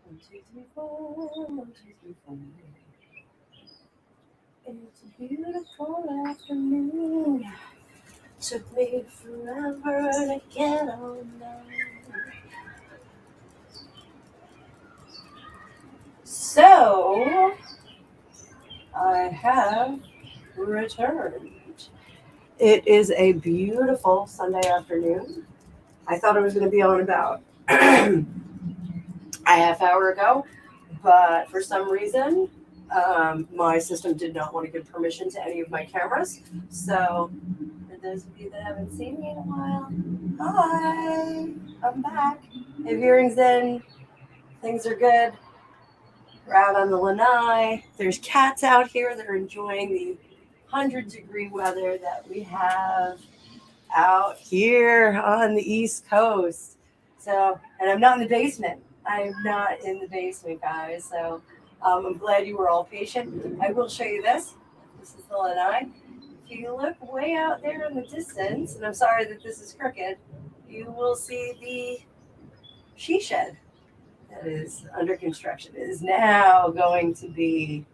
One, two, three, four. 1, 2, 3, 4. It's a beautiful afternoon. Took me forever to get on down. So I have returned. It is a beautiful Sunday afternoon. I thought I was going to be on about a half hour ago, but for some reason, my system did not want to give permission to any of my cameras. So, for those of you that haven't seen me in a while, hi, I'm back. I have earrings in, things are good. We're out on the lanai. There's cats out here that are enjoying the 100-degree weather that we have out here on the East Coast. So, and I'm not in the basement. I'm not in the basement, guys. So, I'm glad you were all patient. I will show you this. This is the lanai. If you look way out there in the distance, and I'm sorry that this is crooked, you will see the she shed that is under construction. It is now going to be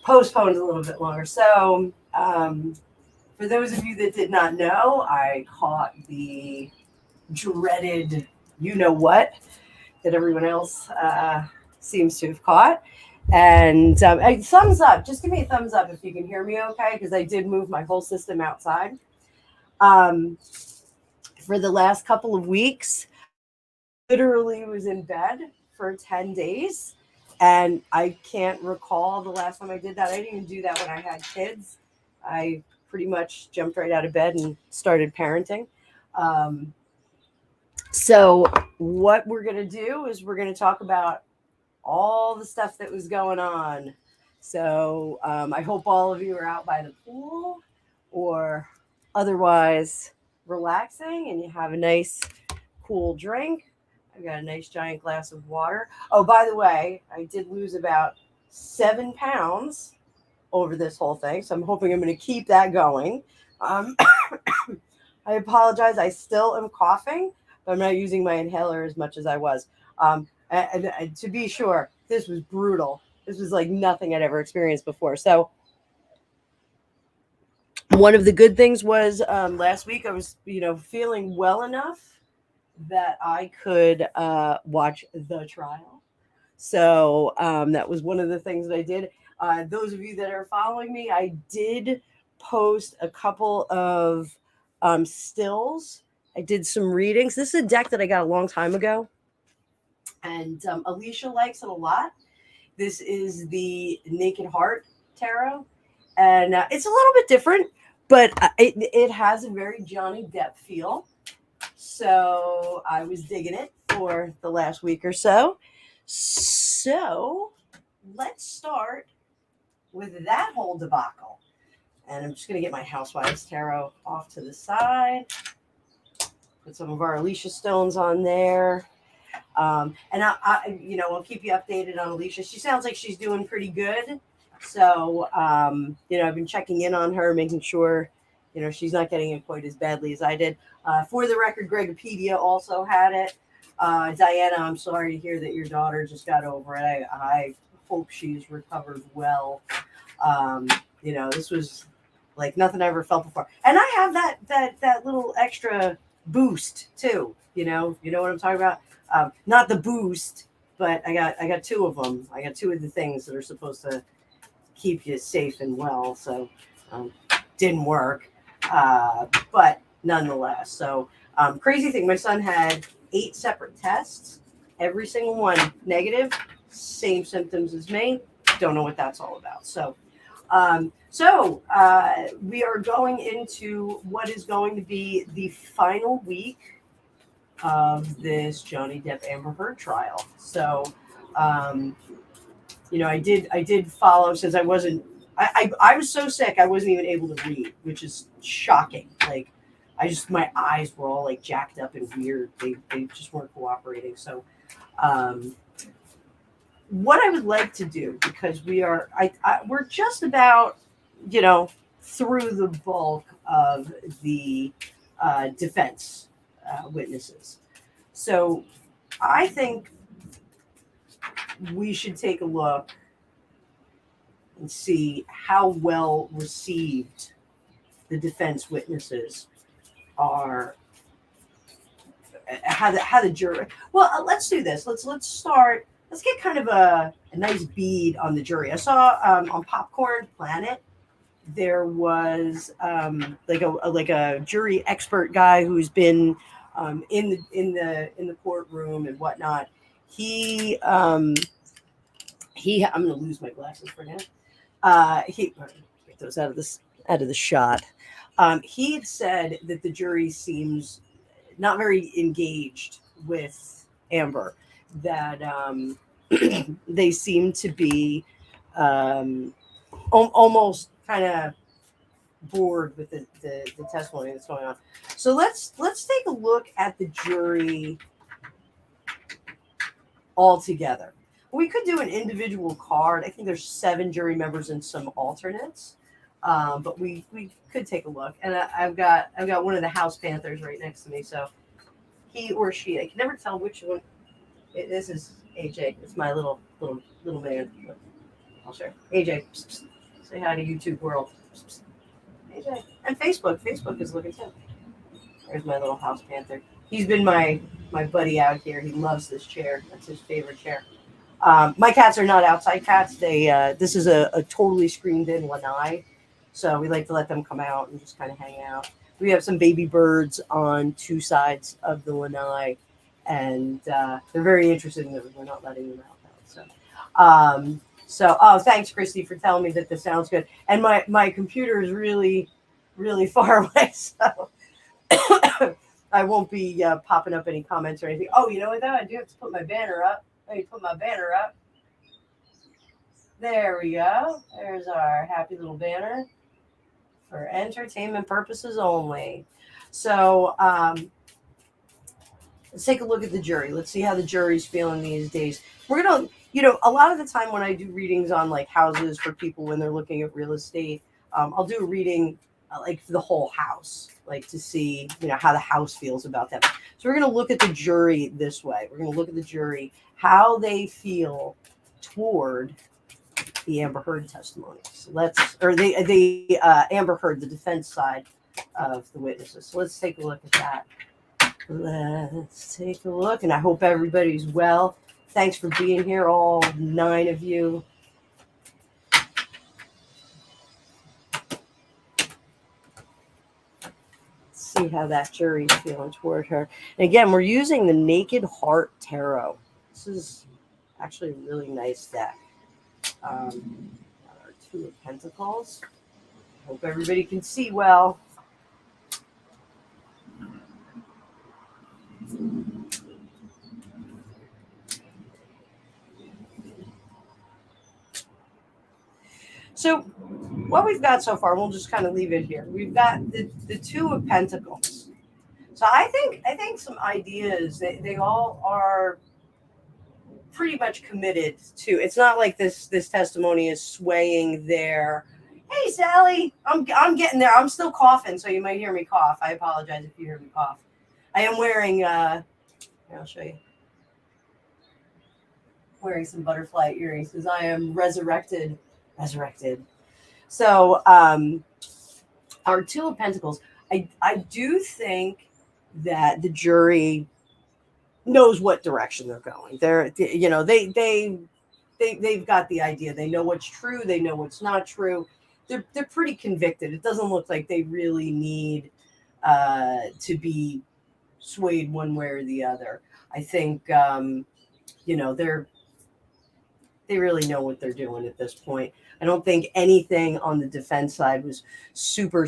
postponed a little bit longer. So, for those of you that did not know, I caught the dreaded you know what that everyone else seems to have caught. And a thumbs up. Just give me a thumbs up if you can hear me okay, because I did move my whole system outside. Um, for the last couple of weeks, literally was in bed for 10 days. And I can't recall the last time I did that. I didn't even do that when I had kids. I pretty much jumped right out of bed and started parenting. Um, so, what we're going to do is we're going to talk about all the stuff that was going on. So, I hope all of you are out by the pool or otherwise relaxing and you have a nice, cool drink. I've got a nice giant glass of water. Oh, by the way, I did lose about 7 pounds over this whole thing. So I'm hoping I'm going to keep that going. Um, I apologize. I still am coughing, but I'm not using my inhaler as much as I was. And to be sure, this was brutal. This was like nothing I'd ever experienced before. So one of the good things was last week I was, feeling well enough that I could watch the trial. So that was one of the things that I did. Those of you that are following me, I did post a couple of stills. I did some readings. This is a deck that I got a long time ago, and Alicia likes it a lot. This is the Naked Heart Tarot, and it's a little bit different, but it has a very Johnny Depp feel. So I was digging it for the last week or so. So let's start with that whole debacle. And I'm just going to get my Housewives Tarot off to the side. Put some of our Alicia stones on there. And I'll keep you updated on Alicia. She sounds like she's doing pretty good. So, I've been checking in on her, making sure, she's not getting it quite as badly as I did. For the record, Gregopedia also had it. Diana, I'm sorry to hear that your daughter just got over it. I hope she's recovered well. This was like nothing I ever felt before. And I have that little extra boost too. You know what I'm talking about? Not the boost, but I got two of them. I got two of the things that are supposed to keep you safe and well. So didn't work, but nonetheless. So crazy thing. My son had 8 separate tests. Every single one negative. Same symptoms as me. Don't know what that's all about. So we are going into what is going to be the final week of this Johnny Depp Amber Heard trial. So, I did follow since I wasn't. I was so sick I wasn't even able to read, which is shocking. Like, my eyes were all like jacked up and weird. They just weren't cooperating. So, what I would like to do, because we're just about through the bulk of the defense witnesses. So I think we should take a look and see how well received the defense witnesses are. How the jury. Well, let's do this. Let's start. Let's get kind of a nice bead on the jury. I saw on Popcorn Planet there was like a jury expert guy who's been in the courtroom and whatnot. He I'm gonna lose my glasses for now. He get those out of the shot. He had said that the jury seems not very engaged with Amber. That they seem to be almost kind of bored with the testimony that's going on. So let's take a look at the jury all together. We could do an individual card. I think there's 7 jury members and some alternates, but we could take a look. And I've got one of the House Panthers right next to me, so he or she. I can never tell which one. This is AJ. It's my little man. I'll share. AJ, say hi to YouTube world. AJ and Facebook. Facebook is looking too. There's my little House Panther. He's been my buddy out here. He loves this chair. That's his favorite chair. My cats are not outside cats. They this is a totally screened in lanai, so we like to let them come out and just kind of hang out. We have some baby birds on 2 sides of the lanai, and they're very interested in them. We're not letting them out though. So thanks, Christy, for telling me that this sounds good. And my computer is really far away, so I won't be popping up any comments or anything. Oh, you know what though? I do have to put my banner up. Let me put my banner up. There we go. There's our happy little banner for entertainment purposes only. So let's take a look at the jury. Let's see how the jury's feeling these days. We're going to, a lot of the time when I do readings on like houses for people when they're looking at real estate, I'll do a reading like for the whole house, like to see, how the house feels about that. So we're going to look at the jury this way. We're going to look at the jury, how they feel toward the Amber Heard testimony. So the Amber Heard, the defense side of the witnesses. So let's take a look at that. Let's take a look, and I hope everybody's well. Thanks for being here, all 9 of you. See how that jury's feeling toward her. And again, we're using the Naked Heart Tarot. This is actually a really nice deck. Our 2 of Pentacles. Hope everybody can see well. So what we've got so far, we'll just kind of leave it here. We've got the 2 of Pentacles. So I think some ideas, they all are pretty much committed to. It's not like this testimony is swaying their, hey Sally, I'm getting there. I'm still coughing, so you might hear me cough. I apologize if you hear me cough. I am wearing here, I'll show you. Wearing some butterfly earrings because I am resurrected. So our 2 of Pentacles, I do think that the jury knows what direction they're going. They've got the idea. They know what's true. They know what's not true. They're pretty convicted. It doesn't look like they really need to be swayed one way or the other. I think they really know what they're doing at this point. I don't think anything on the defense side was super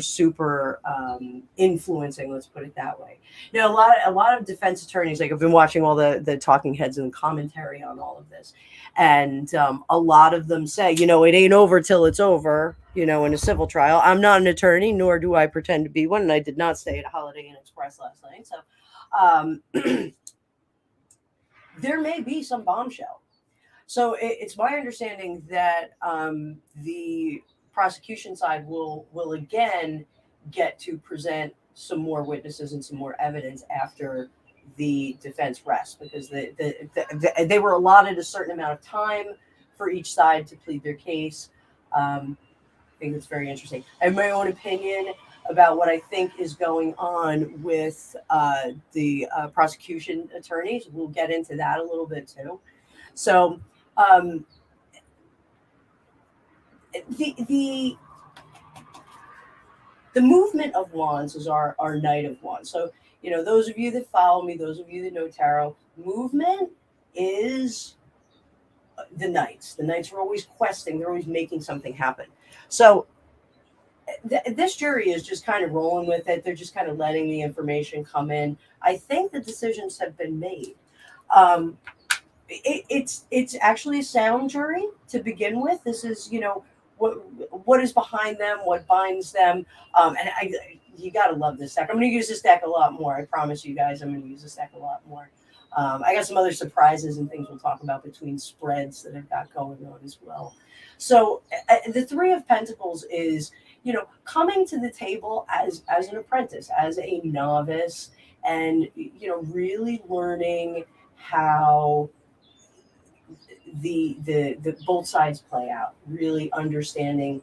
influencing. Let's put it that way. A lot of defense attorneys, like I've been watching all the talking heads and commentary on all of this, and a lot of them say, it ain't over till it's over. In a civil trial. I'm not an attorney, nor do I pretend to be one, and I did not stay at a Holiday Inn Express last night. So there may be some bombshell. So it's my understanding that the prosecution side will again get to present some more witnesses and some more evidence after the defense rests, because they were allotted a certain amount of time for each side to plead their case. I think it's very interesting. I have my own opinion about what I think is going on with the prosecution attorneys. We'll get into that a little bit too. So um, the the movement of wands is our knight of wands. So, those of you that follow me, those of you that know tarot, movement is the knights. The knights are always questing, they're always making something happen. So this jury is just kind of rolling with it. They're just kind of letting the information come in. I think the decisions have been made. Um, it's actually a sound jury to begin with. This is, what is behind them, what binds them, and you gotta love this deck. I'm going to use this deck a lot more. I promise you guys, I'm going to use this deck a lot more. I got some other surprises and things we'll talk about between spreads that I've got going on as well. So the Three of Pentacles is, coming to the table as an apprentice, as a novice, and really learning how the both sides play out, really understanding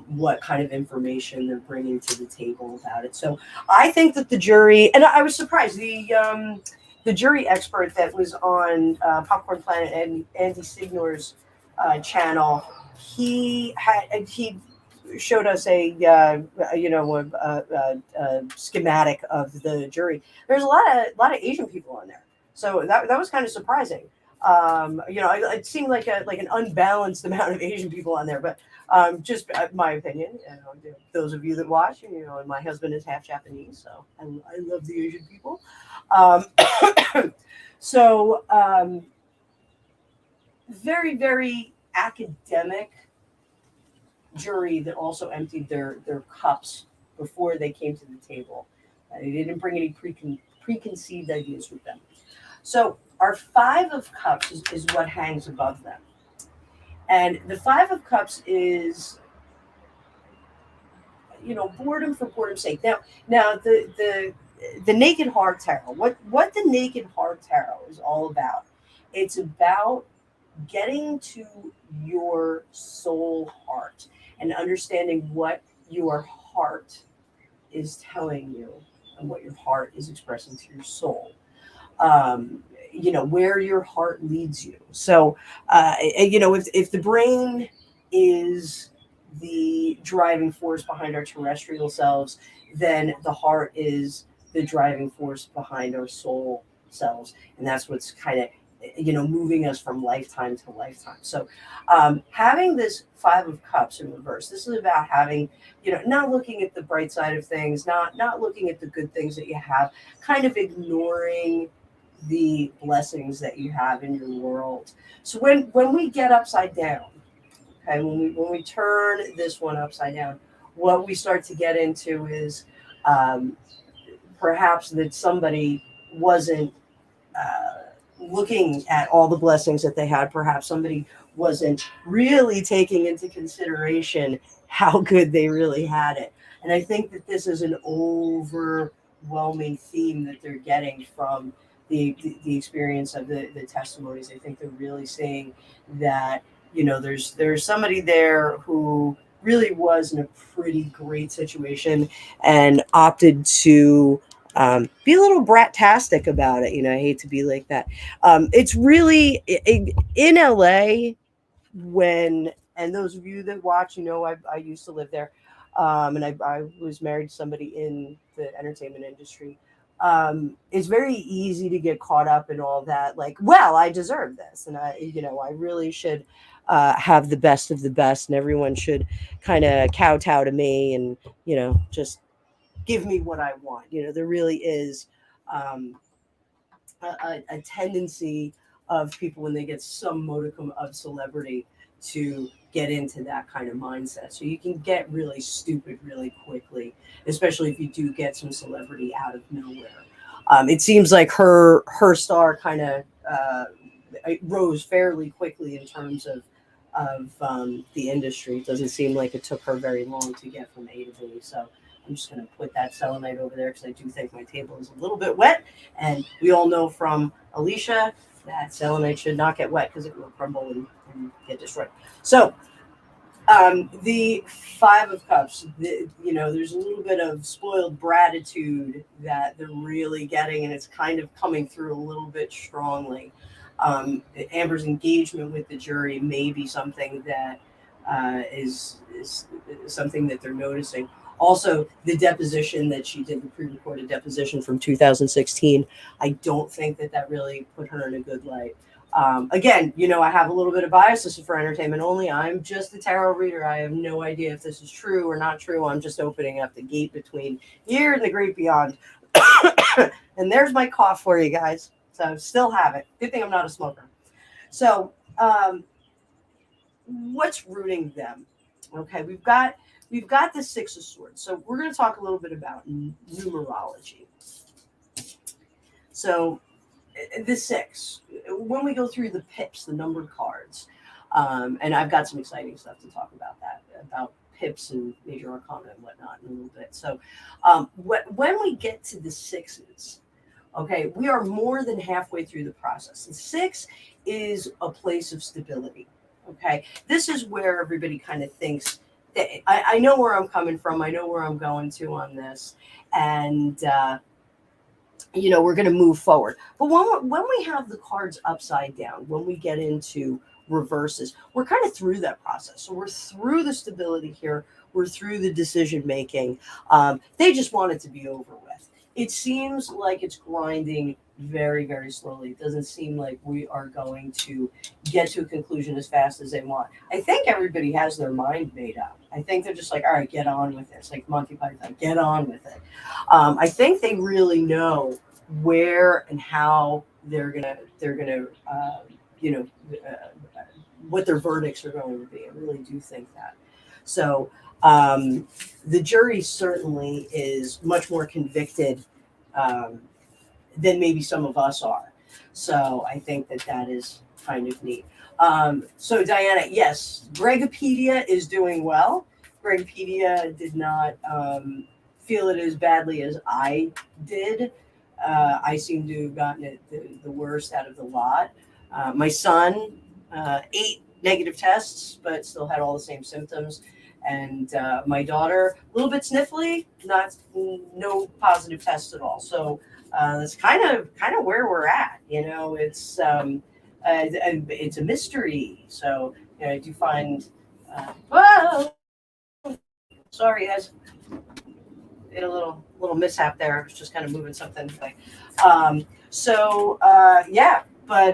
what kind of information they're bringing to the table about it. So I think that the jury, and I was surprised, the jury expert that was on Popcorn Planet and Andy Signor's channel, he showed us a schematic of the jury. There's a lot of Asian people on there, so that was kind of surprising. It seemed like an unbalanced amount of Asian people on there, but just my opinion. Those of you that watch, and my husband is half Japanese, so I love the Asian people. Um, so very, very academic jury that also emptied their cups before they came to the table. They didn't bring any preconceived ideas with them. So our Five of Cups is what hangs above them. And the Five of Cups is, boredom for boredom's sake. Now the Naked Heart Tarot, what the Naked Heart Tarot is all about, it's about getting to your soul heart and understanding what your heart is telling you and what your heart is expressing to your soul. Where your heart leads you. So, if the brain is the driving force behind our terrestrial selves, then the heart is the driving force behind our soul selves. And that's what's kind of, moving us from lifetime to lifetime. So having this Five of Cups in reverse, this is about having, not looking at the bright side of things, not looking at the good things that you have, kind of ignoring the blessings that you have in your world. So when we get upside down, okay, when we turn this one upside down, what we start to get into is perhaps that somebody wasn't looking at all the blessings that they had. Perhaps somebody wasn't really taking into consideration how good they really had it. And I think that this is an overwhelming theme that they're getting from the experience of the testimonies. I think they're really saying that, there's somebody there who really was in a pretty great situation and opted to be a little brat-tastic about it. I hate to be like that. It's really in LA and those of you that watch, I used to live there. And I was married to somebody in the entertainment industry. It's very easy to get caught up in all that. Like, well, I deserve this. And I really should have the best of the best, and everyone should kind of kowtow to me and, just give me what I want. There really is a tendency of people when they get some modicum of celebrity to get into that kind of mindset. So you can get really stupid really quickly, especially if you do get some celebrity out of nowhere. It seems like her star kind of rose fairly quickly in terms of the industry. It doesn't seem like it took her very long to get from A to B. So I'm just going to put that selenite over there because I do think my table is a little bit wet. And we all know from Alicia that selenite should not get wet because it will crumble and get destroyed. So the Five of Cups, there's a little bit of spoiled gratitude that they're really getting, and it's kind of coming through a little bit strongly. Amber's engagement with the jury may be something that is something that they're noticing. Also, the deposition that she did, the pre-recorded deposition from 2016, I don't think that really put her in a good light. Again, I have a little bit of bias. This is for entertainment only. I'm just a tarot reader. I have no idea if this is true or not true. I'm just opening up the gate between here and the great beyond. And there's my cough for you guys. So I still have it. Good thing I'm not a smoker. So what's rooting them? Okay, we've got the Six of Swords. So we're going to talk a little bit about numerology. So the six, when we go through the pips, the numbered cards, and I've got some exciting stuff to talk about about pips and major arcana and whatnot in a little bit. So when we get to the sixes, okay, we are more than halfway through the process. The six is a place of stability. Okay, this is where everybody kind of thinks that I know where I'm coming from. I know where I'm going to on this. And, we're going to move forward. But when we have the cards upside down, when we get into reverses, we're kind of through that process. So we're through the stability here. We're through the decision making. They just want it to be over with. It seems like it's grinding very, very slowly. It doesn't seem like we are going to get to a conclusion as fast as they want. I think everybody has their mind made up. I think they're just like, all right, get on with it. It's like Monty Python, get on with it. I think they really know where and how they're gonna what their verdicts are going to be. I really do think that. So the jury certainly is much more convicted than maybe some of us are. So I think that is kind of neat. So Diana, yes, Gregopedia is doing well. Gregopedia did not feel it as badly as I did. I seem to have gotten it the worst out of the lot. My son, 8 negative tests, but still had all the same symptoms. And my daughter, a little bit sniffly, no positive tests at all. So that's kind of where we're at. It's a mystery. So I do find. Whoa, sorry guys, did a little mishap there. I was just kind of moving something. Yeah, but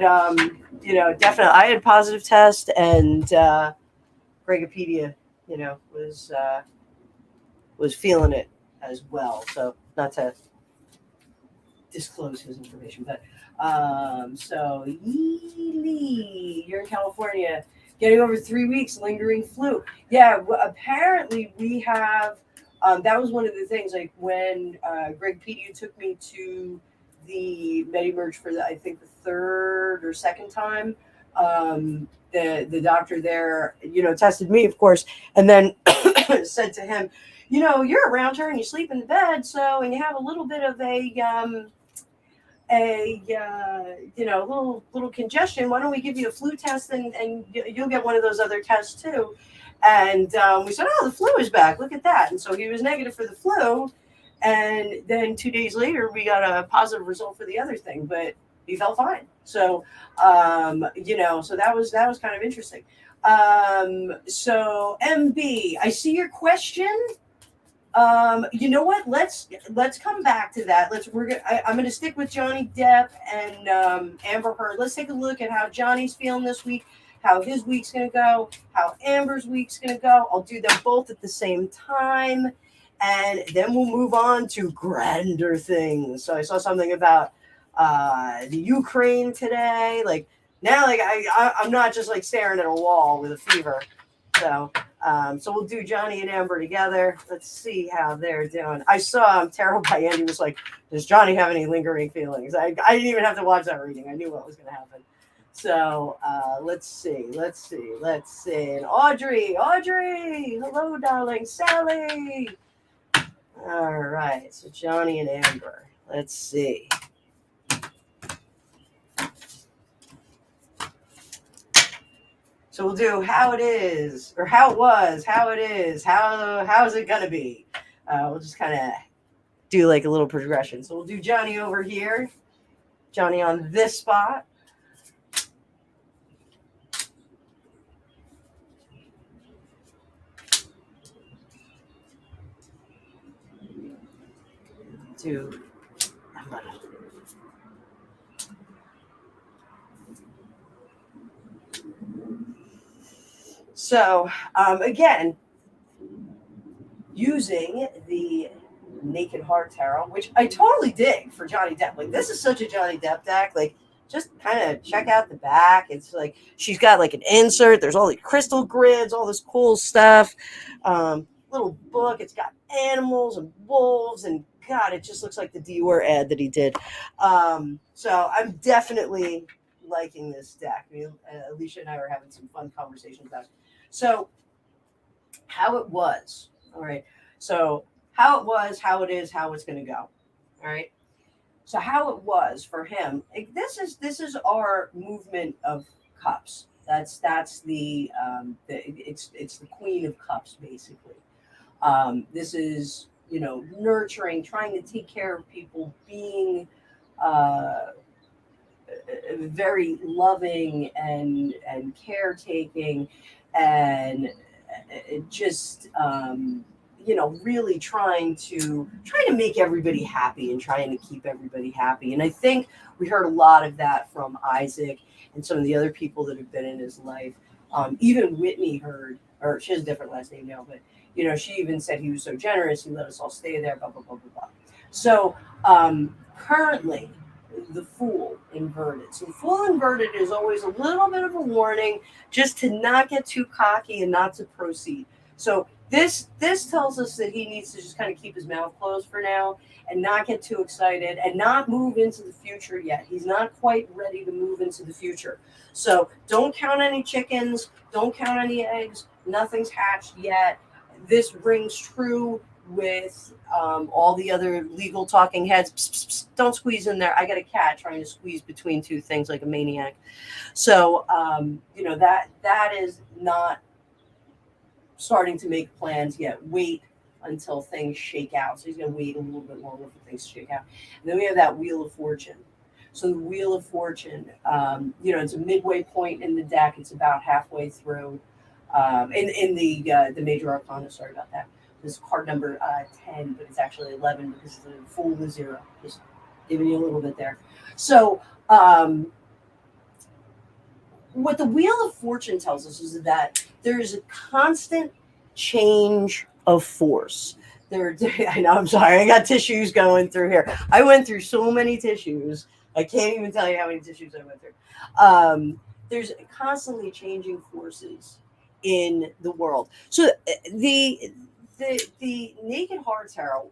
definitely I had positive test, and Gregopedia, was feeling it as well. So not to disclose his information, but so Yee, you're in California, getting over 3 weeks, lingering flu. Yeah, apparently we have. That was one of the things, like when Gregopedia took me to the MediMerge for I think the third or second time. The doctor there, tested me, of course, and then said to him, you're around her and you sleep in the bed, and you have a little bit of little congestion. Why don't we give you a flu test and you'll get one of those other tests too? And we said, oh, the flu is back. Look at that. And so he was negative for the flu. And then 2 days later, we got a positive result for the other thing, but he felt fine. So, so that was kind of interesting. So MB, I see your question. You know what? Let's come back to that. I'm going to stick with Johnny Depp and Amber Heard. Let's take a look at how Johnny's feeling this week, how his week's going to go, how Amber's week's going to go. I'll do them both at the same time, and then we'll move on to grander things. So I saw something about the Ukraine today. Like now, I'm not just like staring at a wall with a fever. So we'll do Johnny and Amber together. Let's see how they're doing. I saw Tarot by Andy was like, does Johnny have any lingering feelings? I didn't even have to watch that reading. I knew what was going to happen. So let's see. And Audrey, hello, darling. Sally. All right, so Johnny and Amber. Let's see. So we'll do how it is, or how it was, how it is, how's it gonna be. We'll just kind of do like a little progression. So we'll do Johnny over here, Johnny on this spot. Do so again, using the Naked Heart Tarot, which I totally dig for Johnny Depp. Like, this is such a Johnny Depp deck. Like, just kind of check out the back. It's like she's got like an insert. There's all these crystal grids, all this cool stuff. Little book. It's got animals and wolves, and God, it just looks like the Dior ad that he did. So I'm definitely liking this deck. I mean, Alicia and I were having some fun conversations about it. So, how it was. All right. So, how it was, how it is, how it's going to go. All right. So, how it was for him. This is our movement of cups. That's it's the Queen of Cups basically. This is nurturing, trying to take care of people, being very loving and caretaking, and just really trying to make everybody happy and trying to keep everybody happy. And I think we heard a lot of that from Isaac and some of the other people that have been in his life. Even Whitney heard, or she has a different last name now, but she even said he was so generous, he let us all stay there, blah blah blah blah blah. So currently, the Fool inverted. So the Fool inverted is always a little bit of a warning, just to not get too cocky and not to proceed. So this tells us that he needs to just kind of keep his mouth closed for now and not get too excited and not move into the future yet. He's not quite ready to move into the future. So don't count any chickens, don't count any eggs, nothing's hatched yet. This rings true with all the other legal talking heads. Psst, psst, psst, don't squeeze in there. I got a cat trying to squeeze between two things like a maniac. So that is not starting to make plans yet. Wait until things shake out. So he's going to wait a little bit longer for things to shake out. And then we have that Wheel of Fortune. So the Wheel of Fortune, it's a midway point in the deck. It's about halfway through. In the major arcana. Sorry about that. This is card number 10, but it's actually 11 because the Fool is 0. Just giving you a little bit there. So what the Wheel of Fortune tells us is that there is a constant change of force. I know, I'm sorry, I got tissues going through here. I went through so many tissues. I can't even tell you how many tissues I went through. There's constantly changing forces in the world. So the Naked Heart Tarot,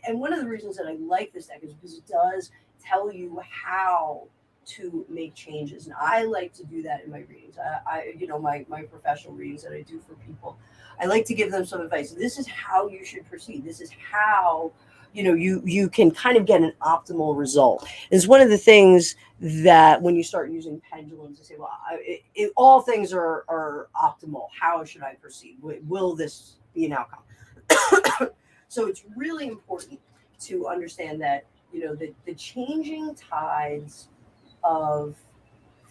and one of the reasons that I like this deck is because it does tell you how to make changes, and I like to do that in my readings. My professional readings that I do for people, I like to give them some advice. This is how you should proceed. This is how you can kind of get an optimal result. It's one of the things that when you start using pendulums, you say, well, all things are optimal. How should I proceed? Will this be an outcome? So it's really important to understand that the changing tides of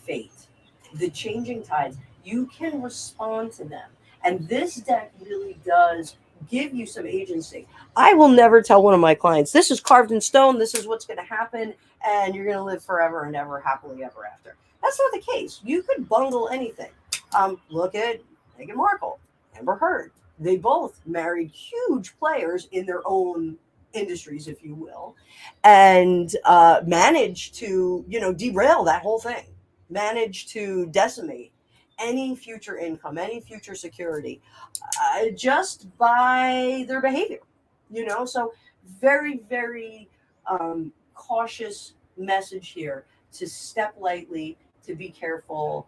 fate, the changing tides, you can respond to them. And this deck really does give you some agency. I will never tell one of my clients, this is carved in stone, this is what's going to happen, and you're going to live forever and ever, happily ever after. That's not the case. You could bungle anything. Look at Meghan Markle, Amber Heard. They both married huge players in their own industries, if you will, and managed to, derail that whole thing, managed to decimate any future income, any future security, just by their behavior, So very, very cautious message here to step lightly, to be careful,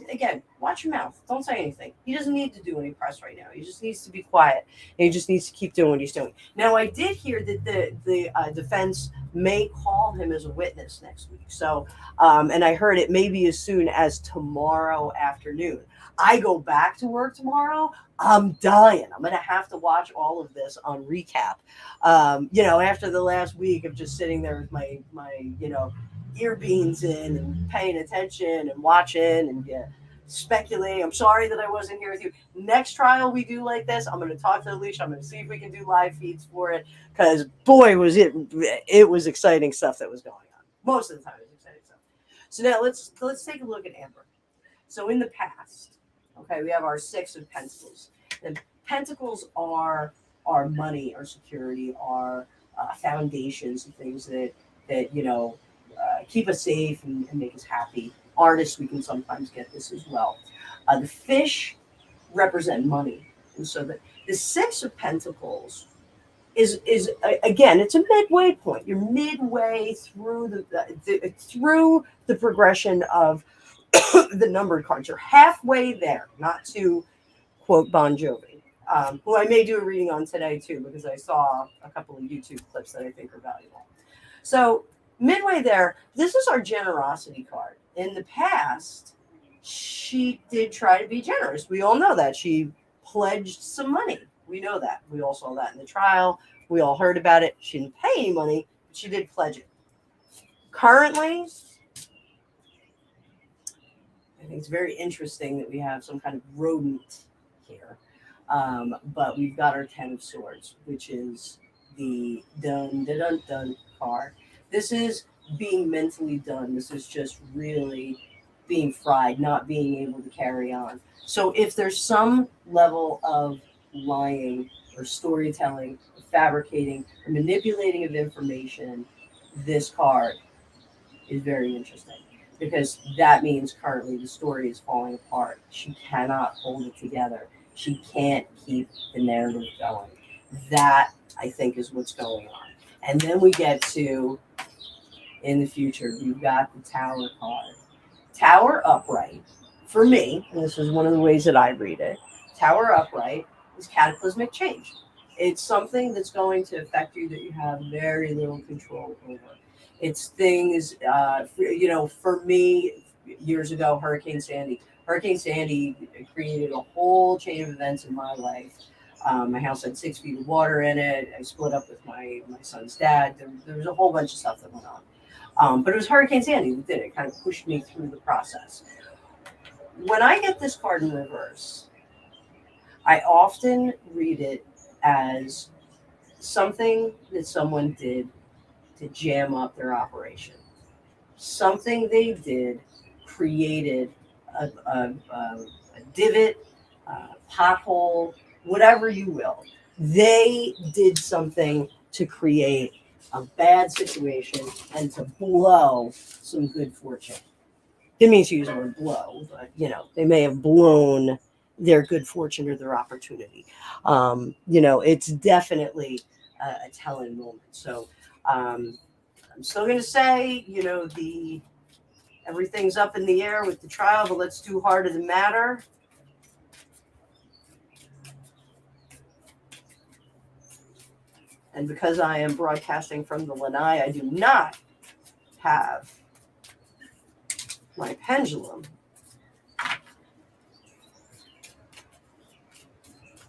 Again, watch your mouth. Don't say anything. He doesn't need to do any press right now. He just needs to be quiet. And he just needs to keep doing what he's doing. Now, I did hear that the defense may call him as a witness next week. So, and I heard it maybe as soon as tomorrow afternoon. I go back to work tomorrow. I'm dying. I'm going to have to watch all of this on recap. After the last week of just sitting there with my ear beans in and paying attention and watching and speculating. I'm sorry that I wasn't here with you. Next trial we do like this, I'm going to talk to Alicia. I'm going to see if we can do live feeds for it, because boy, was it was exciting stuff that was going on. Most of the time it was exciting stuff. So now let's take a look at Amber. So in the past, okay, we have our Six of Pentacles. And Pentacles are our money, our security, our foundations, and things that keep us safe and make us happy. Artists, we can sometimes get this as well. The fish represent money, and so the Six of Pentacles is again, it's a midway point. You're midway through through the progression of the numbered cards. You're halfway there, not to quote Bon Jovi, who I may do a reading on today too, because I saw a couple of YouTube clips that I think are valuable. So midway there, this is our generosity card. In the past, she did try to be generous. We all know that. She pledged some money. We know that. We all saw that in the trial. We all heard about it. She didn't pay any money, but she did pledge it. Currently, I think it's very interesting that we have some kind of rodent here. But we've got our Ten of Swords, which is the dun card. This is being mentally done. This is just really being fried, not being able to carry on. So if there's some level of lying or storytelling, fabricating, or manipulating of information, this card is very interesting, because that means currently the story is falling apart. She cannot hold it together. She can't keep the narrative going. That, I think, is what's going on. And then we get to, in the future, you've got the Tower card. Tower upright, for me, and this is one of the ways that I read it, Tower upright is cataclysmic change. It's something that's going to affect you that you have very little control over. It's things, for me, years ago, Hurricane Sandy. Hurricane Sandy created a whole chain of events in my life. My house had 6 feet of water in it. I split up with my son's dad. There was a whole bunch of stuff that went on. But it was Hurricane Sandy that did it. It kind of pushed me through the process. When I get this card in reverse, I often read it as something that someone did to jam up their operation. Something they did created a divot, a pothole, whatever you will. They did something to create a bad situation and to blow some good fortune. Didn't mean to use the word blow, but they may have blown their good fortune or their opportunity. It's definitely a telling moment. So I'm still going to say, everything's up in the air with the trial, but let's do Heart of the Matter. And because I am broadcasting from the lanai, I do not have my pendulum.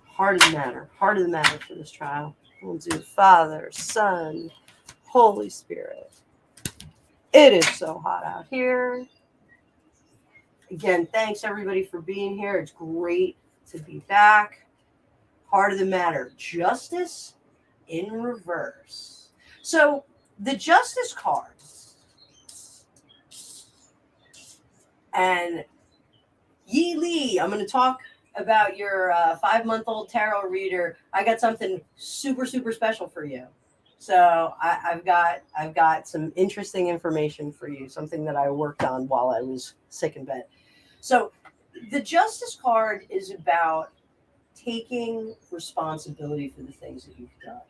Heart of the Matter. Heart of the Matter for this trial. We'll do Father, Son, Holy Spirit. It is so hot out here. Again, thanks everybody for being here. It's great to be back. Heart of the Matter. Justice in reverse. So the Justice card and Yi Li, I'm going to talk about your 5-month-old tarot reader. I got something super, super special for you. So I've got some interesting information for you, something that I worked on while I was sick in bed. So the Justice card is about taking responsibility for the things that you've done.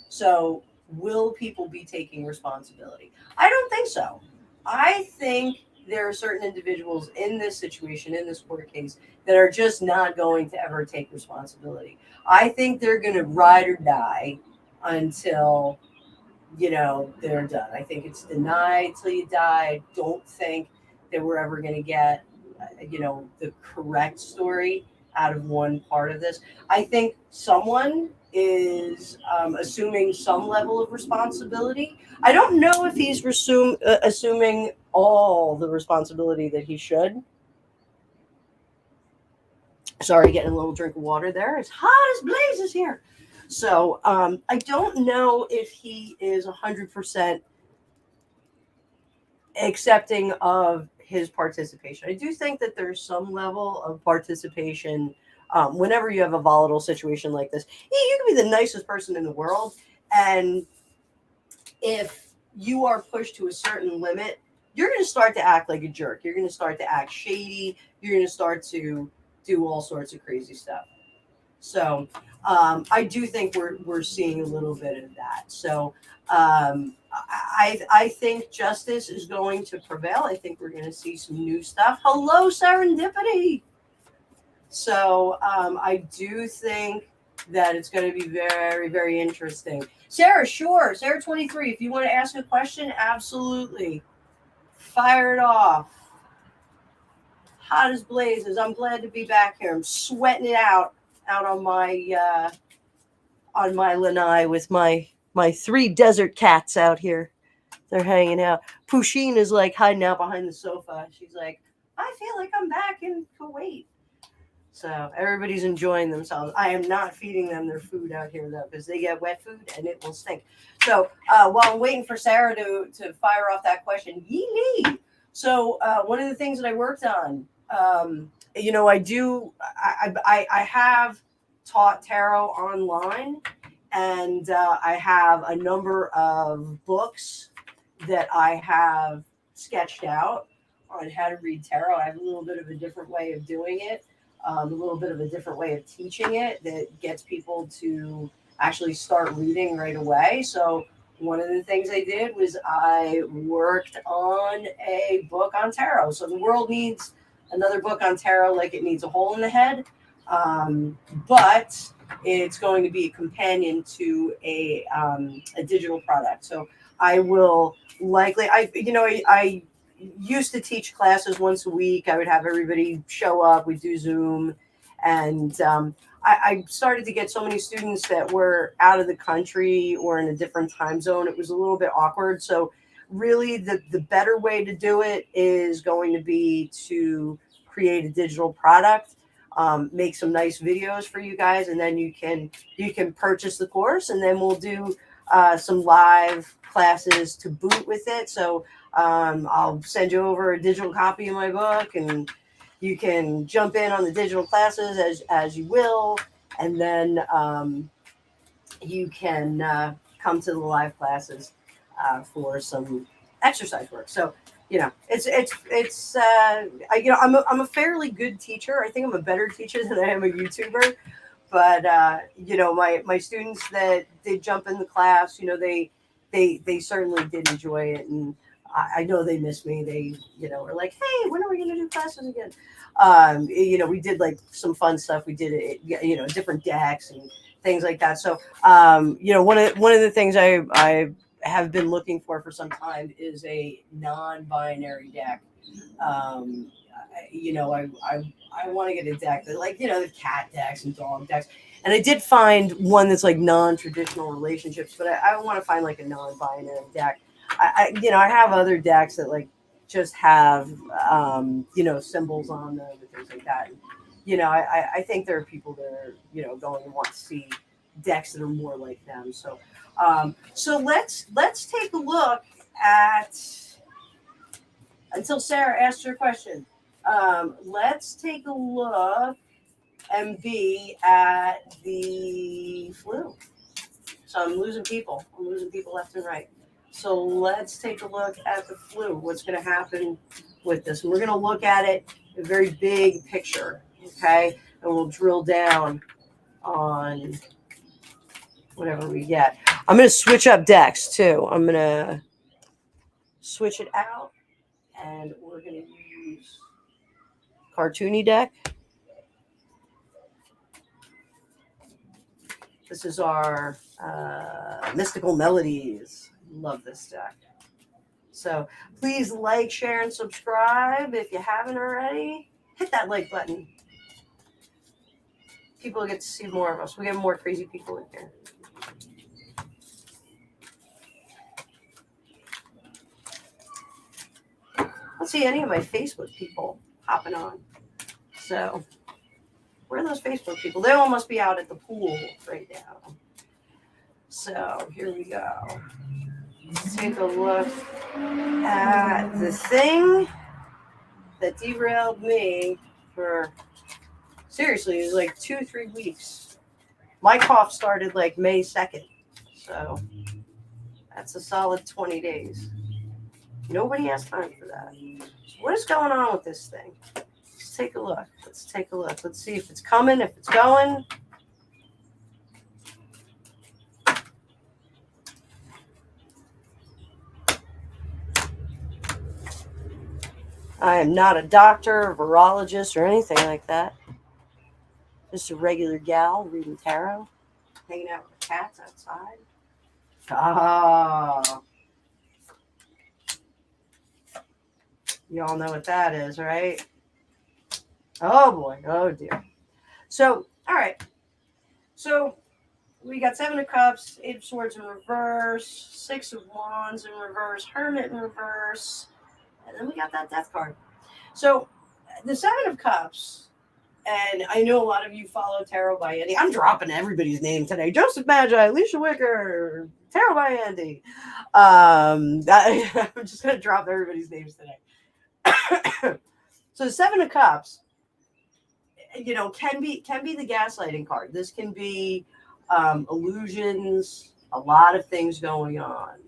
So will people be taking responsibility? I don't think so. I think there are certain individuals in this situation, in this court case, that are just not going to ever take responsibility. I think they're going to ride or die until, they're done. I think it's deny till you die. I don't think that we're ever going to get, the correct story out of one part of this. I think someone is assuming some level of responsibility. I don't know if he's assuming all the responsibility that he should. Sorry, getting a little drink of water there. It's hot as blazes here. So I don't know if he is 100% accepting of his participation. I do think that there's some level of participation whenever you have a volatile situation like this. You can be the nicest person in the world, and if you are pushed to a certain limit, you're going to start to act like a jerk. You're going to start to act shady. You're going to start to do all sorts of crazy stuff. So I do think we're seeing a little bit of that. So I think justice is going to prevail. I think we're going to see some new stuff. Hello, serendipity. So I do think that it's going to be very, very interesting. Sarah, sure. Sarah 23, if you want to ask a question, absolutely. Fire it off. Hot as blazes. I'm glad to be back here. I'm sweating it out on my lanai with my 3 desert cats out here. They're hanging out. Pusheen is like hiding out behind the sofa. She's like, I feel like I'm back in Kuwait. So everybody's enjoying themselves. I am not feeding them their food out here, though, because they get wet food and it will stink. So while I'm waiting for Sarah to fire off that question, yee. So one of the things that I worked on, I have taught tarot online, and I have a number of books that I have sketched out on how to read tarot. I have a little bit of a different way of doing it. A little bit of a different way of teaching it that gets people to actually start reading right away. So one of the things I did was I worked on a book on tarot. So the world needs another book on tarot like it needs a hole in the head. But it's going to be a companion to a digital product. So I will likely, I used to teach classes once a week. I would have everybody show up. We'd do Zoom. And I started to get so many students that were out of the country or in a different time zone. It was a little bit awkward. So really the better way to do it is going to be to create a digital product, make some nice videos for you guys. And then you can purchase the course, and then we'll do some live classes to boot with it. So I'll send you over a digital copy of my book, and you can jump in on the digital classes as you will, and then you can come to the live classes for some exercise work. So I'm a fairly good teacher. I think I'm a better teacher than I am a YouTuber. But my students that did jump in the class, they certainly did enjoy it, and I know they miss me. They were like, hey, when are we going to do classes again? We did like some fun stuff. We did it, different decks and things like that. So one of the things I have been looking for some time is a non-binary deck. I want to get a deck that, like, the cat decks and dog decks. And I did find one that's like non-traditional relationships, but I want to find like a non-binary deck. I have other decks that like just have, symbols on them and things like that. And, I think there are people that are, going to want to see decks that are more like them. So, so let's take a look at, until Sarah asks her question. Let's take a look and be at the flu. So I'm losing people. Left and right. So let's take a look at the flu. What's going to happen with this? And we're going to look at it a very big picture, okay? And we'll drill down on whatever we get. I'm going to switch up decks too. I'm going to switch it out and we're going to use Cartoony deck. This is our Mystical Melodies. Love this deck. So please like, share, and subscribe if you haven't already. Hit that like button. People get to see more of us. We get more crazy people in here. I don't see any of my Facebook people hopping on. So where are those Facebook people? They all must be out at the pool right now. So here we go. Let's take a look at the thing that derailed me for, seriously, it was like 2-3 weeks. My cough started like May 2nd. So that's a solid 20 days. Nobody has time for that. So what is going on with this thing? Let's take a look. Let's take a look. Let's see if it's coming, if it's going. I am not a doctor, a virologist, or anything like that. Just a regular gal reading tarot, hanging out with the cats outside. Ah. You all know what that is, right? Oh boy. Oh dear. So, all right. So, we got 7 of Cups, 8 of Swords in reverse, 6 of Wands in reverse, Hermit in reverse, and then we got that Death card. So, the 7 of Cups, and I know a lot of you follow Tarot by Andy. I'm dropping everybody's name today. Joseph Magi, Alicia Wicker, Tarot by Andy. I'm just going to drop everybody's names today. So, the 7 of Cups, can be the gaslighting card. This can be illusions, a lot of things going on.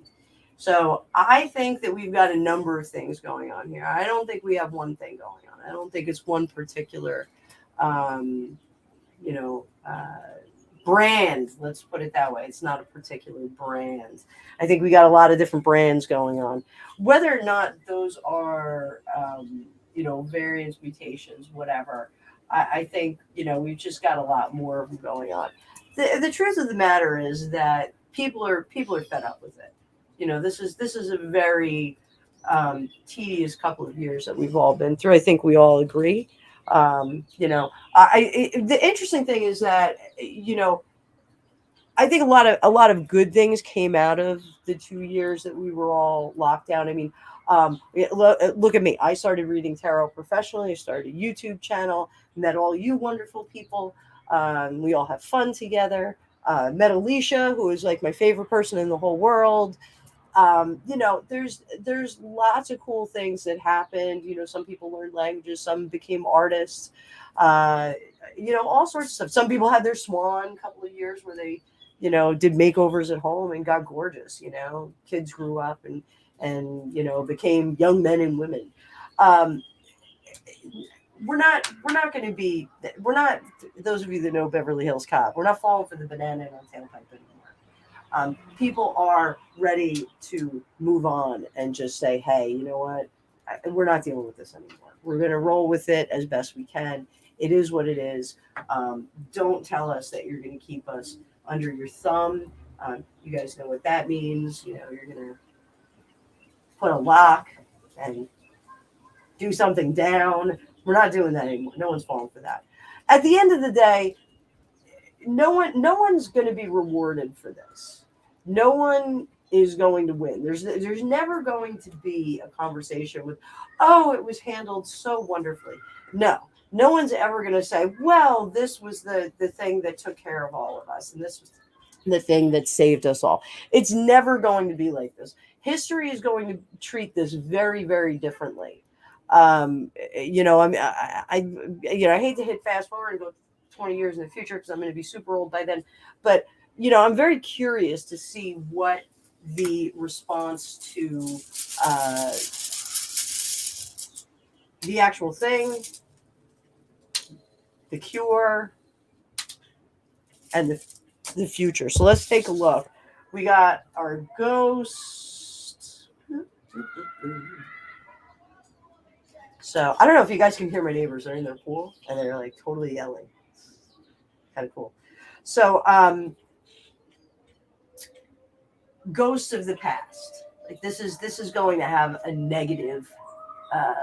So I think that we've got a number of things going on here. I don't think we have one thing going on. I don't think it's one particular, brand. Let's put it that way. It's not a particular brand. I think we got a lot of different brands going on. Whether or not those are, variants, mutations, whatever. I think, we've just got a lot more of them going on. The truth of the matter is that people are fed up with it. This is a very tedious couple of years that we've all been through. I think we all agree. The interesting thing is that, I think a lot of good things came out of the 2 years that we were all locked down. I mean, look at me. I started reading tarot professionally. I started a YouTube channel, met all you wonderful people. We all have fun together. Met Alicia, who is like my favorite person in the whole world. There's lots of cool things that happened. Some people learned languages, some became artists, all sorts of stuff. Some people had their swan couple of years where they, did makeovers at home and got gorgeous. Kids grew up and became young men and women. We're not those of you that know Beverly Hills Cop, we're not falling for the banana in our tailpipe anymore. People are ready to move on and just say, hey, you know what? We're not dealing with this anymore. We're going to roll with it as best we can. It is what it is. Don't tell us that you're going to keep us under your thumb. You guys know what that means. You're going to put a lock and do something down. We're not doing that anymore. No one's falling for that. At the end of the day, no one's going to be rewarded for this. No one is going to win. There's never going to be a conversation with, oh, it was handled so wonderfully. No one's ever going to say, well, this was the thing that took care of all of us, and this was the thing that saved us all. It's never going to be like this. History is going to treat this very, very differently. I hate to hit fast forward and go 20 years in the future because I'm going to be super old by then. But, I'm very curious to see what the response to the actual thing, the cure, and the future. So let's take a look. We got our ghost. So I don't know if you guys can hear my neighbors. They're in their pool and they're like totally yelling. Kind of cool. So ghosts of the past. Like this is going to have uh,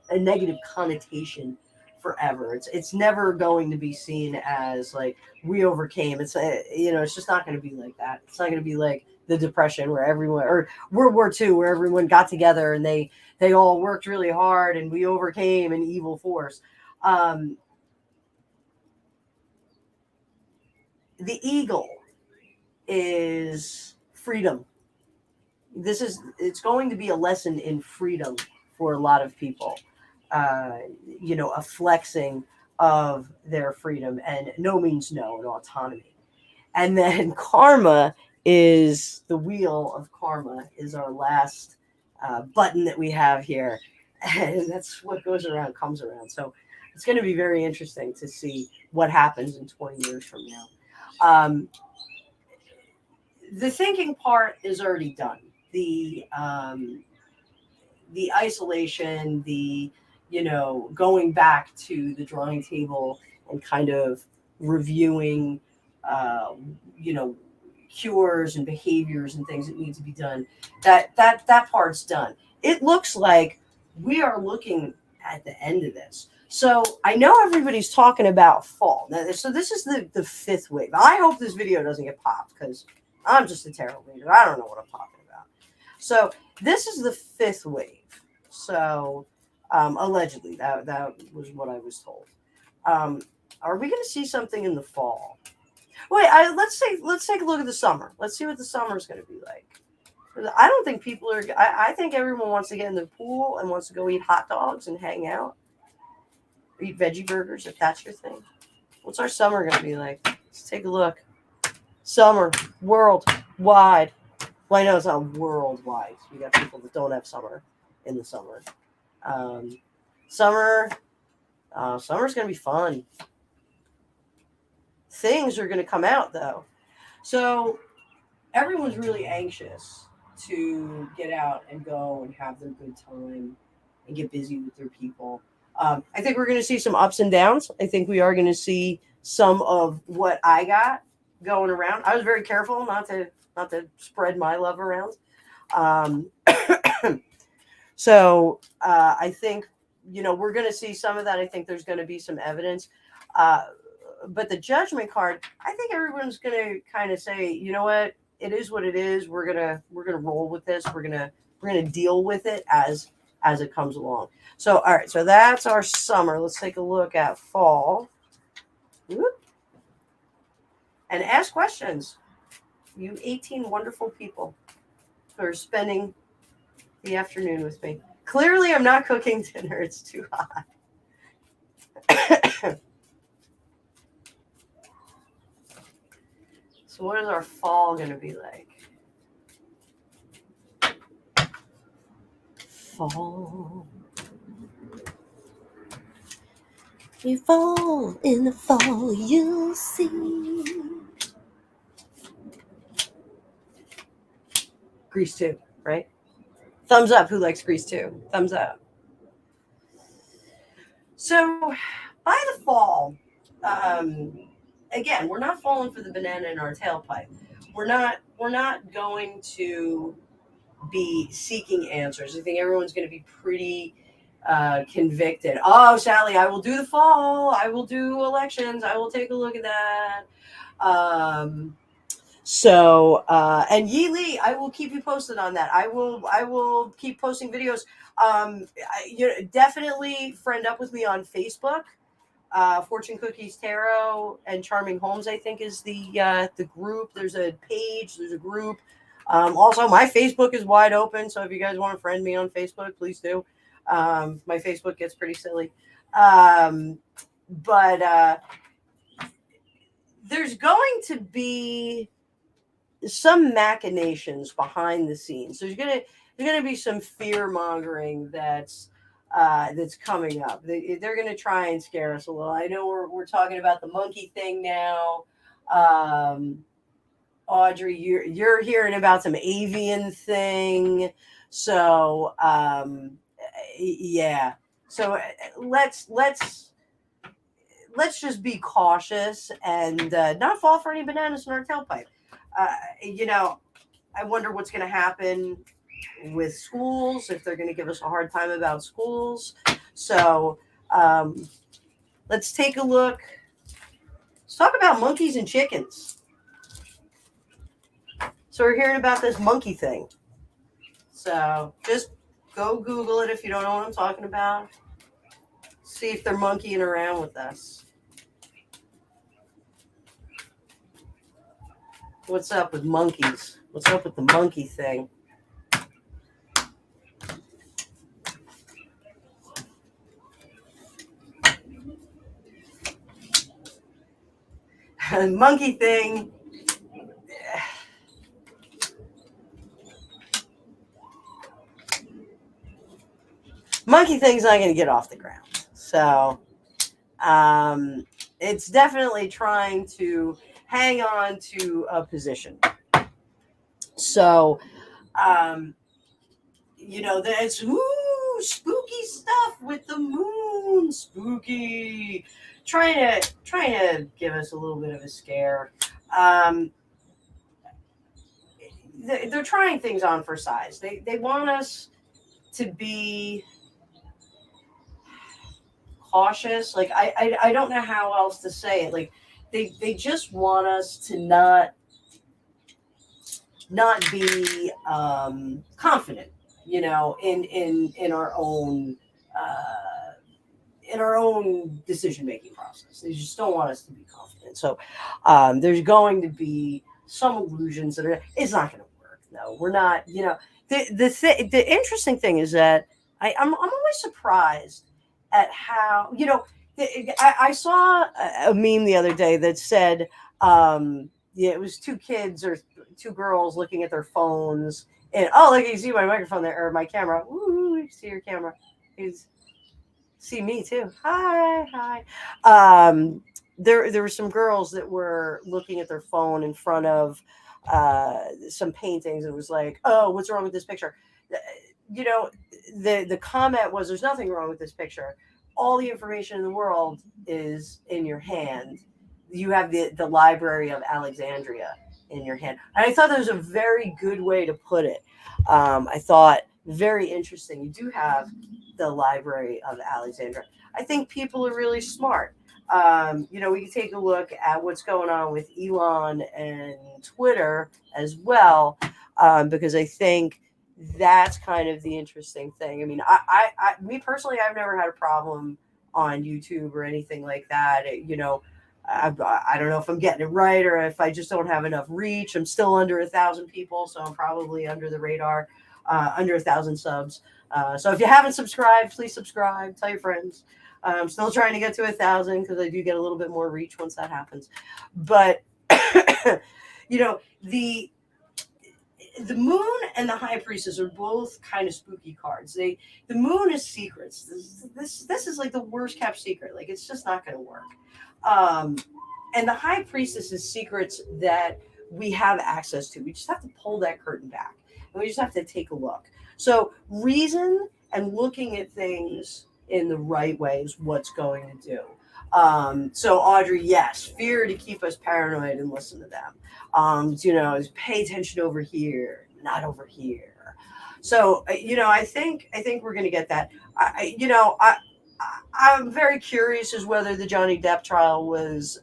a negative connotation forever. It's never going to be seen as like we overcame. It's just not going to be like that. It's not going to be like the Depression where everyone, or World War II where everyone got together and they all worked really hard and we overcame an evil force. Um, the eagle is freedom. It's going to be a lesson in freedom for a lot of people. uh, a flexing of their freedom and no means no and autonomy. And then karma is the wheel of karma is our last button that we have here. And that's what goes around comes around. So it's going to be very interesting to see what happens in 20 years from now. The thinking part is already done. The isolation, the going back to the drawing table and kind of reviewing, uh, you know, cures and behaviors and things that need to be done. That part's done. It looks like we are looking at the end of this. So I know everybody's talking about fall. Now, so this is the fifth wave. I hope this video doesn't get popped because I'm just a tarot reader. I don't know what I'm talking about. So this is the fifth wave. So allegedly, that was what I was told. Um, are we going to see something in the fall? Wait, let's take a look at the summer. Let's see what the summer is going to be like. I don't think people are. I think everyone wants to get in the pool and wants to go eat hot dogs and hang out, eat veggie burgers if that's your thing. What's our summer going to be like? Let's take a look. Summer worldwide. Well, I know it's not worldwide. You got people that don't have summer in the summer. Um, summer, summer's going to be fun. Things are going to come out though. So everyone's really anxious to get out and go and have their good time and get busy with their people. I think we're going to see some ups and downs. I think we are going to see some of what I got going around. I was very careful not to spread my love around. Um, so I think we're going to see some of that. I think there's going to be some evidence. But the judgment card, I think everyone's going to kind of say, you know what, it is what it is. We're gonna roll with this. We're gonna deal with it as it comes along. So all right, so that's our summer. Let's take a look at fall. Whoop. And ask questions. You 18 wonderful people who are spending the afternoon with me. Clearly, I'm not cooking dinner. It's too hot. So what is our fall going to be like? Fall. You fall in the fall, you'll see. Grease 2, right? Thumbs up who likes Grease 2. Thumbs up. So by the fall, again, we're not falling for the banana in our tailpipe. We're not going to be seeking answers. I think everyone's going to be pretty convicted. Oh, Sally, I will do the fall. I will do elections. I will take a look at that. And Yi Lee, I will keep you posted on that. I will keep posting videos. Definitely friend up with me on Facebook. Fortune Cookies Tarot and Charming Homes, I think, is the group. There's a page. There's a group. Also, my Facebook is wide open, so if you guys want to friend me on Facebook, please do. My Facebook gets pretty silly, but there's going to be some machinations behind the scenes. There's gonna be some fear mongering that's coming up. They're gonna try and scare us a little. I know we're talking about the monkey thing now. Audrey, you're hearing about some avian thing. So yeah. So let's just be cautious and not fall for any bananas in our tailpipe. You know, I wonder what's going to happen with schools, if they're going to give us a hard time about schools. So um, let's take a look. Let's talk about monkeys and chickens. So we're hearing about this monkey thing. So just go Google it if you don't know what I'm talking about. See if they're monkeying around with us. What's up with monkeys? What's up with the monkey thing? Monkey thing. Monkey thing's not going to get off the ground. So it's definitely trying to hang on to a position. So, there's spooky stuff with the moon. Spooky. Trying to give us a little bit of a scare. Um, they're trying things on for size. They want us to be cautious. Like I don't know how else to say it. Like they just want us to not be confident, in our own decision making process. They just don't want us to be confident. So there's going to be some illusions that it's not going to work. No, we're not. The interesting thing is that I'm always surprised at how I saw a meme the other day that said yeah, it was two kids or two girls looking at their phones and oh look, you see my microphone there or my camera. Ooh, you see your camera. He's see me too. Hi. There were some girls that were looking at their phone in front of some paintings and it was like, oh, what's wrong with this picture? You know, the comment was, there's nothing wrong with this picture. All the information in the world is in your hand. You have the Library of Alexandria in your hand. And I thought that was a very good way to put it. I thought very interesting. You do have the Library of Alexandria. I think people are really smart. We can take a look at what's going on with Elon and Twitter as well, because I think that's kind of the interesting thing. I mean, me personally, I've never had a problem on YouTube or anything like that. I don't know if I'm getting it right or if I just don't have enough reach. I'm still under 1,000 people, so I'm probably under the radar, under 1,000 subs. So if you haven't subscribed, please subscribe. Tell your friends. I'm still trying to get to 1,000 because I do get a little bit more reach once that happens. But the moon and the high priestess are both kind of spooky cards. The moon is secrets. This is like the worst kept secret. Like it's just not going to work. And the high priestess is secrets that we have access to. We just have to pull that curtain back and we just have to take a look. So reason and looking at things in the right way is what's going to do. So Audrey, yes, fear to keep us paranoid and listen to them. Pay attention over here, not over here. So I think we're going to get that. I'm very curious as whether the Johnny Depp trial was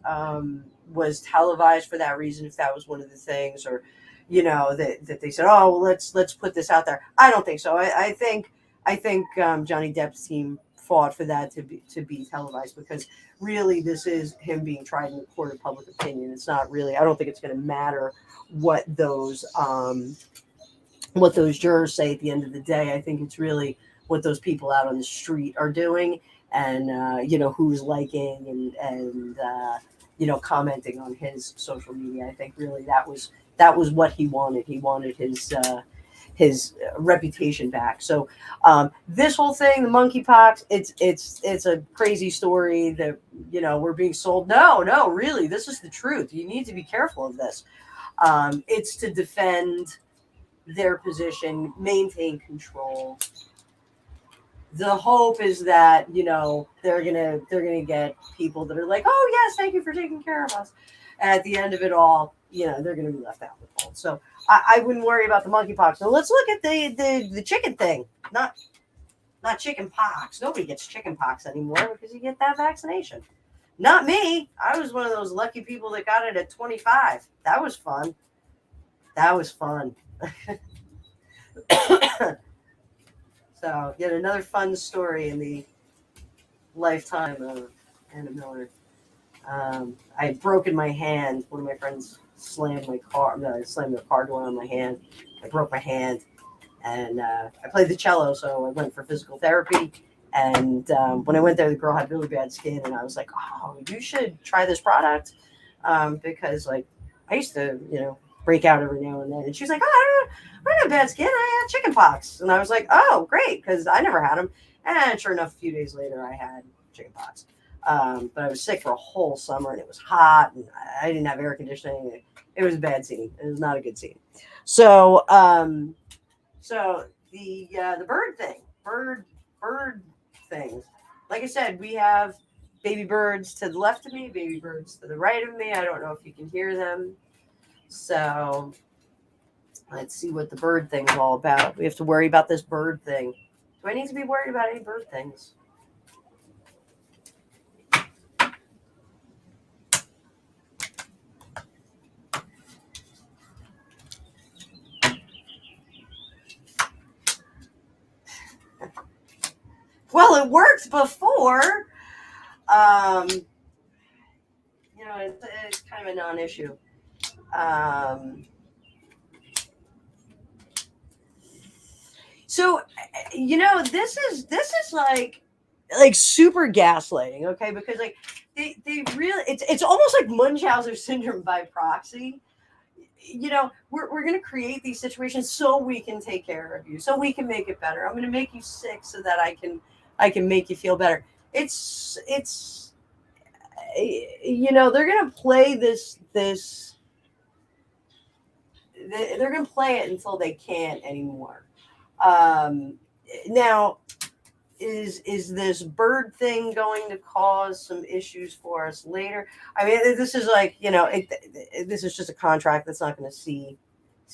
televised for that reason, if that was one of the things, or that they said, oh, well, let's put this out there. I don't think so. I think Johnny Depp's team fought for that to be televised because really this is him being tried in the court of public opinion. It's not really. I don't think it's going to matter what those jurors say at the end of the day. I think it's really what those people out on the street are doing, and who's liking and commenting on his social media. I think really that was what he wanted. He wanted his reputation back. So this whole thing, the monkeypox, it's a crazy story that we're being sold. No, really, this is the truth. You need to be careful of this. It's to defend their position, maintain control. the hope is that they're gonna get people that are like, oh yes, thank you for taking care of us. At the end of it all, they're gonna be left out in the cold. So I wouldn't worry about the monkeypox. So let's look at the chicken thing. Not chicken pox. Nobody gets chicken pox anymore because you get that vaccination. Not me. I was one of those lucky people that got it at 25. That was fun. That was fun. So, yet another fun story in the lifetime of Anna Miller. I had broken my hand. One of my friends slammed my car. No, slammed the car door on my hand. I broke my hand, and I played the cello, so I went for physical therapy. And when I went there, the girl had really bad skin, and I was like, "Oh, you should try this product," because like I used to, break out every now and then. And she was like, "Oh, I don't have bad skin. I had chicken pox," and I was like, "Oh, great," because I never had them. And sure enough, a few days later, I had chicken pox. But I was sick for a whole summer, and it was hot, and I didn't have air conditioning. It was a bad scene. It was not a good scene. So, so the bird things. Like I said, we have baby birds to the left of me, baby birds to the right of me. I don't know if you can hear them. So let's see what the bird thing's all about. We have to worry about this bird thing. Do I need to be worried about any bird things? Well, it worked before. It's kind of a non-issue. So, this is like super gaslighting, okay? Because like they really it's almost like Munchausen syndrome by proxy. We're going to create these situations so we can take care of you, so we can make it better. I'm going to make you sick so that I can make you feel better. It's they're going to play this they're going to play it until they can't anymore. Now, is this bird thing going to cause some issues for us later? I mean, this is like this is just a contract that's not going to see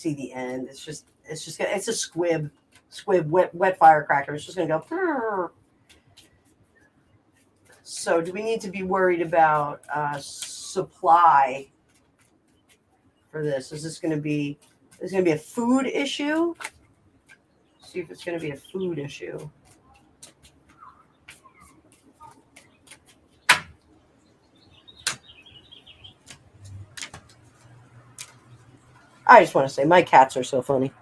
the end. It's a squib wet firecracker. It's just going to go. Purr. So, do we need to be worried about supply for this? Is this going to be a food issue? See if it's going to be a food issue. I just want to say my cats are so funny.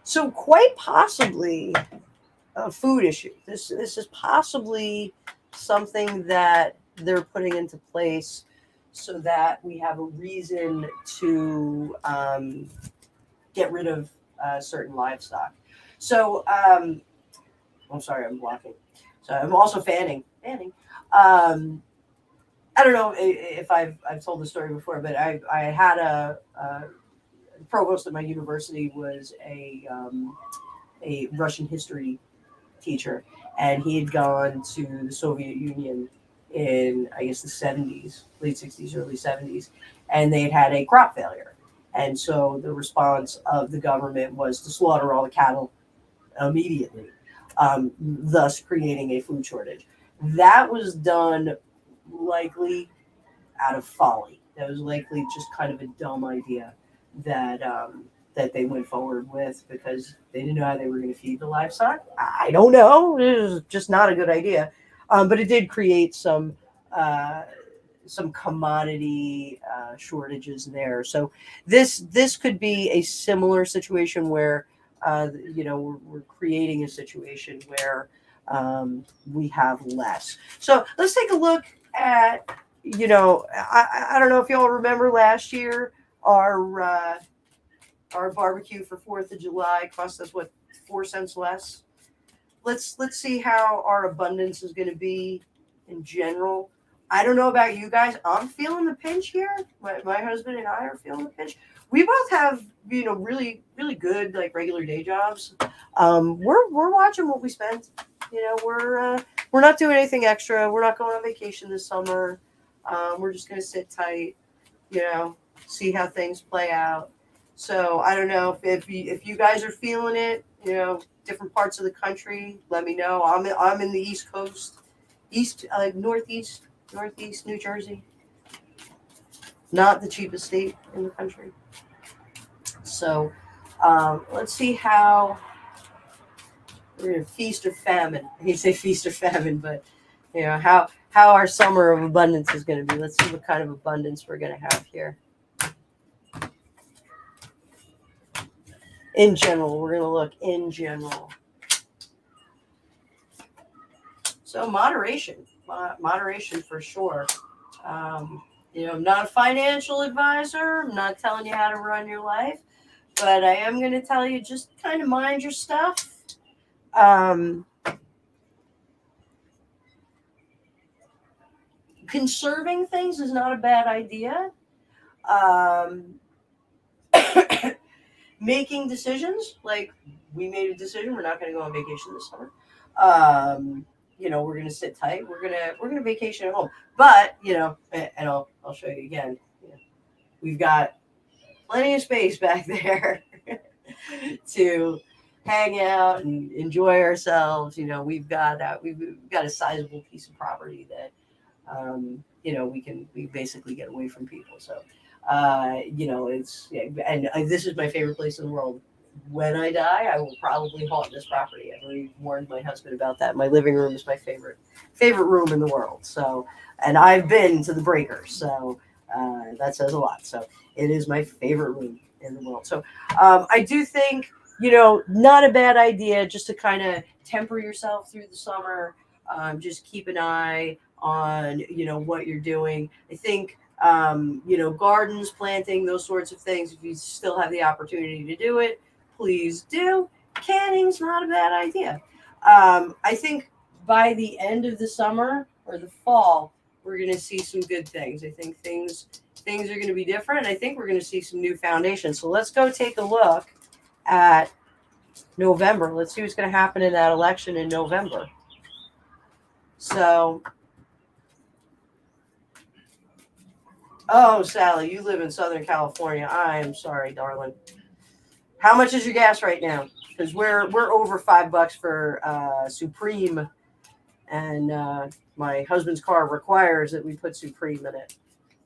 So quite possibly a food issue. This is possibly something that they're putting into place so that we have a reason to get rid of certain livestock. So I'm sorry, I'm blocking. So I'm also fanning. I don't know if I've told the story before, but I had a provost at my university was a Russian history teacher, and he had gone to the Soviet Union in, I guess, the 70s, late 60s, early 70s, and they had a crop failure. And so the response of the government was to slaughter all the cattle immediately, thus creating a food shortage. That was done likely out of folly. That was likely just kind of a dumb idea that that they went forward with because they didn't know how they were going to feed the livestock. I don't know. It was just not a good idea. But it did create some commodity shortages there. So this could be a similar situation where we're creating a situation where we have less. So let's take a look at I don't know if y'all remember last year our barbecue for 4th of July cost us what, 4 cents less. Let's see how our abundance is going to be in general. I don't know about you guys. I'm feeling the pinch here. My husband and I are feeling the pinch. we both have, really, really good, like, regular day jobs. We're watching what we spend. We're not doing anything extra. We're not going on vacation this summer. We're just gonna sit tight, you know, see how things play out. So I don't know if you guys are feeling it, different parts of the country. Let me know. I'm in the East Coast, Northeast New Jersey, not the cheapest state in the country. So let's see how we're gonna feast or famine. I hate to say feast or famine, but how our summer of abundance is going to be. Let's see what kind of abundance we're going to have here. In general, we're going to look in general. So moderation for sure. I'm not a financial advisor. I'm not telling you how to run your life, but I am going to tell you just kind of mind your stuff. Conserving things is not a bad idea. Making decisions, like we made a decision, we're not going to go on vacation this summer. We're going to sit tight. We're going to vacation at home. But and I'll show you again. We've got plenty of space back there to hang out and enjoy ourselves. We've got a sizable piece of property that we basically get away from people. So this is my favorite place in the world. When I die, I will probably haunt this property. I've already warned my husband about that. My living room is my favorite room in the world. So, and I've been to the breakers, so that says a lot. So it is my favorite room in the world. So I do think, not a bad idea just to kind of temper yourself through the summer. Just keep an eye on, what you're doing. I think, gardens, planting, those sorts of things, if you still have the opportunity to do it, please do. Canning's not a bad idea. I think by the end of the summer or the fall, we're going to see some good things. I think things are going to be different. I think we're going to see some new foundations. So let's go take a look at November. Let's see what's going to happen in that election in November. So, Sally, you live in Southern California. I am sorry, darling. How much is your gas right now? Because we're over $5 for Supreme, and my husband's car requires that we put Supreme in it,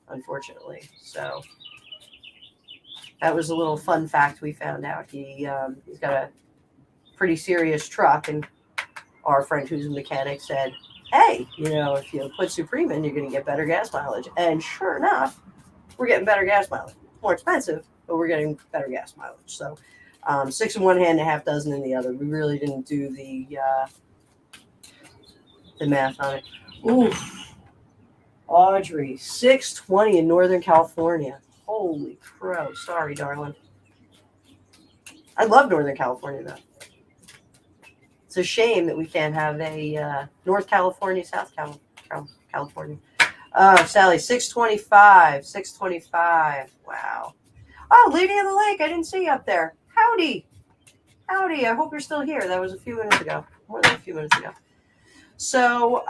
unfortunately. So that was a little fun fact we found out. He's got a pretty serious truck, and our friend who's a mechanic said, hey, if you put Supreme in, you're going to get better gas mileage. And sure enough, we're getting better gas mileage. More expensive, but we're getting better gas mileage. So 6 in one hand, a half dozen in the other. We really didn't do the math on it. Ooh, Audrey, 620 in Northern California. Holy crow. Sorry, darling. I love Northern California, though. It's a shame that we can't have a North California, South California. Sally, 625. 625. Wow. Oh, Lady of the Lake. I didn't see you up there. Howdy. I hope you're still here. That was a few minutes ago. More than a few minutes ago. So,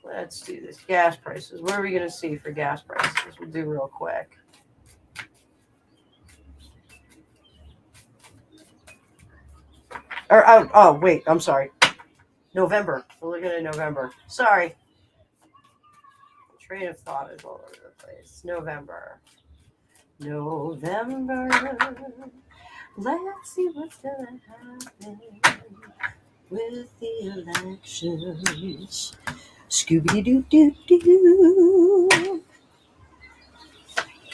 let's do this. Gas prices. What are we going to see for gas prices? We'll do real quick. Wait, I'm sorry. November. We're looking at November. Sorry. Train of thought is all over the place. November. Let's see what's gonna happen with the elections. Scooby-Doo-Doo-Doo.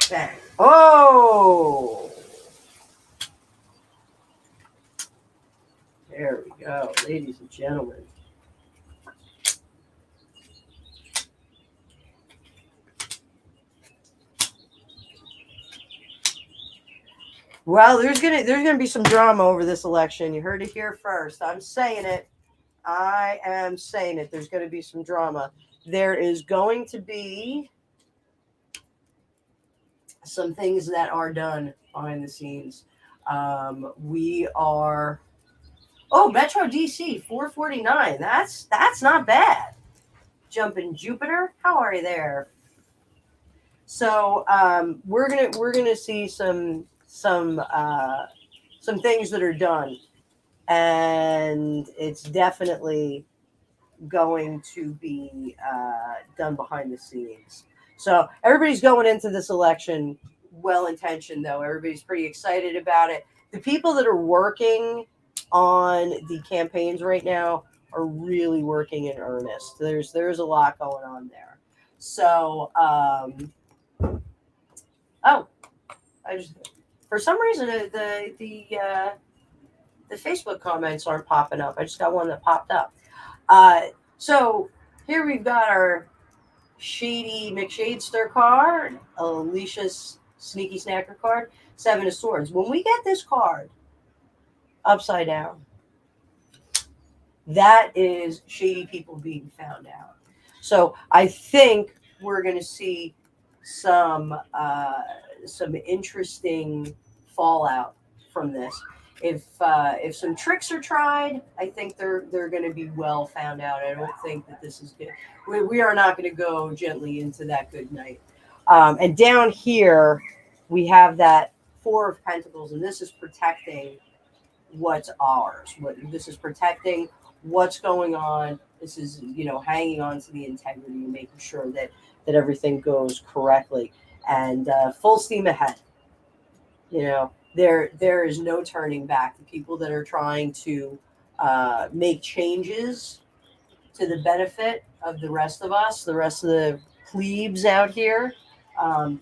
Bang. Oh! There we go, ladies and gentlemen. Well, there's gonna be some drama over this election. You heard it here first. I'm saying it. I am saying it. There's going to be some drama. there is going to be some things that are done behind the scenes. We are Metro DC 449. That's not bad. Jumping Jupiter, how are you there? So we're gonna see some things that are done, and it's definitely going to be done behind the scenes. So everybody's going into this election well intentioned, though. Everybody's pretty excited about it. The people that are working on the campaigns right now are really working in earnest. There's a lot going on there. So oh, I just for some reason the Facebook comments aren't popping up. I just got one that popped up. So here we've got our Shady McShadester card, Alicia's Sneaky Snacker card, Seven of Swords. When we get this card upside down, that is shady people being found out. So I think we're going to see some interesting fallout from this. If some tricks are tried, I think they're going to be well found out. I don't think that this is good. We are not going to go gently into that good night. And down here, we have that Four of Pentacles, and this is protecting what's ours. This is protecting what's going on. This is hanging on to the integrity and making sure that everything goes correctly and full steam ahead. There is no turning back. The people that are trying to make changes to the benefit of the rest of us, the rest of the plebes out here,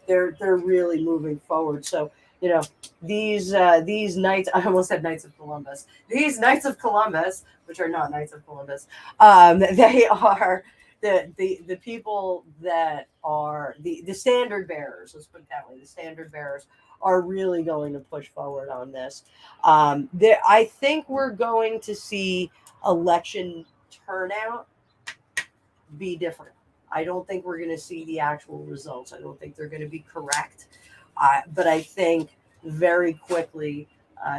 they're really moving forward. So these knights, I almost said Knights of Columbus. These Knights of Columbus, which are not Knights of Columbus, they are the people that are the standard bearers. Let's put it that way. The standard bearers are really going to push forward on this. I think we're going to see election turnout be different. I don't think we're going to see the actual results. I don't think they're going to be correct. But I think very quickly,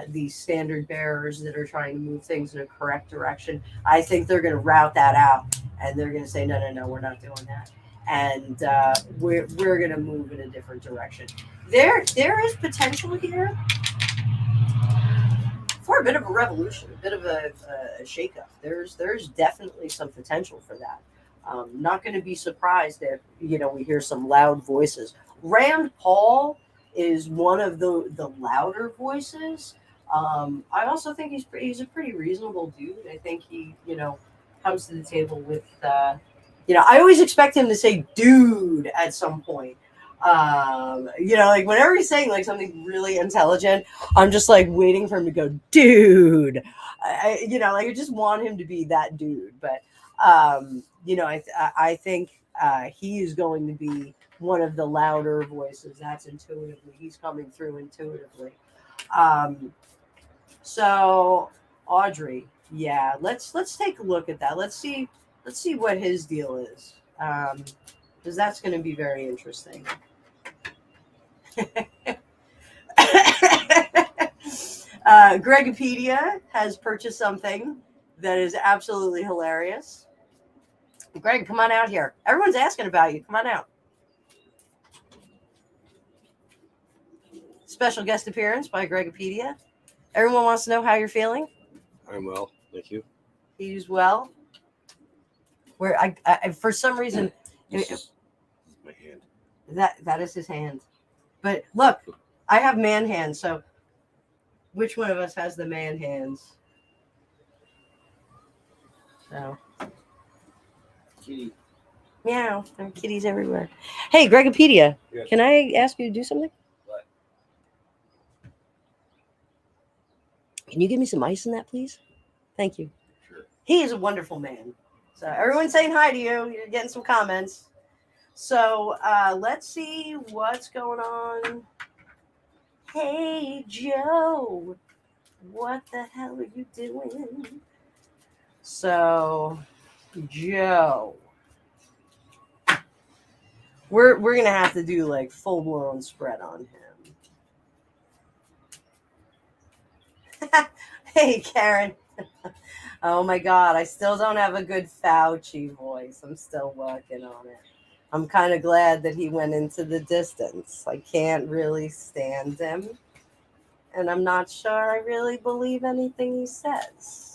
these standard bearers that are trying to move things in a correct direction, I think they're going to route that out, and they're going to say, no, we're not doing that. And we're going to move in a different direction. There is potential here for a bit of a revolution, a bit of a shakeup. There's definitely some potential for that. Not going to be surprised if we hear some loud voices. Rand Paul is one of the louder voices. I also think he's a pretty reasonable dude. I think he comes to the table with I always expect him to say dude at some point. Like whenever he's saying like something really intelligent, I'm just like waiting for him to go dude. I just want him to be that dude. But I think he is going to be one of the louder voices. That's intuitively. He's coming through intuitively. So Audrey, yeah, let's take a look at that. Let's see what his deal is. Because that's going to be very interesting. Gregopedia has purchased something that is absolutely hilarious. Greg, come on out here. Everyone's asking about you. Come on out. Special guest appearance by Gregopedia. Everyone wants to know how you're feeling. I'm well, thank you. He's well. Where I for some reason, This is my hand. that is his hand. But look, I have man hands. So, which one of us has the man hands? So. Kitty. Meow. There are kitties everywhere. Hey, Gregopedia, Yes. Can I ask you to do something? What? Can you give me some ice in that, please? Thank you. Sure. He is a wonderful man. So everyone's saying hi to you. You're getting some comments. So let's see what's going on. Hey, Joe. What the hell are you doing? So, Joe. We're gonna have to do like full blown spread on him. Hey, Karen. Oh my God, I still don't have a good Fauci voice. I'm still working on it. I'm kind of glad that he went into the distance. I can't really stand him, and I'm not sure I really believe anything he says.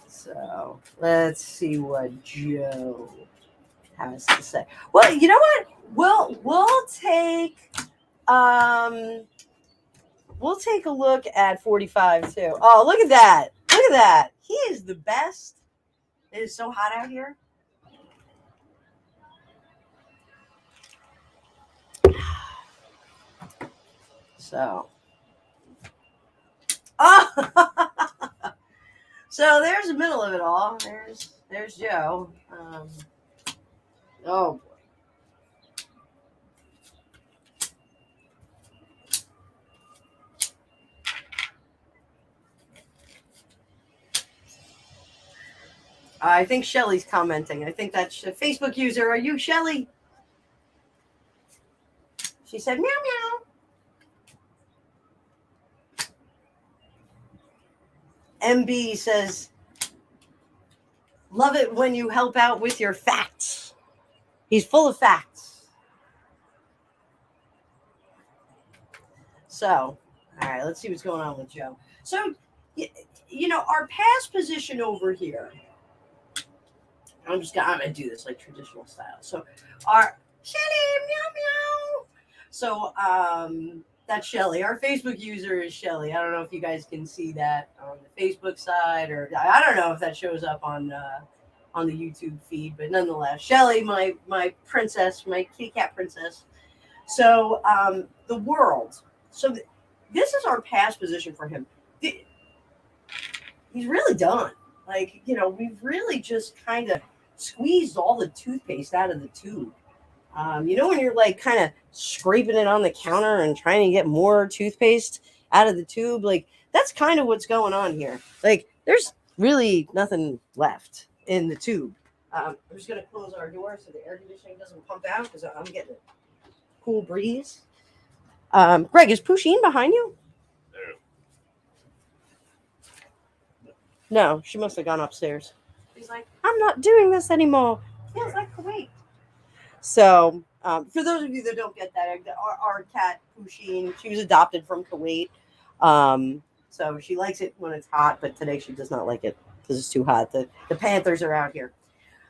So let's see what Joe has to say. Well, you know what? We'll take um we'll take a look at 45 too. Oh, look at that. Look at that. He is the best. It is so hot out here. So oh so there's the middle of it all. There's Joe. Oh, I think Shelly's commenting. I think that's a Facebook user. Are you Shelly? She said meow meow. MB says, love it when you help out with your facts. He's full of facts. So, all right, let's see what's going on with Joe. So, our past position over here. I'm gonna do this like traditional style. So, our Shelly meow meow. So, that's Shelly. Our Facebook user is Shelly. I don't know if you guys can see that on the Facebook side, or I don't know if that shows up on the YouTube feed, but nonetheless, Shelly, my princess, my kitty cat princess. So, the world. So, this is our past position for him. He's really done. Like, we've really just kind of squeezed all the toothpaste out of the tube. When you're like kind of scraping it on the counter and trying to get more toothpaste out of the tube, like that's kind of what's going on here. Like, there's really nothing left in the tube. I'm just gonna close our door so the air conditioning doesn't pump out because I'm getting a cool breeze. Greg, is Pusheen behind you? No, she must have gone upstairs. She's like, I'm not doing this anymore. Feels like Kuwait. So, for those of you that don't get that, our cat Pusheen, she was adopted from Kuwait. So she likes it when it's hot, but today she does not like it because it's too hot. The Panthers are out here.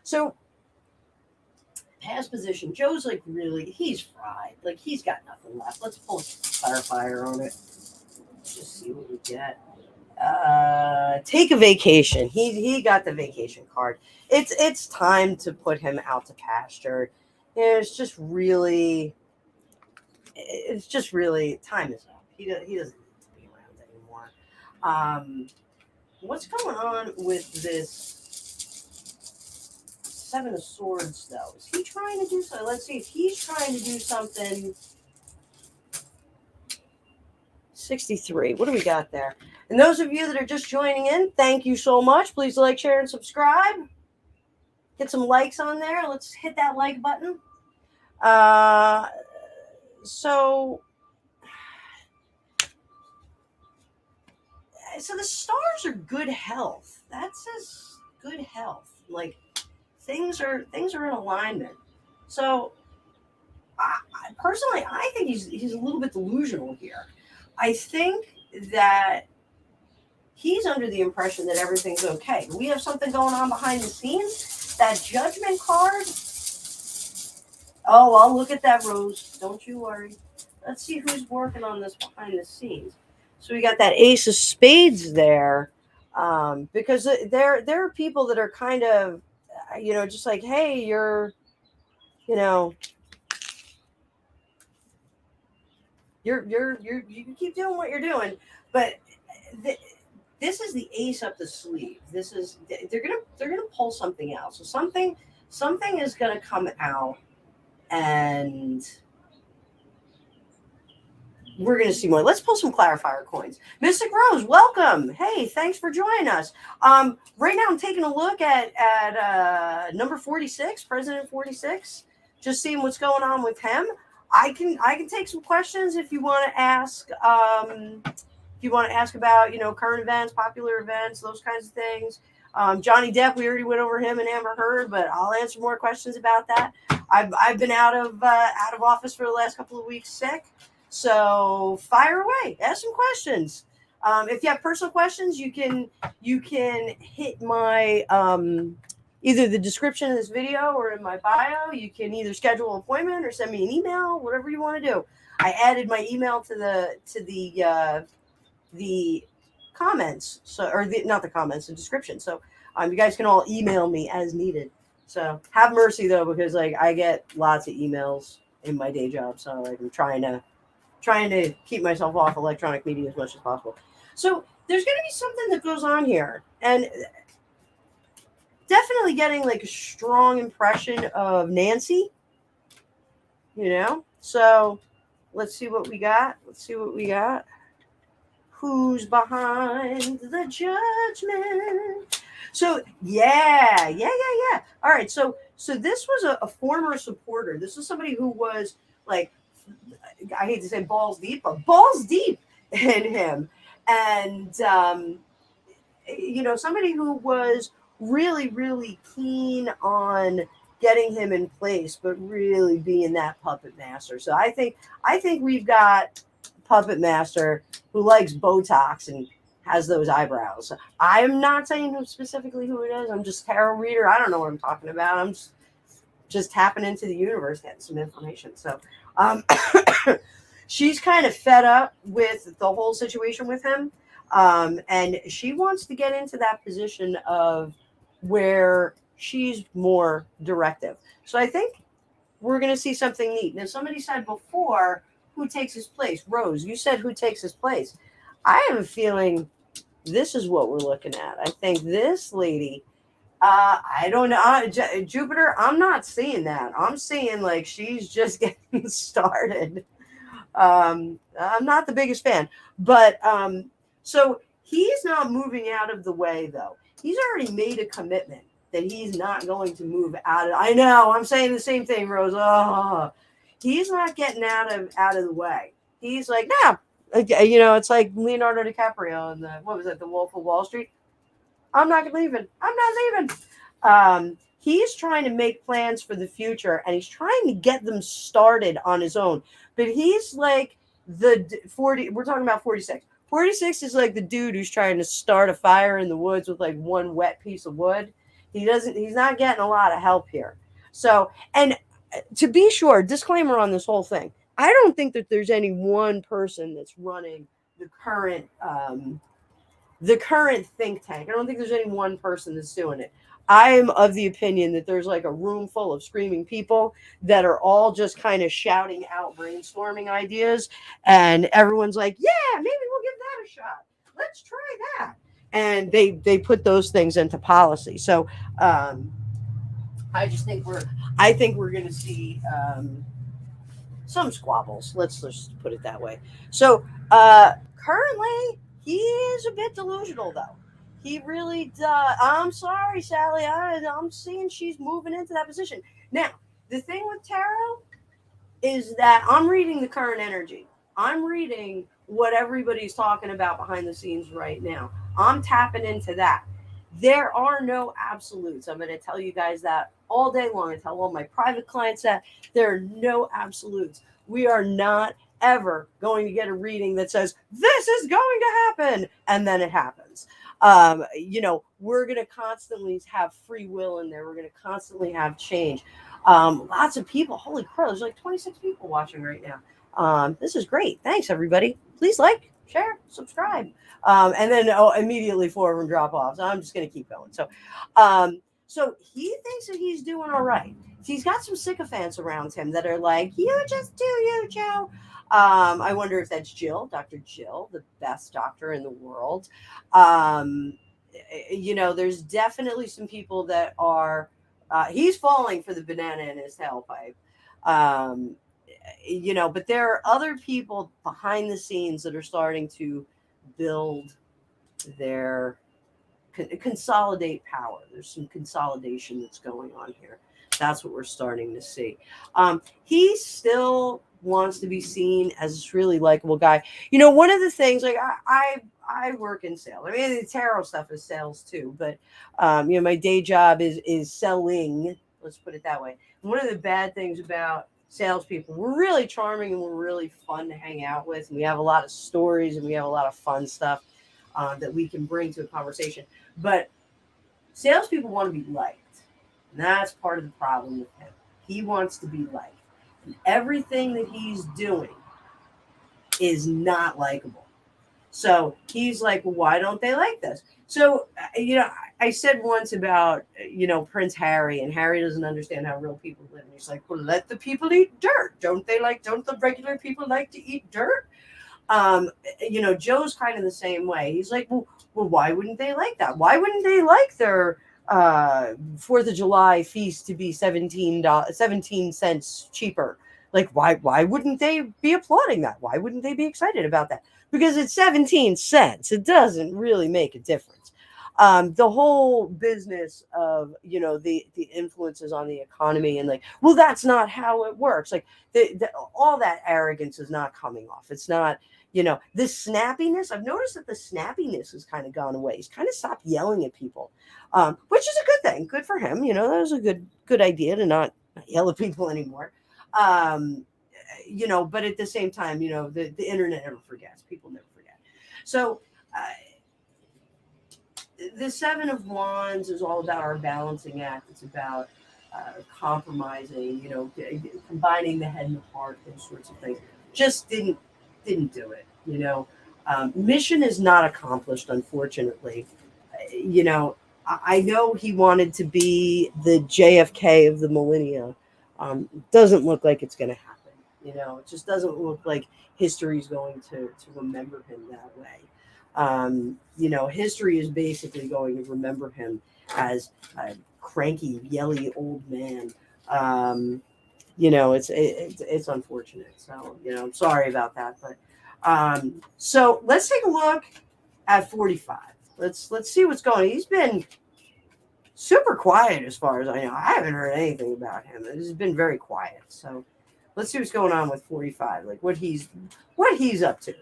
So, past position, Joe's like he's fried. Like, he's got nothing left. Let's pull a clarifier on it. Let's just see what we get. Take a vacation. He got the vacation card. It's time to put him out to pasture. It's just really time is up. He doesn't need to be around anymore. What's going on with this Seven of Swords though? Is he trying to do something? Let's see if he's trying to do something. 63. What do we got there? And those of you that are just joining in, thank you so much. Please like, share, and subscribe. Get some likes on there. Let's hit that like button. So the stars are good health. That says good health. Like, things are in alignment. So personally, I think he's a little bit delusional here. I think that he's under the impression that everything's okay. We have something going on behind the scenes. That judgment card. Oh, I'll look at that, Rose. Don't you worry. Let's see who's working on this behind the scenes. So we got that Ace of Spades there, because there are people that are kind of, just like, hey, you keep doing what you're doing, but this is the ace up the sleeve. This is they're gonna pull something out. So something is gonna come out, and we're going to see more. Let's pull some clarifier coins. Mystic Rose, welcome. Hey, thanks for joining us. Right now I'm taking a look at number 46, President 46, just seeing what's going on with him. I can take some questions if you want to ask. If you want to ask about, current events, popular events, those kinds of things. Johnny Depp, we already went over him and Amber Heard, but I'll answer more questions about that. I've been out of office for the last couple of weeks, sick. So fire away, ask some questions. If you have personal questions, you can hit my either the description of this video or in my bio. You can either schedule an appointment or send me an email, whatever you want to do. I added my email to the comments, not the comments, the description. So you guys can all email me as needed. So have mercy though, because I get lots of emails in my day job. So I'm trying to keep myself off electronic media as much as possible. So there's going to be something that goes on here, and definitely getting a strong impression of Nancy. So let's see what we got. Who's behind the judgment? So yeah. All right. So this was a former supporter. This was somebody who was I hate to say balls deep, but balls deep in him. And, somebody who was really, really keen on getting him in place, but really being that puppet master. So I think we've got puppet master who likes Botox and has those eyebrows. I'm not saying specifically who it is. I'm just tarot reader. I don't know what I'm talking about. I'm just tapping into the universe, getting some information. So she's kind of fed up with the whole situation with him. And she wants to get into that position of where she's more directive. So I think we're going to see something neat. Now, somebody said before, who takes his place? Rose, you said who takes his place. I have a feeling this is what we're looking at. I think this lady, I don't know. Jupiter, I'm not seeing that. I'm seeing she's just getting started. I'm not the biggest fan. But so he's not moving out of the way, though. He's already made a commitment that he's not going to move out of. I know, I'm saying the same thing, Rose. Oh, he's not getting out of the way. He's like, no. It's like Leonardo DiCaprio in the Wolf of Wall Street. I'm not leaving. I'm not leaving. He's trying to make plans for the future, and he's trying to get them started on his own. But he's like the 40. We're talking about 46. 46 is like the dude who's trying to start a fire in the woods with one wet piece of wood. He's not getting a lot of help here. So, and to be sure, disclaimer on this whole thing, I don't think that there's any one person that's running the current think tank. I don't think there's any one person that's doing it. I'm of the opinion that there's a room full of screaming people that are all just kind of shouting out brainstorming ideas, and everyone's like, yeah, maybe we'll give that a shot. Let's try that. And they put those things into policy. So I think we're going to see some squabbles. Let's just put it that way. So currently he is a bit delusional, though. He really does. I'm sorry, Sally. I'm seeing she's moving into that position. Now, the thing with tarot is that I'm reading the current energy. I'm reading what everybody's talking about behind the scenes right now. I'm tapping into that. There are no absolutes. I'm going to tell you guys that all day long. I tell all my private clients that there are no absolutes. We are not ever going to get a reading that says, this is going to happen, and then it happens. We're going to constantly have free will in there. We're going to constantly have change. Lots of people. Holy crap, there's 26 people watching right now. This is great. Thanks, everybody. Please like, share, subscribe. And then immediately 4 of them drop off. So I'm just going to keep going. So he thinks that he's doing all right. He's got some sycophants around him that are like, you just do you, Joe. I wonder if that's Jill, Dr. Jill, the best doctor in the world. There's definitely some people that are, he's falling for the banana in his tailpipe. but there are other people behind the scenes that are starting to build their consolidate power. There's some consolidation that's going on here. That's what we're starting to see. He still wants to be seen as this really likable guy. One of the things, like I work in sales. I mean, the tarot stuff is sales too, but my day job is selling. Let's put it that way. One of the bad things about salespeople, we're really charming and we're really fun to hang out with. And we have a lot of stories and we have a lot of fun stuff that we can bring to a conversation. But salespeople want to be liked. And that's part of the problem with him. He wants to be liked. And everything that he's doing is not likable. So he's like, well, why don't they like this? So, I said once about, Prince Harry, and Harry doesn't understand how real people live. And he's like, well, let the people eat dirt. Don't the regular people like to eat dirt? Joe's kind of the same way. He's like, well, why wouldn't they like that? Why wouldn't they like their 4th of July feast to be $17 cheaper? Like, why wouldn't they be applauding that? Why wouldn't they be excited about that? Because it's 17 cents. It doesn't really make a difference. The whole business of, the influences on the economy and like, well, that's not how it works. Like all that arrogance is not coming off. It's not, this snappiness. I've noticed that the snappiness has kind of gone away. He's kind of stopped yelling at people, which is a good thing. Good for him. That was a good idea to not yell at people anymore. But at the same time, the internet never forgets. People never forget. So the Seven of Wands is all about our balancing act. It's about compromising, combining the head and the heart, those sorts of things. Just didn't do it. Mission is not accomplished, unfortunately. I know he wanted to be the JFK of the millennia. Doesn't look like it's going to happen. It just doesn't look like history is going to remember him that way. History is basically going to remember him as a cranky, yelly old man. It's unfortunate. So, I'm sorry about that. But so let's take a look at 45. Let's see what's going on. He's been super quiet as far as I know. I haven't heard anything about him. It's been very quiet. So let's see what's going on with 45. Like what he's up to.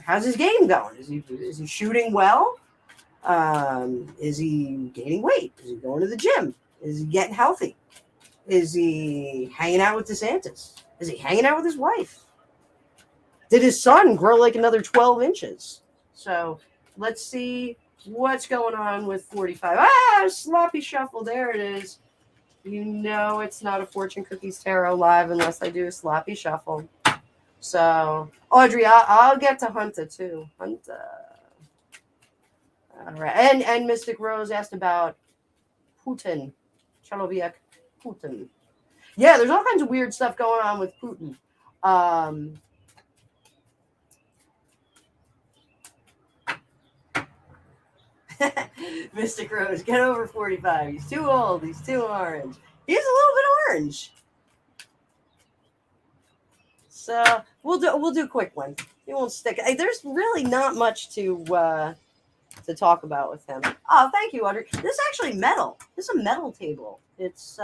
How's his game going? Is he shooting well? Is he gaining weight? Is he going to the gym? Is he getting healthy? Is he hanging out with DeSantis? Is he hanging out with his wife? Did his son grow like another 12 inches? So let's see what's going on with 45. Sloppy shuffle. There it is. It's not a Fortune Cookies Tarot live unless I do a sloppy shuffle. So, Audrey, I'll get to Hunter too. Hunter. All right. And Mystic Rose asked about Putin. Chaloviak Putin. Yeah, there's all kinds of weird stuff going on with Putin. Mystic Rose, get over 45. He's too old. He's too orange. He's a little bit orange. So we'll do a quick one. He won't stick. There's really not much to talk about with him. Oh, thank you, Audrey. This is actually metal. This is a metal table. It's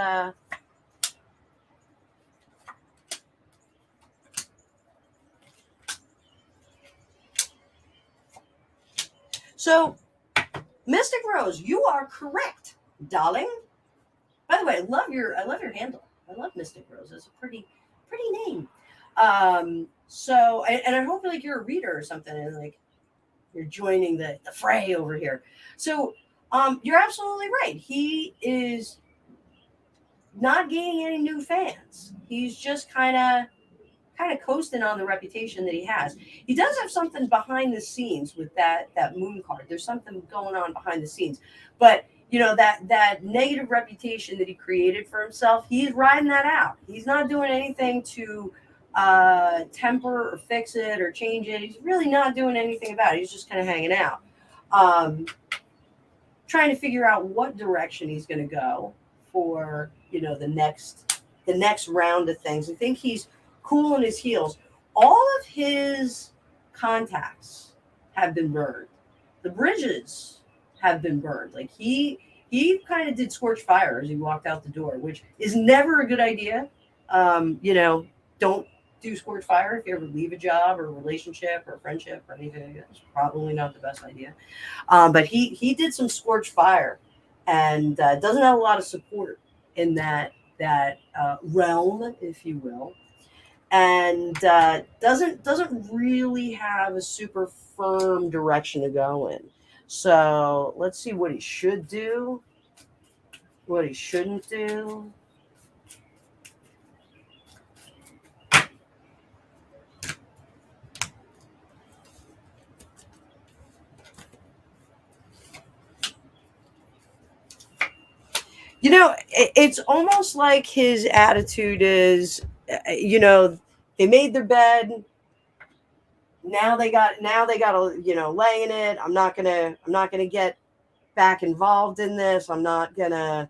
so Mystic Rose, you are correct, darling. By the way, I love your handle. I love Mystic Rose. It's a pretty name. So and I hope like you're a reader or something, and like you're joining the fray over here. So you're absolutely right. He is not gaining any new fans. He's just kind of coasting on the reputation that he has. He does have something behind the scenes with that moon card. There's something going on behind the scenes. But that negative reputation that he created for himself, he's riding that out. He's not doing anything to temper or fix it or change it. He's really not doing anything about it. He's just kind of hanging out. Trying to figure out what direction he's going to go for, the next round of things. I think he's cooling his heels. All of his contacts have been burned. The bridges have been burned. Like he kind of did scorched fire as he walked out the door, which is never a good idea. Don't do scorched fire if you ever leave a job or a relationship or a friendship or anything like that. It's probably not the best idea. But he did some scorched fire, and doesn't have a lot of support in that realm, if you will, and doesn't really have a super firm direction to go in. So let's see what he should do, what he shouldn't do. It's almost like his attitude is, they made their bed. Now they got to, lay in it. I'm not gonna get back involved in this. I'm not gonna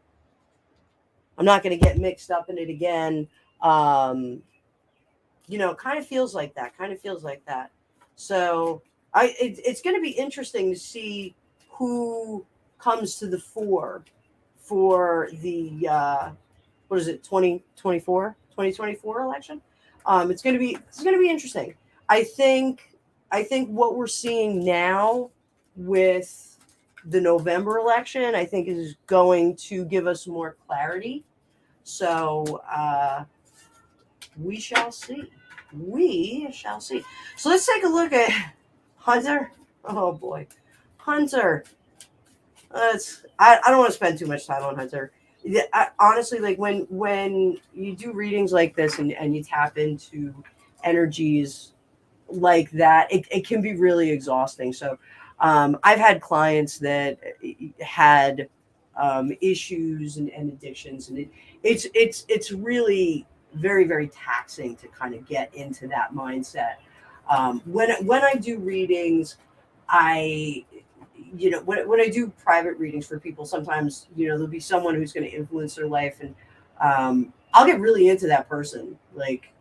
get mixed up in it again. Um, kind of feels like that. Kind of feels like that. So it's going to be interesting to see who comes to the fore for the what is it, 2024 election. It's going to be interesting. I think what we're seeing now with the November election, I think, is going to give us more clarity. So we shall see. We shall see. So let's take a look at Hunter. Oh boy, Hunter. I don't want to spend too much time on Hunter. Honestly, like when you do readings like this and you tap into energies like that, it can be really exhausting. So I've had clients that had issues and addictions, and it's really very, very taxing to kind of get into that mindset. When I do readings, I when I do private readings for people, sometimes there'll be someone who's going to influence their life, and I'll get really into that person. Like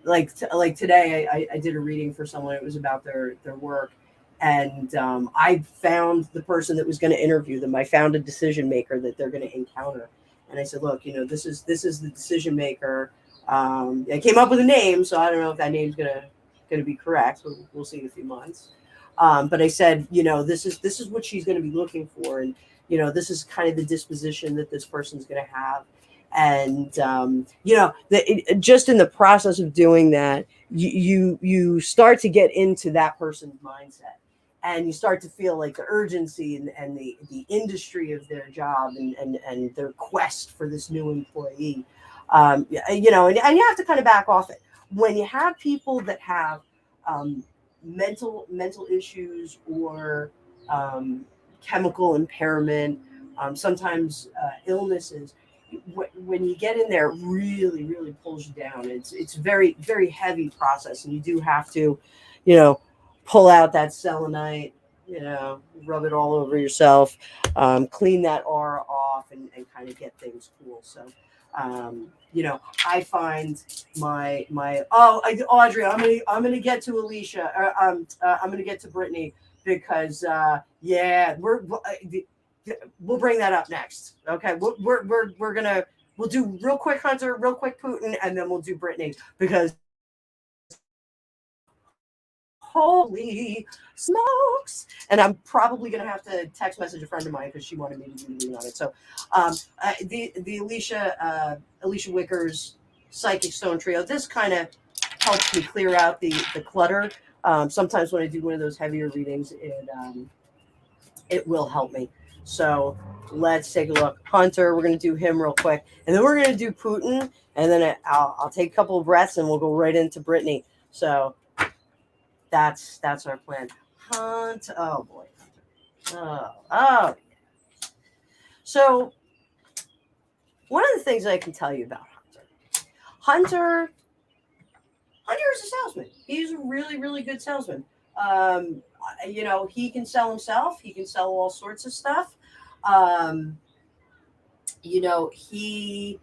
like today, I did a reading for someone. It was about their work, and I found the person that was going to interview them. I found a decision maker that they're going to encounter, and I said, look, this is the decision maker. I came up with a name, so I don't know if that name's gonna be correct. We'll see in a few months. But I said, this is what she's going to be looking for, and this is kind of the disposition that this person's going to have. And just in the process of doing that, you start to get into that person's mindset, and you start to feel like the urgency and the industry of their job, and their quest for this new employee. And you have to kind of back off it when you have people that have mental issues, or chemical impairment, sometimes illnesses. When you get in there, it really, really pulls you down. It's very, very heavy process, and you do have to, pull out that selenite, rub it all over yourself, clean that aura off, and kind of get things cool. So, I find Audrey, I'm gonna get to Alicia, I'm gonna get to Brittany, because we'll bring that up next. Okay, we'll do real quick Hunter, real quick Putin, and then we'll do Brittany, because holy smokes. And I'm probably going to have to text message a friend of mine because she wanted me to do the reading on it. So the Alicia Wicker's Psychic Stone Trio, this kind of helps me clear out the clutter. Sometimes when I do one of those heavier readings, it will help me. So let's take a look. Hunter, we're going to do him real quick, and then we're going to do Putin, and then I'll take a couple of breaths, and we'll go right into Brittany. So that's our plan. Oh boy. Oh. So one of the things I can tell you about Hunter is a salesman. He's a really, really good salesman. He can sell himself. He can sell all sorts of stuff. He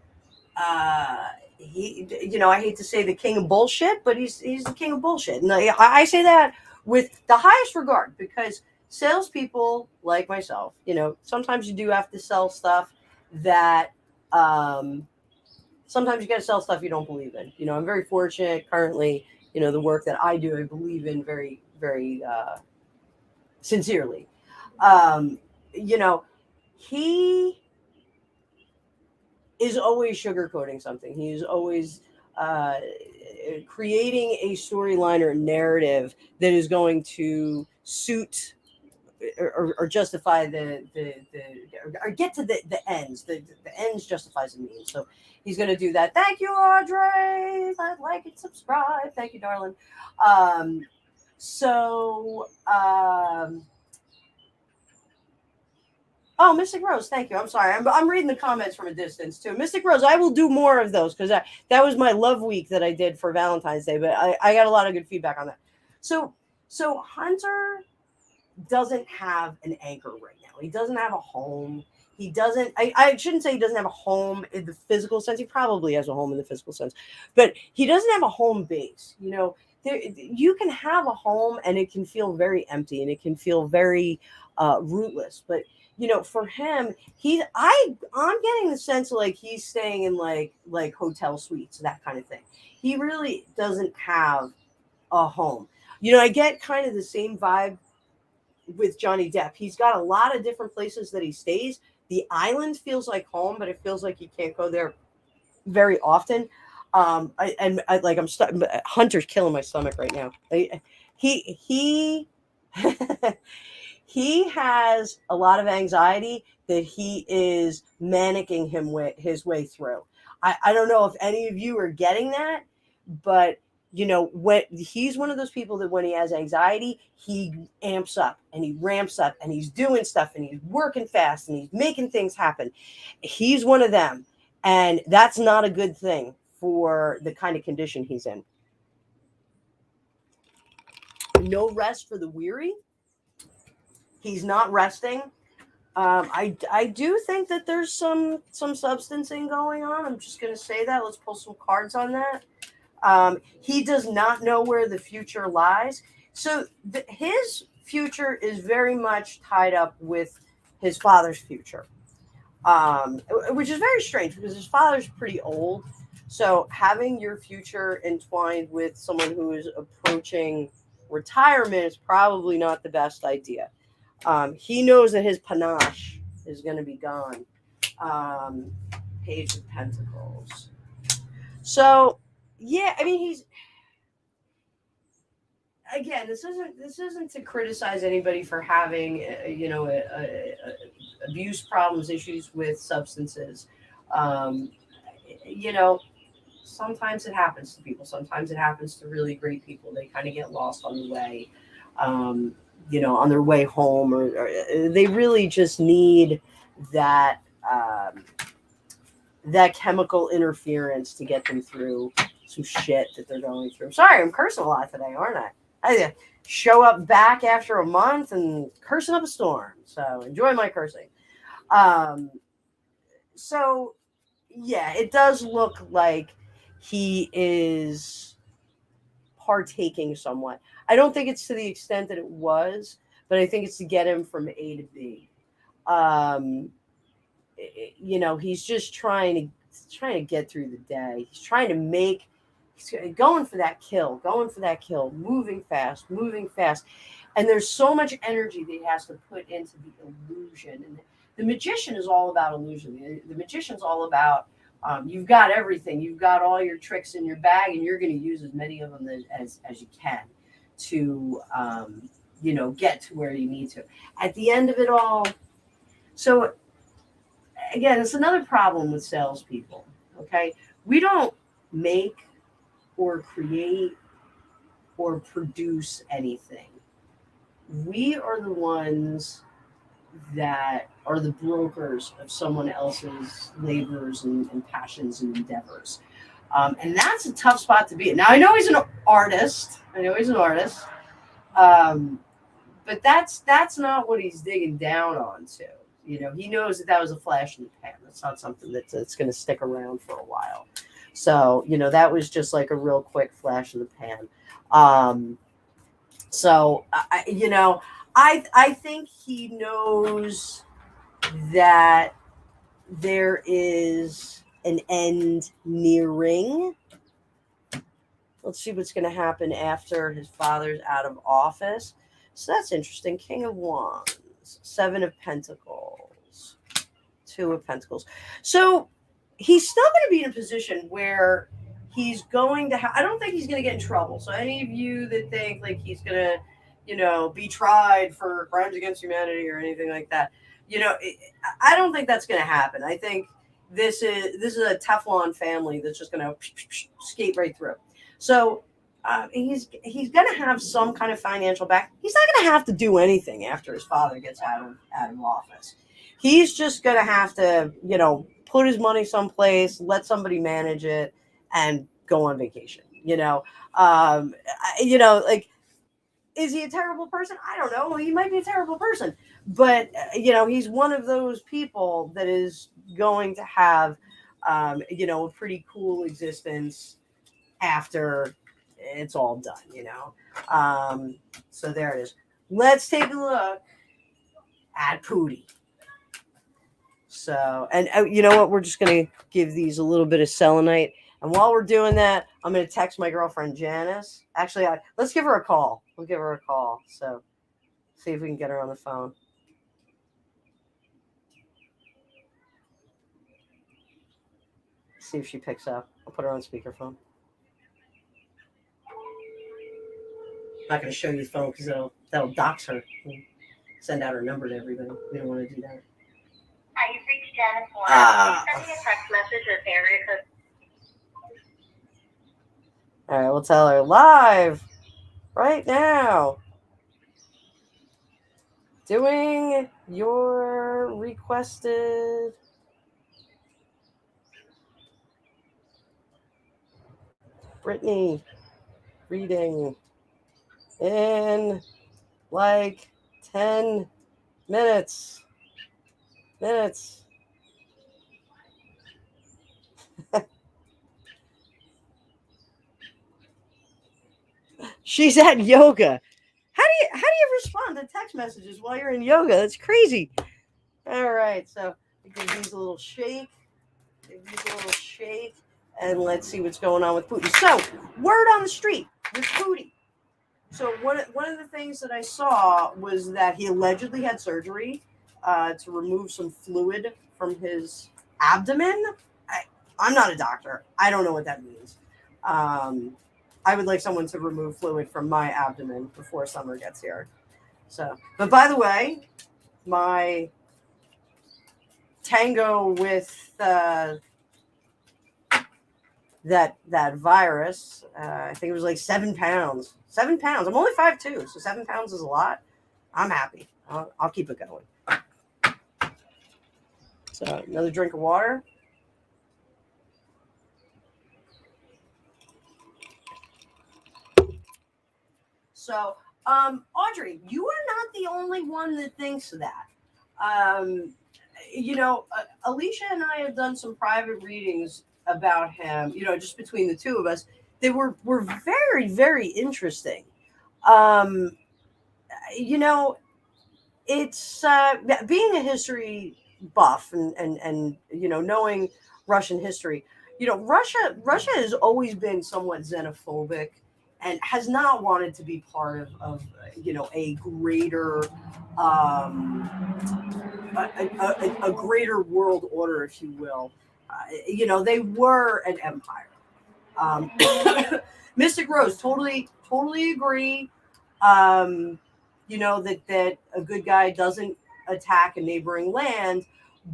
I hate to say the king of bullshit, but he's the king of bullshit. And I say that with the highest regard because salespeople like myself, sometimes you do have to sell stuff that, sometimes you got to sell stuff you don't believe in. I'm very fortunate currently, the work that I do, I believe in very, very sincerely. Um, he is always sugarcoating something. He is always uh, creating a storyline or a narrative that is going to suit or justify or get to the ends. The ends justifies the means. So he's going to do that. Thank you, Audrey. Like and subscribe. Thank you, darling. So. Oh, Mystic Rose, thank you. I'm sorry. I'm reading the comments from a distance too. Mystic Rose, I will do more of those because that was my love week that I did for Valentine's Day, but I got a lot of good feedback on that. So Hunter doesn't have an anchor right now. He doesn't have a home. He doesn't. I shouldn't say he doesn't have a home in the physical sense. He probably has a home in the physical sense, but he doesn't have a home base. You can have a home and it can feel very empty and it can feel very rootless. But for him, I'm getting the sense like he's staying in like hotel suites, that kind of thing. He really doesn't have a home. I get kind of the same vibe with Johnny Depp. He's got a lot of different places that he stays. The island feels like home, but it feels like he can't go there very often. Hunter's killing my stomach right now. He he has a lot of anxiety that he is managing his way through. I don't know if any of you are getting that, but when he's one of those people that when he has anxiety, he amps up and he ramps up and he's doing stuff and he's working fast and he's making things happen. He's one of them. And that's not a good thing for the kind of condition he's in. No rest for the weary. He's not resting. I do think that there's some substancing going on. I'm just going to say that. Let's pull some cards on that. He does not know where the future lies. So his future is very much tied up with his father's future, which is very strange because his father's pretty old. So having your future entwined with someone who is approaching retirement is probably not the best idea. He knows that his panache is going to be gone. Page of Pentacles. So, yeah, I mean, he's again. This isn't to criticize anybody for having abuse problems, issues with substances. Um, you know, Sometimes it happens to people. Sometimes it happens to really great people. They kind of get lost on the way. On their way home, or they really just need that that chemical interference to get them through some shit that they're going through. Sorry, I'm cursing a lot today, aren't I? I show up back after a month and cursing up a storm. So enjoy my cursing. So yeah, it does look like he is partaking somewhat. I don't think it's to the extent that it was, but I think it's to get him from A to B. He's just trying to get through the day. He's going for that kill, moving fast. And there's so much energy that he has to put into the illusion. And the magician is all about illusion. The magician's all about you've got everything. You've got all your tricks in your bag, and you're going to use as many of them as you can to, get to where you need to. At the end of it all, so again, it's another problem with salespeople. Okay, we don't make or create or produce anything. We are the ones that are the brokers of someone else's labors and passions and endeavors. And that's a tough spot to be in. Now, I know he's an artist. But that's not what he's digging down onto. He knows that was a flash in the pan. That's not something that's going to stick around for a while. So, that was just like a real quick flash of the pan. Um, so, I think he knows that there is an end nearing. Let's see what's going to happen after his father's out of office. So that's interesting. King of Wands, Seven of Pentacles, Two of Pentacles. So he's still going to be in a position where he's going to I don't think he's going to get in trouble. So any of you that think like he's going to, be tried for crimes against humanity or anything like that, I don't think that's going to happen. I think this is a Teflon family that's just going to skate right through. So he's going to have some kind of financial back. He's not going to have to do anything after his father gets out of office. He's just going to have to, put his money someplace, let somebody manage it, and go on vacation. Like, is he a terrible person? I don't know. He might be a terrible person, but he's one of those people that is going to have, a pretty cool existence after it's all done. So there it is. Let's take a look at Pootie. So, and you know what? We're just going to give these a little bit of selenite. And while we're doing that, I'm going to text my girlfriend, Janice. Actually, let's give her a call. We'll give her a call. So, see if we can get her on the phone. See if she picks up. I'll put her on speakerphone. I'm not going to show you the phone because that'll dox her. Send out her number to everybody. We don't want to do that. Hi, you've reached Janice Warren. Please send me a text message with area code. All right, we'll tell her live right now. Doing your requested Britney reading in like 10 minutes. She's at yoga. How do you respond to text messages while you're in yoga? That's crazy. All right, so give these a little shake. And let's see what's going on with Putin. So, word on the street with Putin. So one of the things that I saw was that he allegedly had surgery to remove some fluid from his abdomen. I'm not a doctor. I don't know what that means. I would like someone to remove fluid from my abdomen before summer gets here. So, but by the way, my tango with that virus, I think it was like 7 pounds. 7 pounds. I'm only 5'2", so 7 pounds is a lot. I'm happy. I'll keep it going. So another drink of water. So, Audrey, you are not the only one that thinks that. Alicia and I have done some private readings about him, just between the two of us. They were very, very interesting. It's being a history buff and knowing Russian history. Russia has always been somewhat xenophobic and has not wanted to be part of a greater a greater world order, if you will. They were an empire. Mystic Rose, totally agree. That a good guy doesn't attack a neighboring land,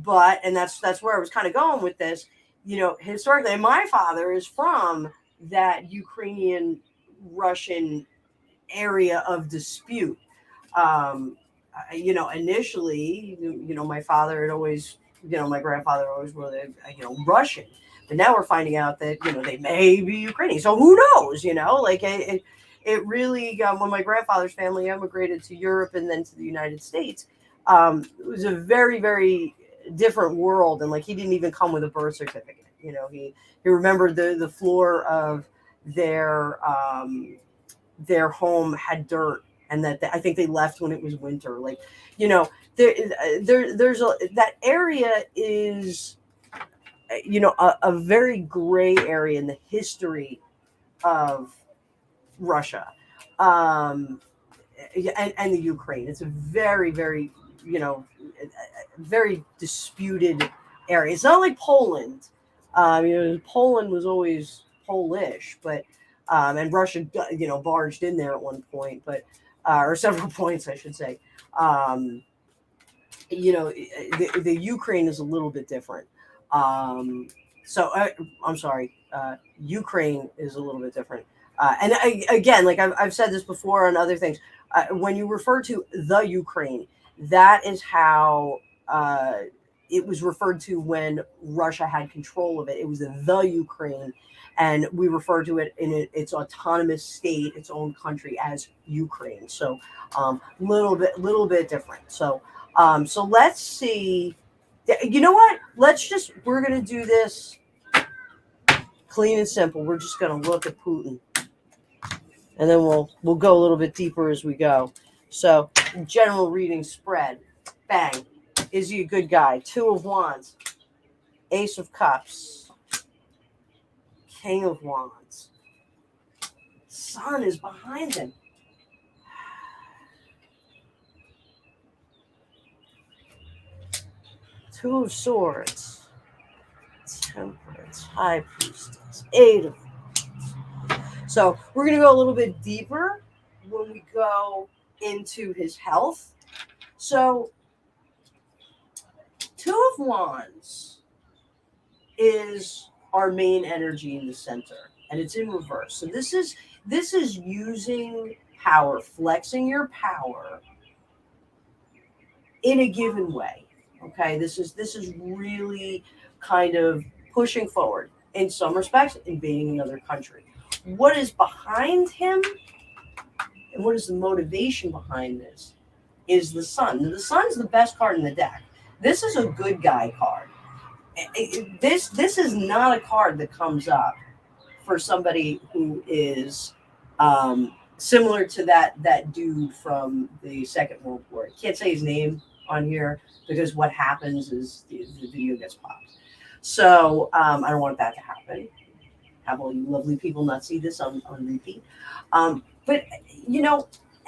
and that's where I was kind of going with this. Historically, my father is from that Ukrainian Russian area of dispute. Initially, my father had always, my grandfather always were, Russian. But now we're finding out that, they may be Ukrainian. So who knows, it really, when my grandfather's family emigrated to Europe and then to the United States, it was a very, very different world, and like he didn't even come with a birth certificate. He remembered the floor of their home had dirt, and that I think they left when it was winter. Like, there's that area is a very gray area in the history of Russia, and the Ukraine. It's a very, very, very disputed area. It's not like Poland. Poland was always Polish, but and Russia, barged in there at one point, but or several points, I should say. The Ukraine is a little bit different. I'm sorry, Ukraine is a little bit different. Again, like I've said this before on other things, when you refer to the Ukraine, that is how it was referred to when Russia had control of it. It was the Ukraine, and we refer to it in its autonomous state, its own country, as Ukraine. So, little bit different. So let's see. You know what? We're gonna do this clean and simple. We're just gonna look at Putin, and then we'll go a little bit deeper as we go. So, general reading spread. Bang. Is he a good guy? 2 of Wands, Ace of Cups, King of Wands. Sun is behind him. Two of Swords, Temperance, High Priestess, 8 of Wands. So we're going to go a little bit deeper when we go into his health. So 2 of Wands is our main energy in the center, and it's in reverse. So this is using power, flexing your power in a given way. Okay, this is really kind of pushing forward. In some respects, invading another country. What is behind him, and what is the motivation behind this, is the Sun. The Sun's the best card in the deck. This is a good guy card. This is not a card that comes up for somebody who is similar to that dude from the Second World War. I can't say his name on here because what happens is the video gets popped. So I don't want that to happen. Have all you lovely people not see this on repeat. But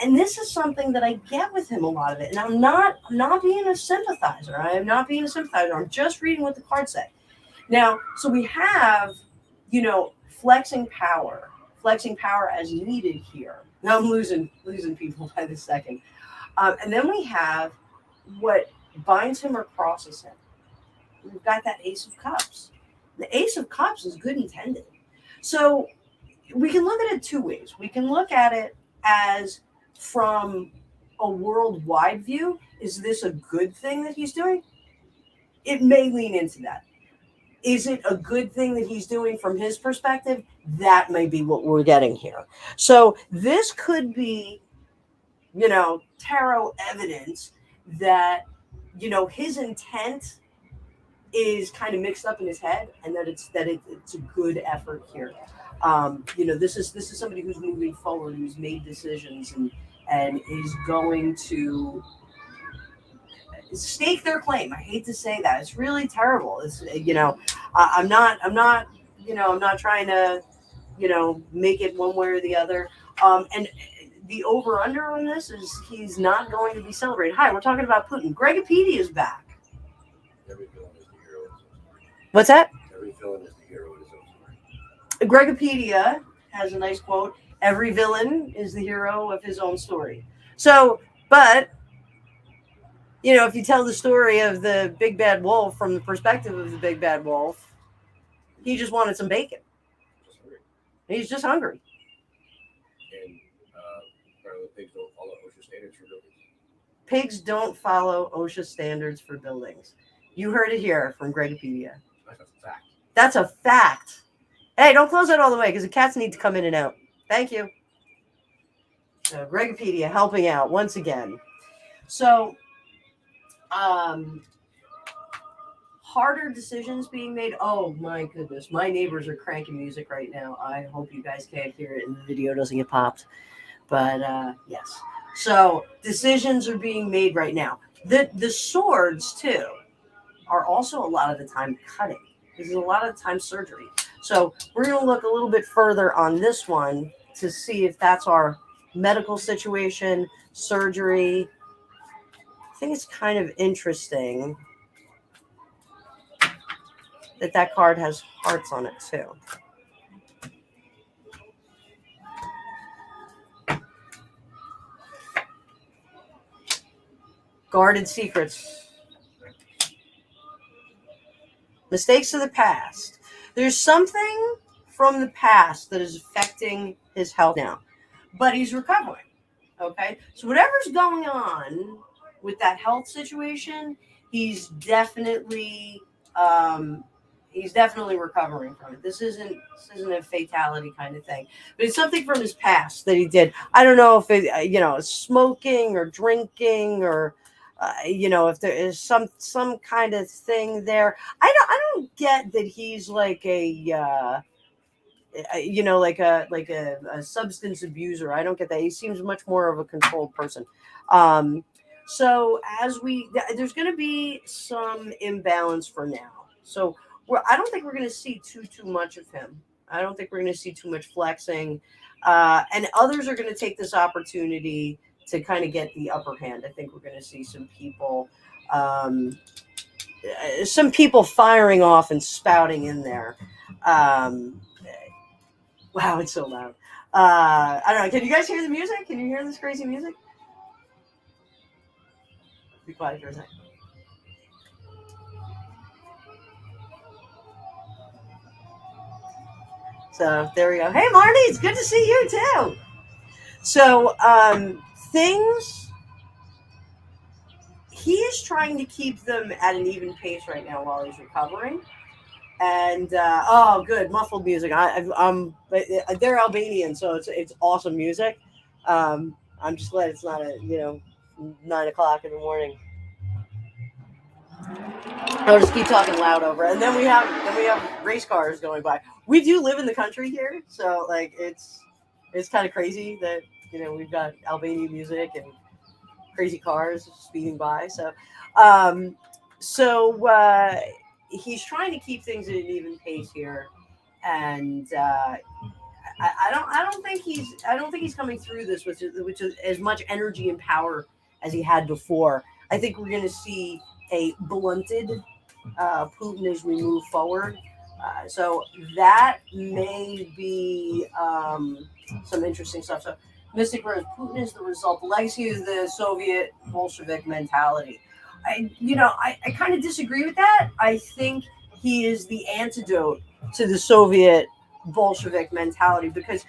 and this is something that I get with him a lot of it. And I'm not being a sympathizer. I am not being a sympathizer. I'm just reading what the cards say. Now, so we have, flexing power as needed here. Now I'm losing people by the second. And then we have what binds him or crosses him. We've got that Ace of Cups. The Ace of Cups is good intended. So we can look at it 2 ways. We can look at it as from a worldwide view. Is this a good thing that he's doing? It may lean into that. Is it a good thing that he's doing from his perspective? That may be what we're getting here. So this could be, tarot evidence that, his intent is kind of mixed up in his head, and that it's a good effort here. This is somebody who's moving forward, who's made decisions, and is going to stake their claim. I hate to say that. It's really terrible. It's I'm not trying to make it one way or the other. And the over under on this is he's not going to be celebrated. Hi, we're talking about Putin. Gregopedia is back. Every villain is the hero in his own story. What's that? Every villain is the hero in his own story. Gregopedia has a nice quote. Every villain is the hero of his own story. So, but if you tell the story of the big bad wolf from the perspective of the big bad wolf, he just wanted some bacon. Just hungry. He's just hungry. And apparently pigs don't follow OSHA standards for buildings. Pigs don't follow OSHA standards for buildings. You heard it here from Gregopedia. That's a fact. That's a fact. Hey, don't close that all the way because the cats need to come in and out. Thank you. So Gregopedia helping out once again. So, harder decisions being made. Oh my goodness, my neighbors are cranking music right now. I hope you guys can't hear it and the video doesn't get popped. But yes, so decisions are being made right now. The swords too are also a lot of the time cutting. This is a lot of the time surgery. So we're going to look a little bit further on this one to see if that's our medical situation, surgery. I think it's kind of interesting that card has hearts on it too. Guarded secrets. Mistakes of the past. There's something from the past that is affecting his health now, but he's recovering. Okay, so whatever's going on with that health situation, he's definitely recovering from it. This isn't a fatality kind of thing, but it's something from his past that he did. I don't know if it smoking or drinking or if there is some kind of thing there. I don't get that he's like a like a substance abuser. I don't get that. He seems much more of a controlled person. So there's going to be some imbalance for now. So I don't think we're going to see too much of him. I don't think we're going to see too much flexing, and others are going to take this opportunity to kind of get the upper hand. I think we're going to see some people firing off and spouting in there. Wow, it's so loud. I don't know. Can you guys hear the music? Can you hear this crazy music? Be quiet for a second. So there we go. Hey, Marty, it's good to see you too. So he is trying to keep them at an even pace right now while he's recovering. And good muffled music. They're Albanian, so it's awesome music. I'm just glad it's not 9:00 in the morning. I'll just keep talking loud over it. And then we have race cars going by. We do live in the country here, so like it's kind of crazy that we've got Albanian music and crazy cars speeding by. So he's trying to keep things at an even pace here, and I don't think he's coming through this with as much energy and power as he had before. I think we're going to see a blunted Putin as we move forward. So that may be some interesting stuff. So Mystic Rose, Putin is the result, the legacy of the Soviet Bolshevik mentality. I kind of disagree with that. I think he is the antidote to the Soviet Bolshevik mentality because,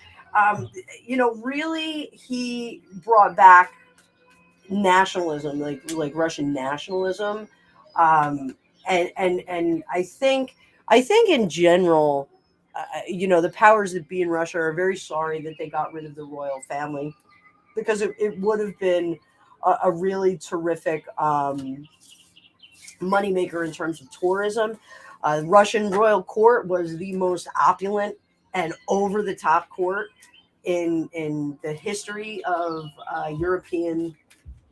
really he brought back nationalism, like Russian nationalism, and I think in general, the powers that be in Russia are very sorry that they got rid of the royal family because it would have been a really terrific moneymaker in terms of tourism. Russian royal court was the most opulent and over-the-top court in the history of European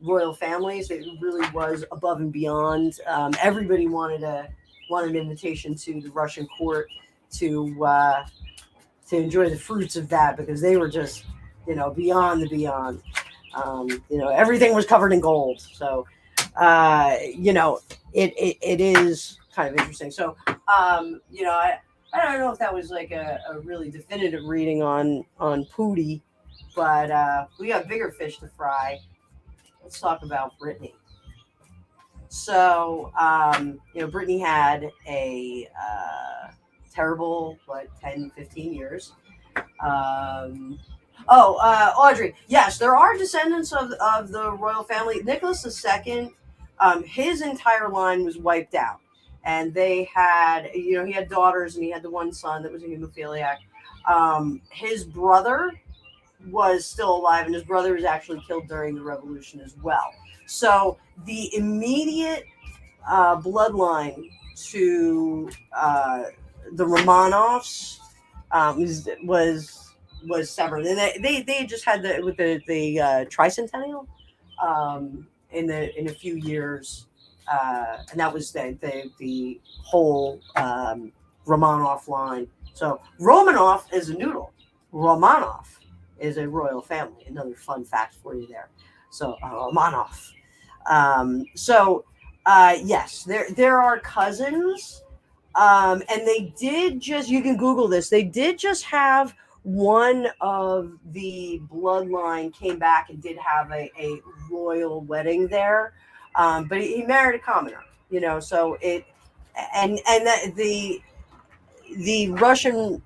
royal families. It really was above and beyond. Everybody wanted an invitation to the Russian court to enjoy the fruits of that because they were just beyond the beyond. Everything was covered in gold. So it is kind of interesting. So I don't know if that was like a really definitive reading on Pootie, but we got bigger fish to fry. Let's talk about Britney. So Britney had a terrible 10-15 years. Audrey, yes, there are descendants of the royal family. Nicholas II, his entire line was wiped out, and they had he had daughters and he had the one son that was a hemophiliac. His brother was still alive, and his brother was actually killed during the revolution as well. So the immediate bloodline to the Romanovs was severed, and they just had the with the tricentennial in a few years, and that was the whole Romanov line. So Romanov is a noodle. Romanov is a royal family. Another fun fact for you there. So Romanov. Yes, there are cousins, and they did just you can Google this. They did just have one of the bloodline came back and did have a royal wedding there, but he married a commoner. So it and the Russian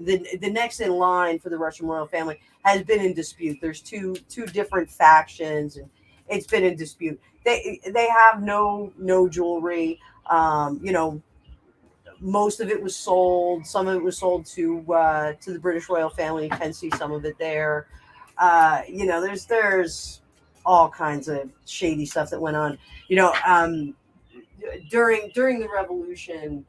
the next in line for the Russian royal family has been in dispute. There's two different factions, and it's been in dispute. They have no jewelry. Most of it was sold. Some of it was sold to the British royal family. You can see some of it there. There's all kinds of shady stuff that went on. During the revolution,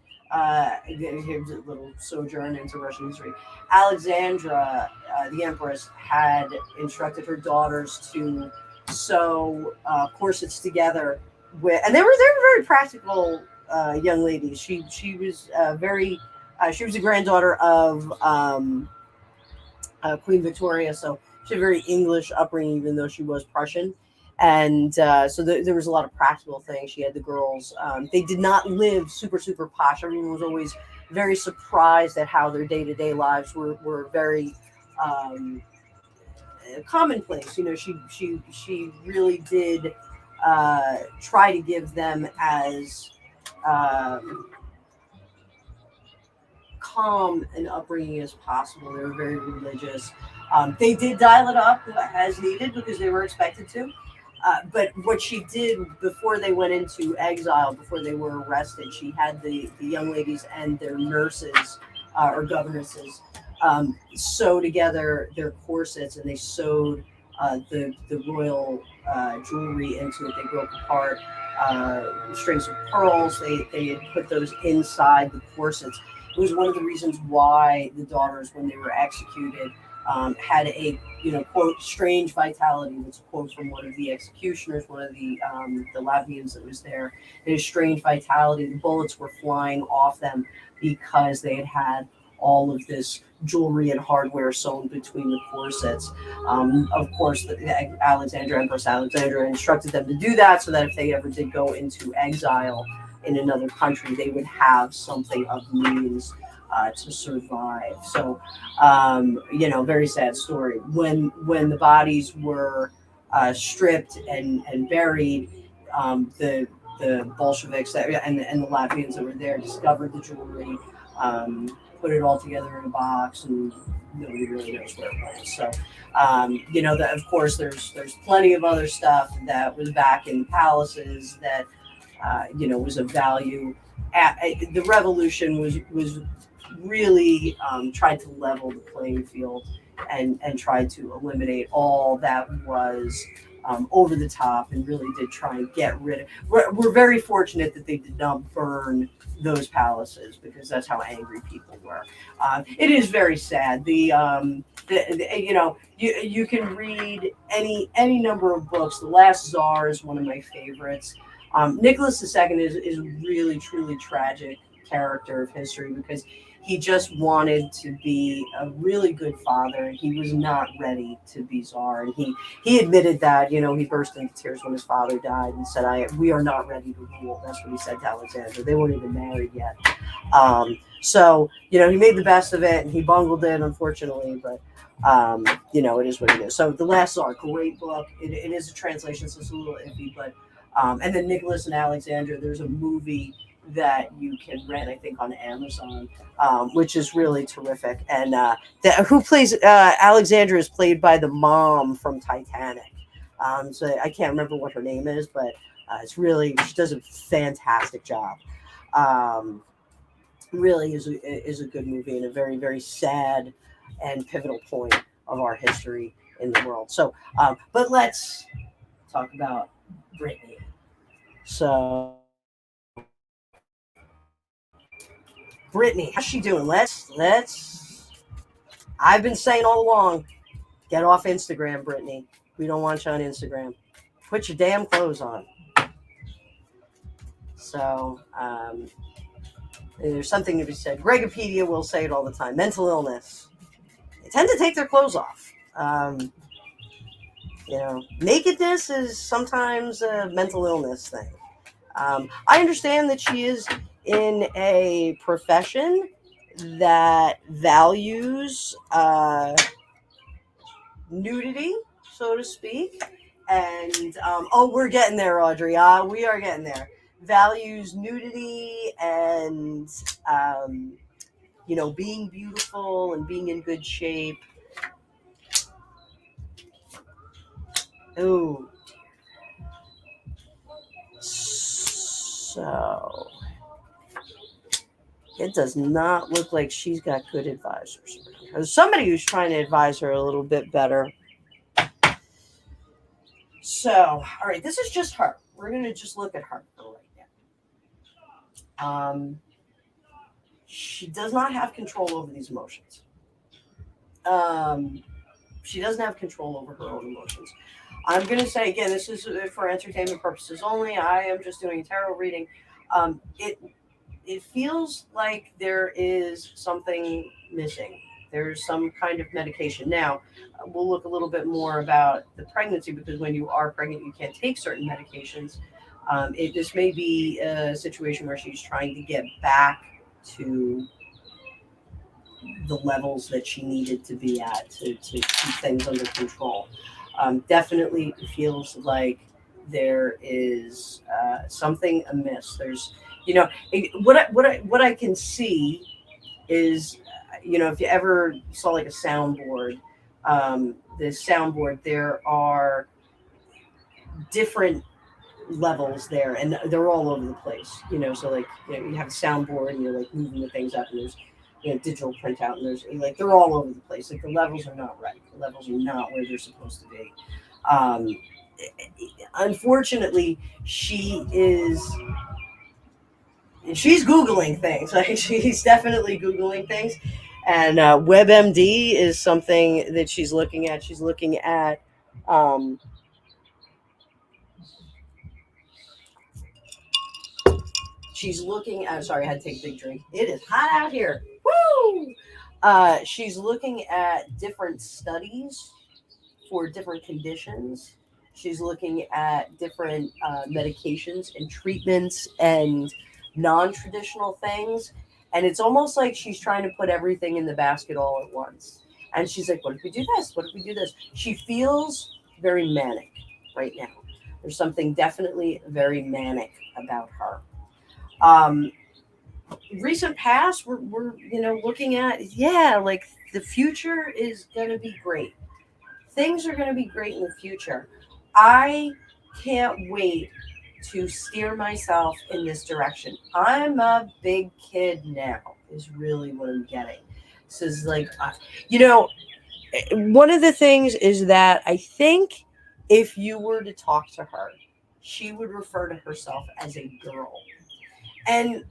here's a little sojourn into Russian history. Alexandra, the empress, had instructed her daughters to sew corsets together and they were very practical young ladies. She was she was a granddaughter of Queen Victoria, so she had a very English upbringing, even though she was Prussian. And so there was a lot of practical things. She had the girls. They did not live super posh. Everyone was always very surprised at how their day-to-day lives were very commonplace. She really did try to give them as calm an upbringing as possible. They were very religious. They did dial it up as needed because they were expected to. But what she did before they went into exile, before they were arrested, she had the young ladies and their nurses or governesses sew together their corsets, and they sewed the royal jewelry into it. They broke apart strings of pearls. They had put those inside the corsets. It was one of the reasons why the daughters, when they were executed, had a quote strange vitality. That's a quote from one of the executioners, one of the Latvians that was there. It is strange vitality. The bullets were flying off them because they had all of this jewelry and hardware sewn between the corsets. Of course, Empress Alexandra instructed them to do that so that if they ever did go into exile in another country, they would have something of means to survive. So, very sad story. When the bodies were stripped and buried, the Bolsheviks and the Latvians that were there discovered the jewelry, put it all together in a box, and nobody really knows where it went. So, that of course there's plenty of other stuff that was back in palaces that was of value. The revolution was really tried to level the playing field and tried to eliminate all that was over the top, and really did try and get rid of. We're very fortunate that they did not burn those palaces, because that's how angry people were. It is very sad. You can read any number of books. The Last Tsar is one of my favorites. Nicholas II is really truly tragic character of history, because he just wanted to be a really good father. He was not ready to be czar, and he admitted that. He burst into tears when his father died and said, "We are not ready to rule." That's what he said to Alexander. They weren't even married yet. He made the best of it, and he bungled it, unfortunately. But it is what it is. So The Last Tsar, great book. It is a translation, so it's a little iffy, but and then Nicholas and Alexander, there's a movie that you can rent, I think, on Amazon, which is really terrific. And who plays Alexandra is played by the mom from Titanic. So I can't remember what her name is, but she does a fantastic job. Really is a good movie, and a very, very sad and pivotal point of our history in the world. So, but let's talk about Britney. So Britney, how's she doing? I've been saying all along, get off Instagram, Britney. We don't want you on Instagram. Put your damn clothes on. So, there's something to be said. Gregopedia will say it all the time. Mental illness. They tend to take their clothes off. Nakedness is sometimes a mental illness thing. I understand that she is in a profession that values nudity, so to speak. And, we're getting there, Audrey. We are getting there. Values nudity and, being beautiful and being in good shape. Ooh. So, it does not look like she's got good advisors. There's somebody who's trying to advise her a little bit better. So, all right, this is just her. We're going to just look at her right now. She does not have control over these emotions. She doesn't have control over her own emotions. I'm going to say, again, this is for entertainment purposes only. I am just doing a tarot reading. It feels like there is something missing. There's some kind of medication. Now, we'll look a little bit more about the pregnancy, because when you are pregnant, you can't take certain medications. This may be a situation where she's trying to get back to the levels that she needed to be at to keep things under control. Definitely feels like there is something amiss. There's, what I can see is, if you ever saw like a soundboard, there are different levels there, and they're all over the place. So like, you have a soundboard and you're like moving the things up, and there's digital printout, and there's like, they're all over the place. Like, the levels are not right. The levels are not where they're supposed to be. Unfortunately, she's Googling things. Like, she's definitely Googling things. And WebMD is something that she's looking at. She's looking at sorry, I had to take a big drink. It is hot out here. Woo! She's looking at different studies for different conditions. She's looking at different medications and treatments and non-traditional things. And it's almost like she's trying to put everything in the basket all at once. And she's like, what if we do this? What if we do this? She feels very manic right now. There's something definitely very manic about her. Recent past, we're looking at, like, the future is going to be great. Things are going to be great in the future. I can't wait to steer myself in this direction. I'm a big kid now, is really what I'm getting. This is like, one of the things is that I think if you were to talk to her, she would refer to herself as a girl. And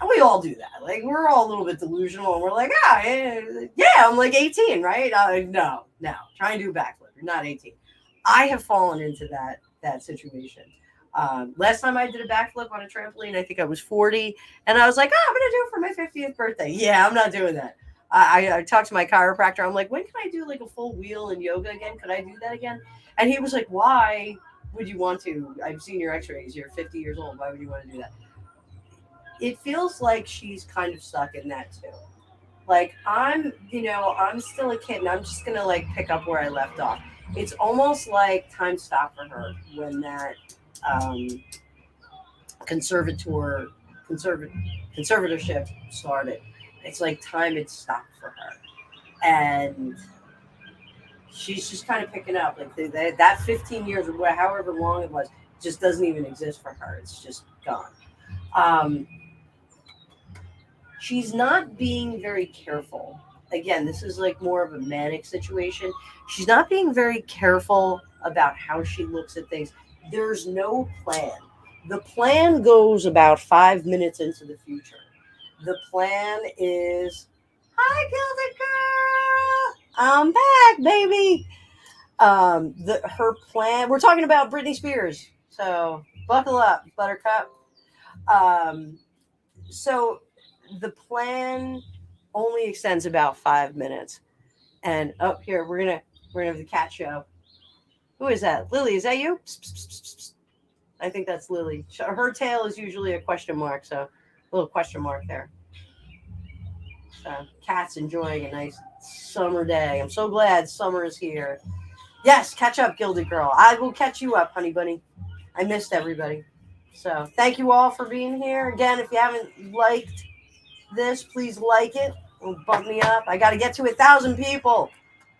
we all do that. Like, we're all a little bit delusional, and we're like, I'm like 18, right? No, try and do a backflip. You're not 18. I have fallen into that situation. Last time I did a backflip on a trampoline, I think I was 40, and I was like, I'm going to do it for my 50th birthday. Yeah, I'm not doing that. I talked to my chiropractor. I'm like, when can I do like a full wheel in yoga again? Could I do that again? And he was like, why would you want to? I've seen your x-rays. You're 50 years old. Why would you want to do that? It feels like she's kind of stuck in that too. Like, I'm still a kid, and I'm just going to like pick up where I left off. It's almost like time stopped for her when that conservatorship started. It's like time had stopped for her. And she's just kind of picking up. Like, that 15 years or however long it was just doesn't even exist for her. It's just gone. She's not being very careful. Again, this is like more of a manic situation. She's not being very careful about how she looks at things. There's no plan. The plan goes about 5 minutes into the future. the plan is, hi, Gilded Girl, I'm back, baby. Her plan. We're talking about Britney Spears, so buckle up, Buttercup. Um, so the plan only extends about 5 minutes, and up here we're gonna have the cat show. Who is that? Lily, is that you? Psst, psst, psst, psst, psst. I think that's Lily. Her tail is usually a question mark, so a little question mark there. So cat's enjoying a nice summer day. I'm so glad summer is here. Yes, catch up, Gilded Girl. I will catch you up, honey bunny. I missed everybody. So thank you all for being here. Again, if you haven't liked this, please like it. It'll bump me up. I got to get to 1,000 people.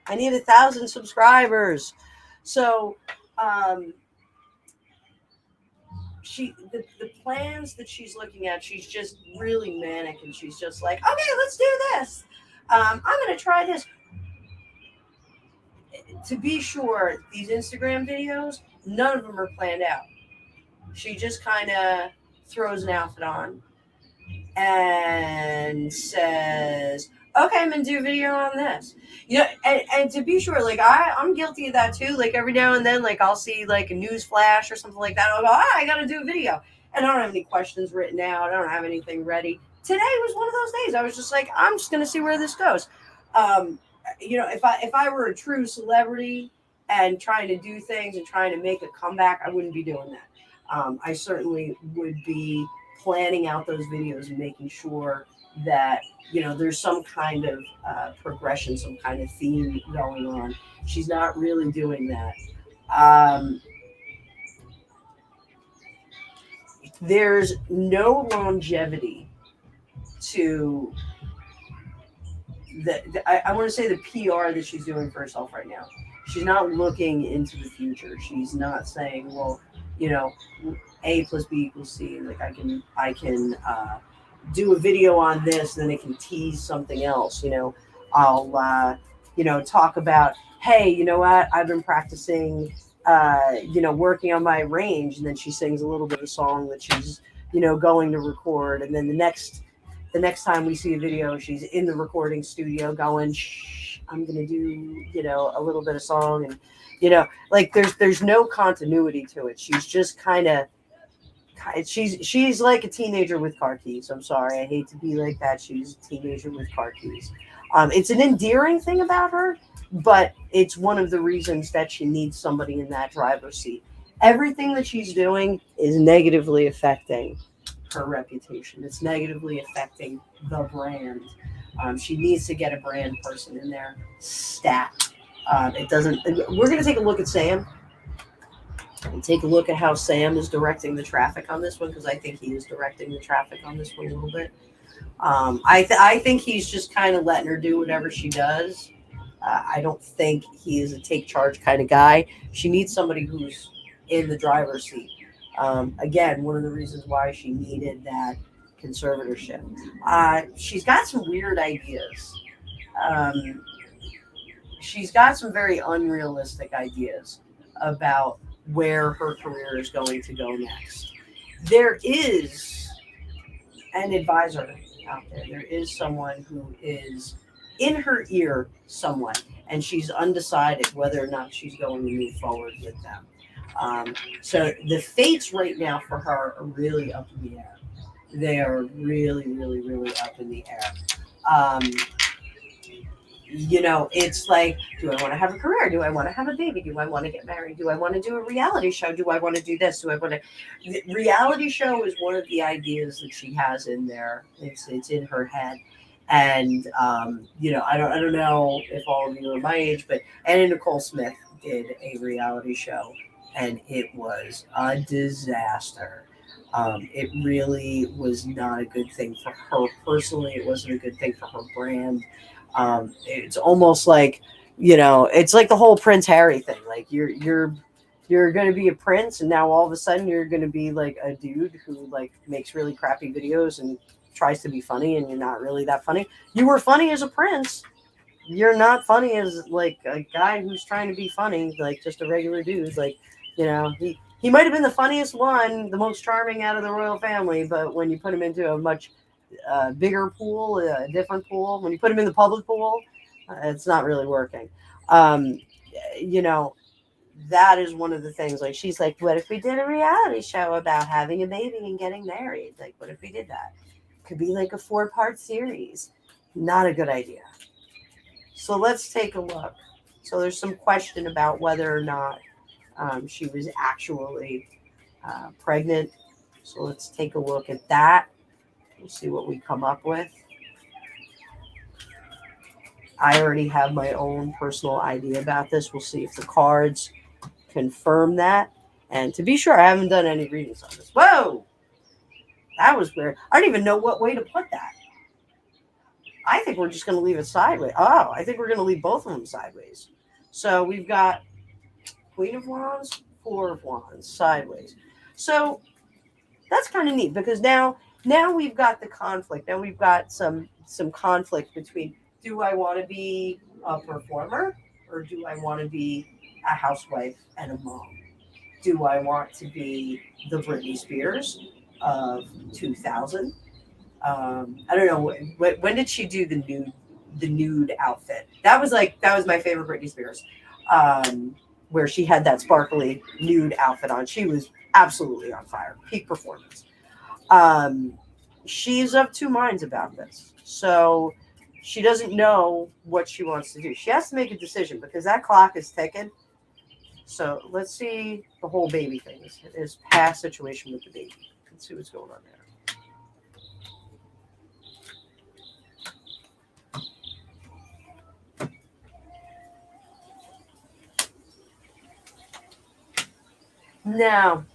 I need 1,000 subscribers. So, the plans that she's looking at, she's just really manic, and she's just like, okay, let's do this. I'm gonna try this. To be sure, these Instagram videos, none of them are planned out. She just kind of throws an outfit on and says, okay, I'm gonna do a video on this. And to be sure, like I'm guilty of that too. Like every now and then, like I'll see like a news flash or something like that. I'll go, I gotta do a video. And I don't have any questions written out. I don't have anything ready. Today was one of those days. I was just like, I'm just gonna see where this goes. If I were a true celebrity and trying to do things and trying to make a comeback, I wouldn't be doing that. I certainly would be planning out those videos and making sure that there's some kind of progression, some kind of theme going on. She's not really doing that. There's no longevity to I want to say the PR that she's doing for herself right now. She's not looking into the future. She's not saying, well, A plus B equals C. Like I can do a video on this, and then it can tease something else. I'll talk about, hey, you know what? I've been practicing, working on my range, and then she sings a little bit of a song that she's, going to record, and then the next time we see a video, she's in the recording studio going, shh, I'm gonna do, a little bit of song, and like there's no continuity to it. She's just kind of. She's like a teenager with car keys. I'm sorry, I hate to be like that. She's a teenager with car keys. It's an endearing thing about her, but it's one of the reasons that she needs somebody in that driver's seat. Everything that she's doing is negatively affecting her reputation. It's negatively affecting the brand. She needs to get a brand person in there. Stat. It doesn't. We're going to take a look at Sam. And take a look at how Sam is directing the traffic on this one, because I think he is directing the traffic on this one a little bit. I think he's just kind of letting her do whatever she does. I don't think he is a take charge kind of guy. She needs somebody who's in the driver's seat. Again, one of the reasons why she needed that conservatorship. She's got some weird ideas. She's got some very unrealistic ideas about where her career is going to go next. There is an advisor out there. There is someone who is in her ear somewhat, and she's undecided whether or not she's going to move forward with them. So the fates right now for her are really up in the air. They are really, really, really up in the air. It's like, do I want to have a career? Do I want to have a baby? Do I want to get married? Do I want to do a reality show? Do I want to do this? Do I want to? The reality show is one of the ideas that she has in there. It's in her head, and I don't know if all of you are my age, but Anna Nicole Smith did a reality show, and it was a disaster. It really was not a good thing for her personally. It wasn't a good thing for her brand. It's almost like, it's like the whole Prince Harry thing. Like you're going to be a prince, and now all of a sudden you're going to be like a dude who like makes really crappy videos and tries to be funny, and you're not really that funny. You were funny as a prince. You're not funny as like a guy who's trying to be funny, like just a regular dude. Like, he might have been the funniest one, the most charming out of the royal family, but when you put him into a much a bigger pool, a different pool. When you put them in the public pool, it's not really working. Um, you know, that is one of the things. Like she's like, what if we did a reality show about having a baby and getting married? Like, what if we did that? Could be like a 4-part series. Not a good idea. So let's take a look. So there's some question about whether or not she was actually pregnant. So let's take a look at that. We'll see what we come up with. I already have my own personal idea about this. We'll see if the cards confirm that. And to be sure, I haven't done any readings on this. Whoa! That was weird. I don't even know what way to put that. I think we're just going to leave it sideways. Oh, I think we're going to leave both of them sideways. So we've got Queen of Wands, Four of Wands, sideways. So that's kind of neat because now we've got the conflict. Now we've got some conflict between, do I want to be a performer or do I want to be a housewife and a mom? Do I want to be the Britney Spears of 2000? I don't know when did she do the nude outfit? That was my favorite Britney Spears, where she had that sparkly nude outfit on. She was absolutely on fire, peak performance. She's of two minds about this, so she doesn't know what she wants to do. She has to make a decision because that clock is ticking. So let's see the whole baby thing. Is past situation with the baby. Let's see what's going on there. No,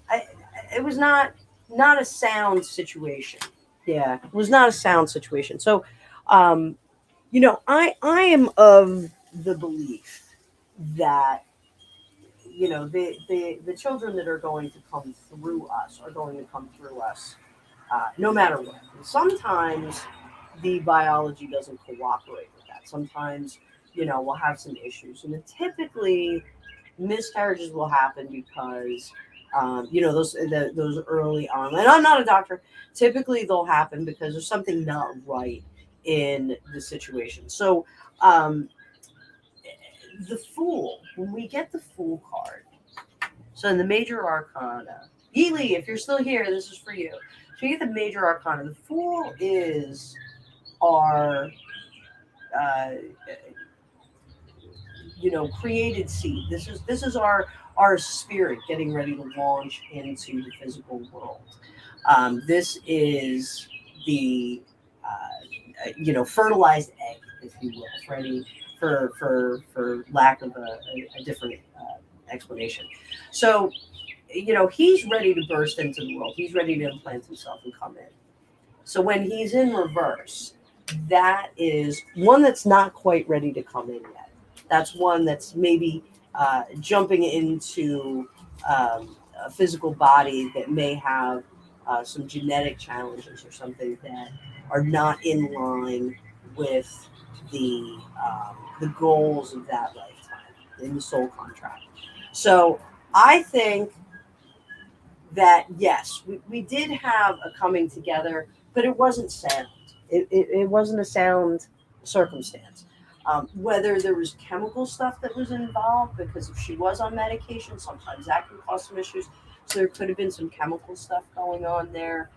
it was not a sound situation. Yeah, it was not a sound situation. So, I am of the belief that the children that are going to come through us are going to come through us, no matter what. And sometimes the biology doesn't cooperate with that. Sometimes we'll have some issues, and typically miscarriages will happen because those early on, and I'm not a doctor, typically they'll happen because there's something not right in the situation. So the Fool, when we get the Fool card, so in the major arcana, Ely, if you're still here, this is for you. So you get the major arcana. The Fool is our created seed. This is our spirit getting ready to launch into the physical world. This is the fertilized egg, if you will, for lack of a different explanation. So he's ready to burst into the world. He's ready to implant himself and come in. So when he's in reverse, that is one that's not quite ready to come in yet. That's one that's maybe jumping into a physical body that may have some genetic challenges or something that are not in line with the goals of that lifetime in the soul contract. So I think that yes, we did have a coming together, but it wasn't sound. It wasn't a sound circumstance. Whether there was chemical stuff that was involved, because if she was on medication, sometimes that can cause some issues. So there could have been some chemical stuff going on there.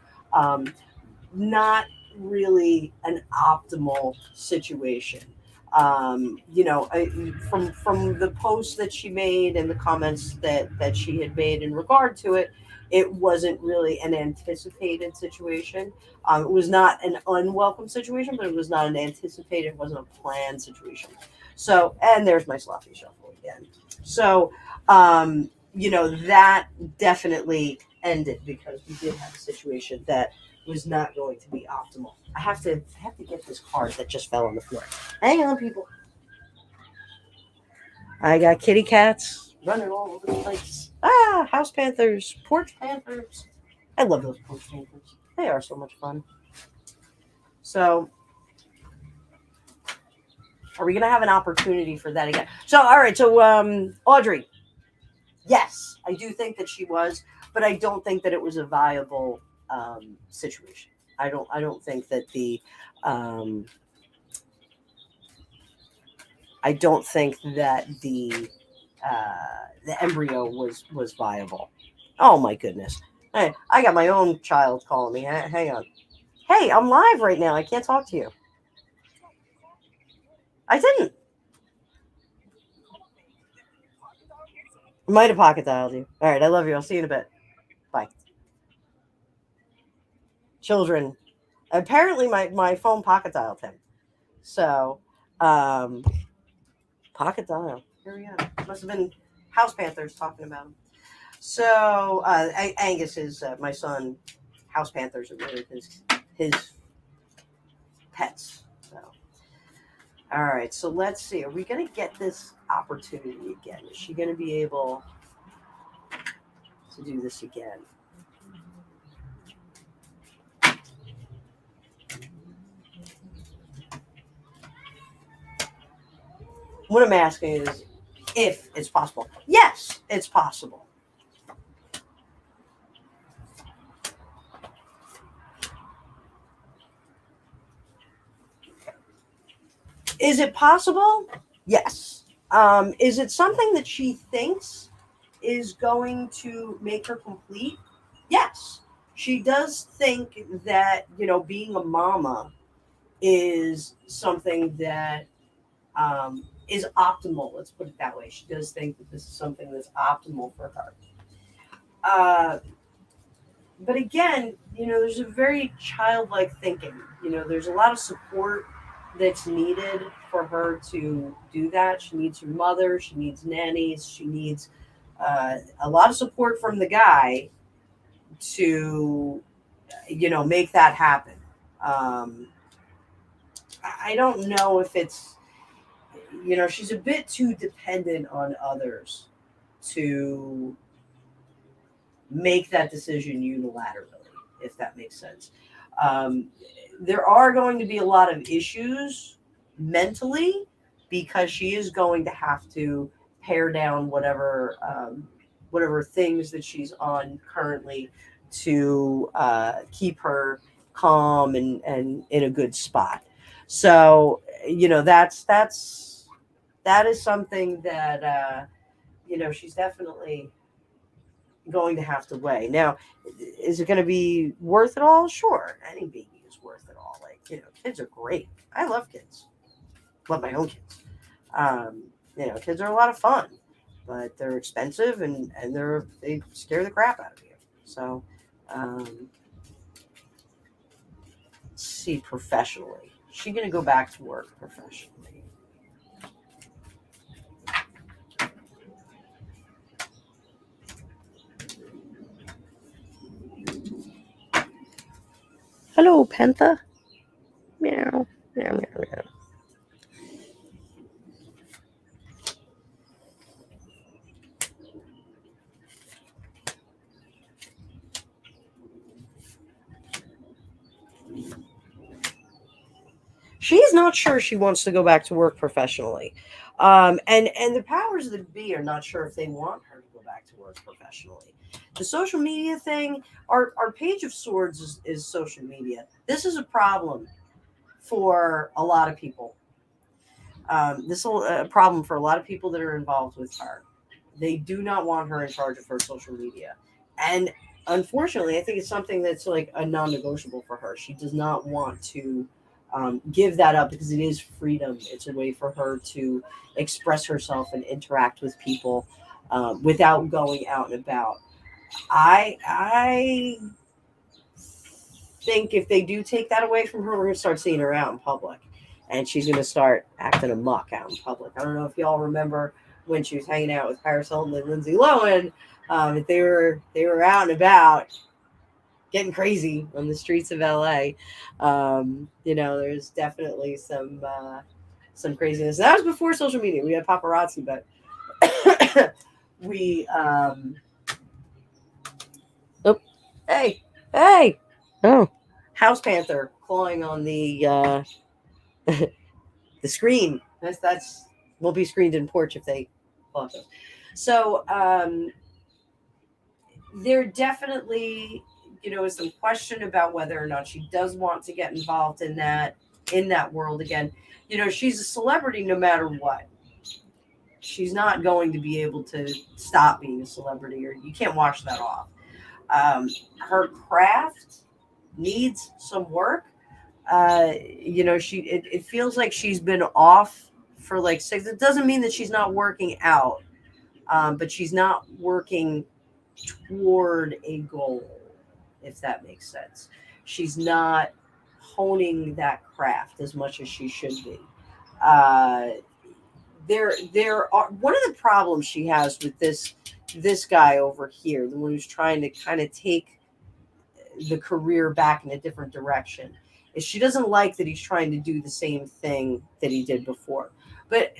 Not really an optimal situation. From the posts that she made and the comments that she had made in regard to it, it wasn't really an anticipated situation. It was not an unwelcome situation, but it was not an anticipated, it wasn't a planned situation. So, and there's my sloppy shuffle again. So, that definitely ended because we did have a situation that was not going to be optimal. I have to get this card that just fell on the floor. Hang on, people. I got kitty cats running all over the place. House panthers, porch panthers. I love those porch panthers. They are so much fun. So, are we going to have an opportunity for that again? So, all right. So, Audrey, yes, I do think that she was, but I don't think that it was a viable situation. I don't think that I don't think that the embryo was viable. Oh my goodness! Hey, I got my own child calling me. Hang on. Hey, I'm live right now. I can't talk to you. I didn't. Might have pocket dialed you. All right. I love you. I'll see you in a bit. Bye. Children. Apparently, my phone pocket dialed him. So, um, pocket dial. Here we go. Must have been House Panthers talking about him. So, Angus is my son. House Panthers are really his pets. So, all right. So let's see. Are we going to get this opportunity again? Is she going to be able to do this again? What I'm asking is if it's possible. Yes, it's possible. Is it possible? Yes. Is it something that she thinks is going to make her complete? Yes. She does think that, being a mama is something that is optimal. Let's put it that way. She does think that this is something that's optimal for her. But again, there's a very childlike thinking. There's a lot of support that's needed for her to do that. She needs her mother. She needs nannies. She needs a lot of support from the guy to, make that happen. I don't know if it's, she's a bit too dependent on others to make that decision unilaterally, if that makes sense. There are going to be a lot of issues mentally because she is going to have to pare down whatever things that she's on currently to keep her calm and in a good spot. So that is something that she's definitely going to have to weigh. Now, is it going to be worth it all? Sure, any baby is worth it all. Like, kids are great. I love kids. Love my own kids. Kids are a lot of fun, but they're expensive and they scare the crap out of you. So, let's see, professionally, is she going to go back to work professionally? Hello, Panther. Meow, meow, meow, meow. She's not sure she wants to go back to work professionally, and the powers that be are not sure if they want her to go back to work professionally. The social media thing, our Page of Swords is social media. This is a problem for a lot of people. This is a problem for a lot of people that are involved with her. They do not want her in charge of her social media, and unfortunately, I think it's something that's like a non-negotiable for her. She does not want to give that up because it is freedom. It's a way for her to express herself and interact with people without going out and about. I think if they do take that away from her, we're going to start seeing her out in public, and she's going to start acting a muck out in public. I don't know if y'all remember when she was hanging out with Paris Hilton and Lindsay Lohan. They were out and about, getting crazy on the streets of LA. There's definitely some craziness. That was before social media. We had paparazzi, but we hey, oh, House Panther clawing on the the screen. That's will be screened in porch if they claw those. So they're definitely is some question about whether or not she does want to get involved in that world again. She's a celebrity no matter what. She's not going to be able to stop being a celebrity, or you can't wash that off. Her craft needs some work. It feels like she's been off for like 6. It doesn't mean that she's not working out, but she's not working toward a goal, if that makes sense. She's not honing that craft as much as she should be. Uh, there are one of the problems she has with this guy over here, the one who's trying to kind of take the career back in a different direction, is she doesn't like that he's trying to do the same thing that he did before. But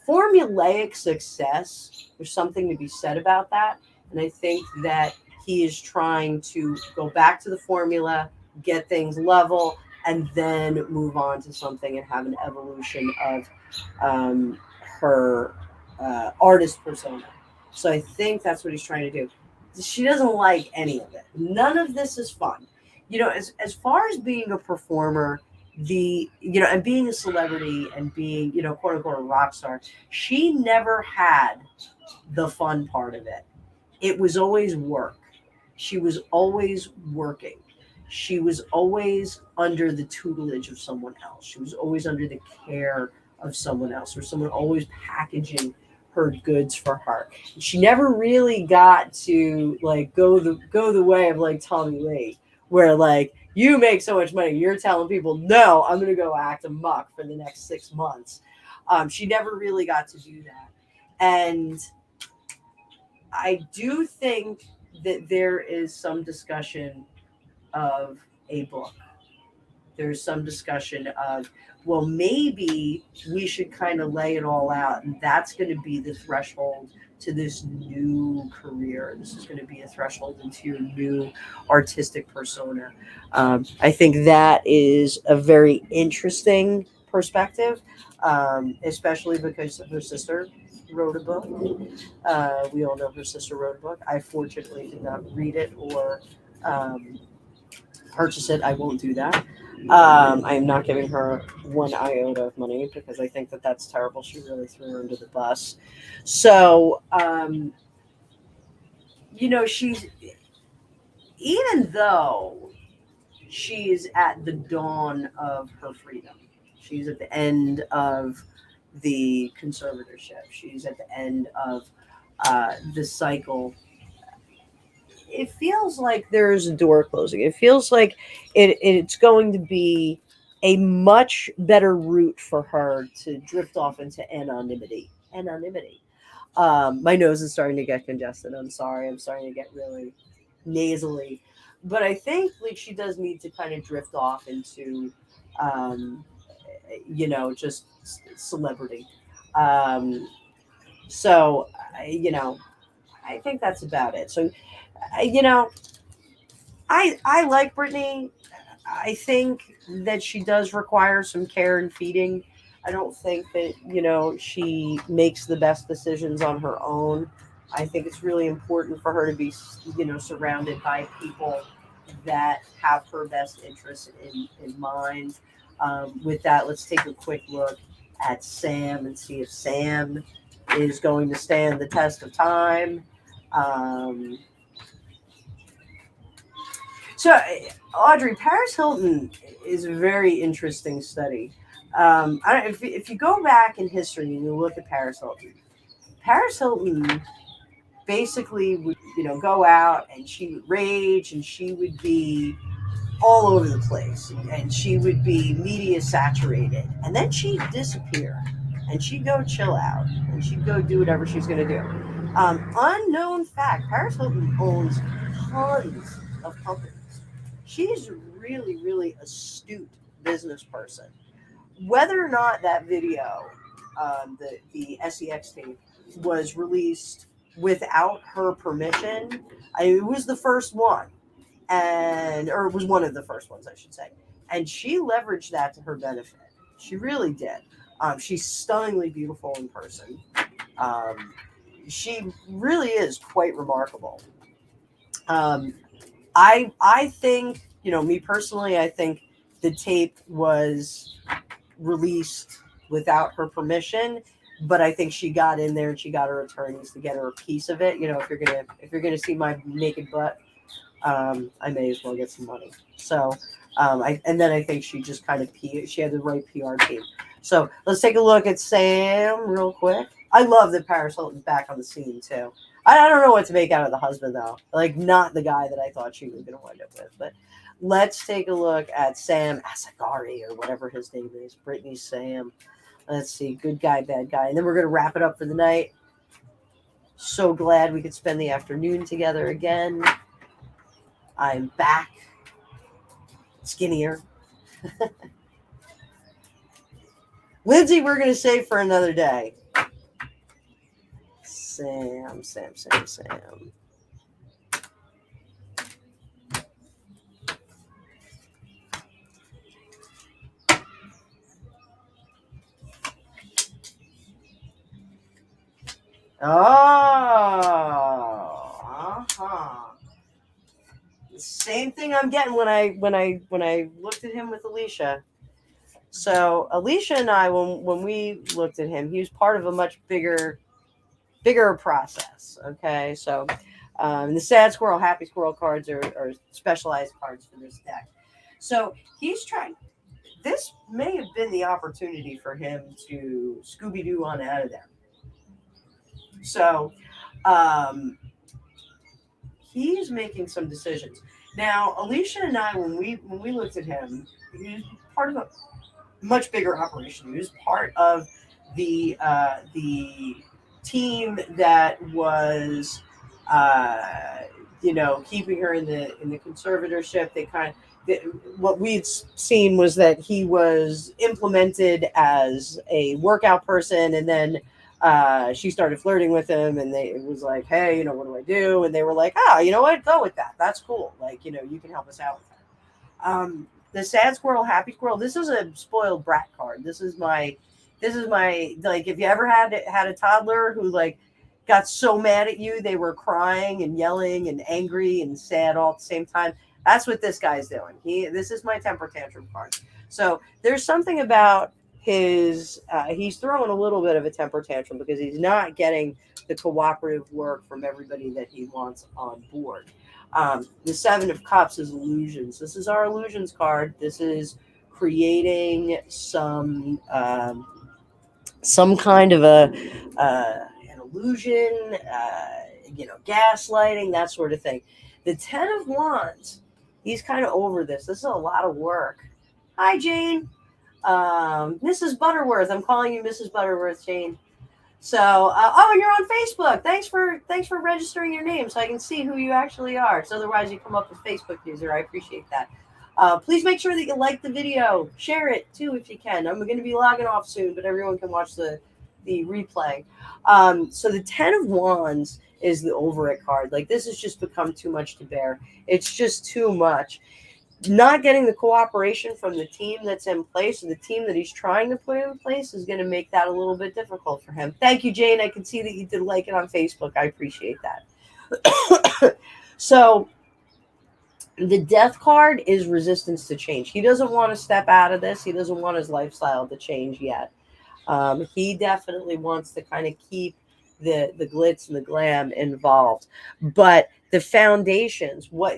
formulaic success, there's something to be said about that. And I think that he is trying to go back to the formula, get things level, and then move on to something and have an evolution of her artist persona. So I think that's what he's trying to do. She doesn't like any of it. None of this is fun. As far as being a performer, and being a celebrity and being, quote unquote, a rock star, she never had the fun part of it. It was always work. She was always working. She was always under the tutelage of someone else. She was always under the care of someone else, or someone always packaging her goods for her. She never really got to like go the way of like Tommy Lee, where like you make so much money, you're telling people, no, I'm gonna go act amok for the next 6 months. She never really got to do that. And I do think that there is some discussion of a book. There's some discussion of, well, maybe we should kind of lay it all out, and that's going to be the threshold to this new career. This is going to be a threshold into your new artistic persona. I think that is a very interesting perspective, especially because her sister wrote a book. We all know her sister wrote a book. I fortunately did not read it or purchase it. I won't do that. I am not giving her one iota of money because I think that that's terrible. She really threw her under the bus. So, she's, even though she is at the dawn of her freedom, she's at the end of the conservatorship, she's at the end of the cycle. It feels like there's a door closing. It feels like it's going to be a much better route for her to drift off into anonymity. My nose is starting to get congested. I'm sorry. I'm starting to get really nasally. But I think like she does need to kind of drift off into, just celebrity. Um, so, I think that's about it. So, you know, I like Britney. I think that she does require some care and feeding. I don't think that, she makes the best decisions on her own. I think it's really important for her to be, surrounded by people that have her best interests in mind. With that, let's take a quick look at Sam and see if Sam is going to stand the test of time. Um, So, Audrey, Paris Hilton is a very interesting study. If you go back in history and you look at Paris Hilton basically would, go out and she would rage and she would be all over the place and she would be media saturated. And then she'd disappear and she'd go chill out and she'd go do whatever she's going to do. Unknown fact, Paris Hilton owns tons of companies. She's really, really astute business person. Whether or not that video, the SEX tape, was released without her permission, it was the first one, or it was one of the first ones, I should say. And she leveraged that to her benefit. She really did. She's stunningly beautiful in person. She really is quite remarkable. I think, me personally, I think the tape was released without her permission, but I think she got in there and she got her attorneys to get her a piece of it. If you're gonna see my naked butt, I may as well get some money. So, and then I think she just kind of she had the right PR team. So let's take a look at Sam real quick. I love that Paris Hilton's back on the scene too. I don't know what to make out of the husband though. Like not the guy that I thought she was going to wind up with. But let's take a look at Sam Asghari or whatever his name is. Britney Sam. Let's see, good guy, bad guy, and then we're going to wrap it up for the night. So glad we could spend the afternoon together again. I'm back, skinnier. Lindsay, we're going to save for another day. Sam. Oh, the same thing I'm getting when I looked at him with Alicia. So Alicia and I, when we looked at him, he was part of a much bigger process. Okay, so the sad squirrel, happy squirrel cards are specialized cards for this deck. So he's trying. This may have been the opportunity for him to Scooby-Doo on out of there. So he's making some decisions now. Alicia and I, when we looked at him, he was part of a much bigger operation. He was part of the team that was keeping her in the conservatorship. What we'd seen was that he was implemented as a workout person, and then she started flirting with him, and it was like, hey, what do I do? And they were like, you know what, go with that. That's cool. Like, you can help us out with that. The sad squirrel, happy squirrel. This is a spoiled brat card. This is my like, if you ever had a toddler who like got so mad at you they were crying and yelling and angry and sad all at the same time. That's what this guy's doing. This is my temper tantrum card. So there's something about he's throwing a little bit of a temper tantrum because he's not getting the cooperative work from everybody that he wants on board. The Seven of Cups is illusions. This is our illusions card. This is creating some kind of an illusion, gaslighting, that sort of thing. The Ten of Wands, he's kind of over this. This is a lot of work. Hi, Jane. Mrs. Butterworth. I'm calling you Mrs. Butterworth, Jane. So, and you're on Facebook. Thanks for registering your name so I can see who you actually are. So otherwise you come up with Facebook user. I appreciate that. Please make sure that you like the video. Share it too if you can. I'm going to be logging off soon, but everyone can watch the replay. So the Ten of Wands is the over it card. Like, this has just become too much to bear. It's just too much. Not getting the cooperation from the team that's in place, or the team that he's trying to put in place, is going to make that a little bit difficult for him. Thank you, Jane. I can see that you did like it on Facebook. I appreciate that. So the Death card is resistance to change. He doesn't want to step out of this. He doesn't want his lifestyle to change yet. He definitely wants to kind of keep the glitz and the glam involved, but the foundations, what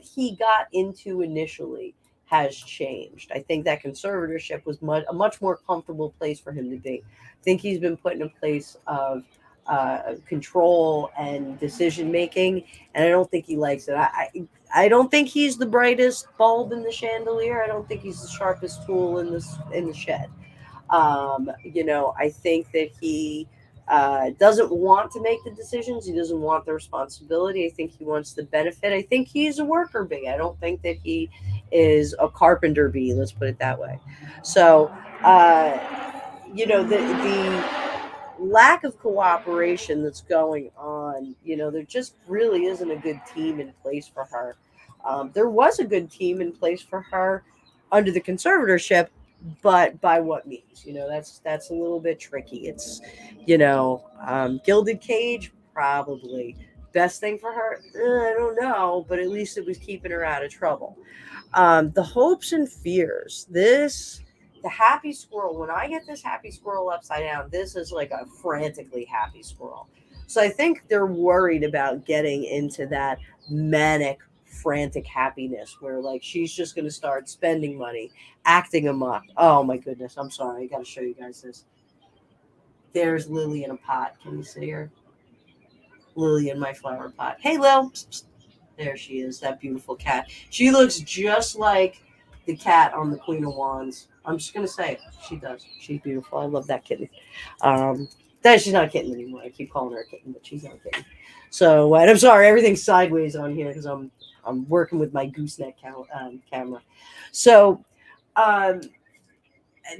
he got into initially, has changed. I think that conservatorship was a much more comfortable place for him to be. I think he's been put in a place of control and decision making, and I don't think he likes it. I don't think he's the brightest bulb in the chandelier. I don't think he's the sharpest tool in the shed. I think that he doesn't want to make the decisions. He doesn't want the responsibility. I think he wants the benefit. I think he's a worker bee. I don't think that he is a carpenter bee. Let's put it that way. So, the lack of cooperation that's going on, there just really isn't a good team in place for her. There was a good team in place for her under the conservatorship, but by what means? That's a little bit tricky. It's, gilded cage, probably. Best thing for her? I don't know, but at least it was keeping her out of trouble. The hopes and fears. The happy squirrel. When I get this happy squirrel upside down, this is like a frantically happy squirrel. So I think they're worried about getting into that manic, frantic happiness where like she's just going to start spending money, acting amok. Oh my goodness. I'm sorry. I got to show you guys this. There's Lily in a pot. Can you see her? Lily in my flower pot. Hey, Lil. There she is, that beautiful cat. She looks just like the cat on the Queen of Wands. I'm just gonna say it. She does. She's beautiful. I love that kitten. That she's not a kitten anymore. I keep calling her a kitten, but she's not a kitten. So, and I'm sorry, everything's sideways on here because I'm working with my gooseneck camera. So, um,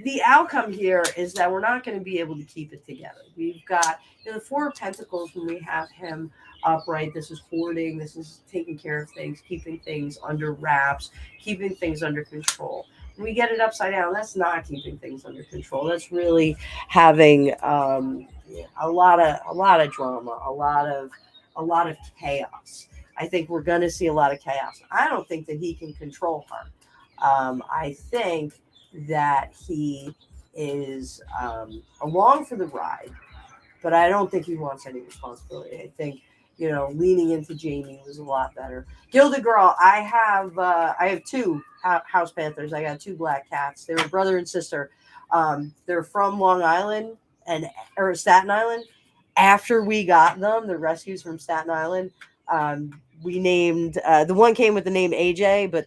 the outcome here is that we're not going to be able to keep it together. We've got the Four of Pentacles when we have him upright. This is hoarding. This is taking care of things, keeping things under wraps, keeping things under control. When we get it upside down, that's not keeping things under control. That's really having a lot of drama, a lot of chaos. I think we're going to see a lot of chaos. I don't think that he can control her. I think that he is along for the ride, but I don't think he wants any responsibility. I think leaning into Jamie was a lot better. Gilded Girl, I have two house panthers. I got two black cats. They were brother and sister. They're from Long Island or Staten Island. After we got them, the rescues from Staten Island, we named the one came with the name AJ, but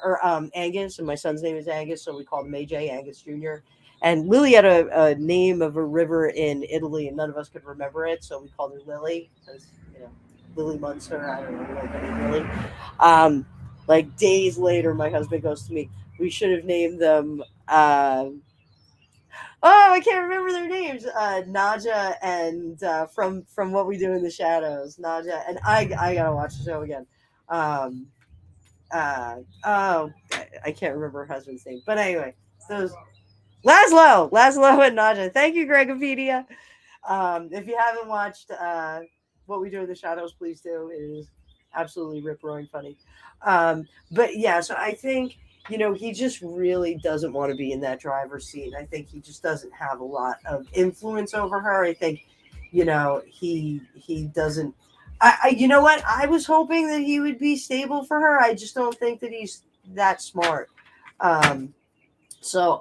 or Angus, and my son's name is Angus, so we called him AJ, Angus Jr. And Lily had a name of a river in Italy, and none of us could remember it, so we called her Lily because Lily Munster. I don't know, like Lily. Like days later, my husband goes to me, "We should have named them." I can't remember their names. Naja and from What We Do in the Shadows. Naja and I gotta watch the show again. Um, I can't remember her husband's name, but anyway, those Laszlo and Naja. Thank you, Gregopedia. If you haven't watched What We Do in the Shadows, please do. It is absolutely rip roaring funny. But yeah, so I think he just really doesn't want to be in that driver's seat. I think he just doesn't have a lot of influence over her. I think he doesn't. You know what? I was hoping that he would be stable for her. I just don't think that he's that smart. So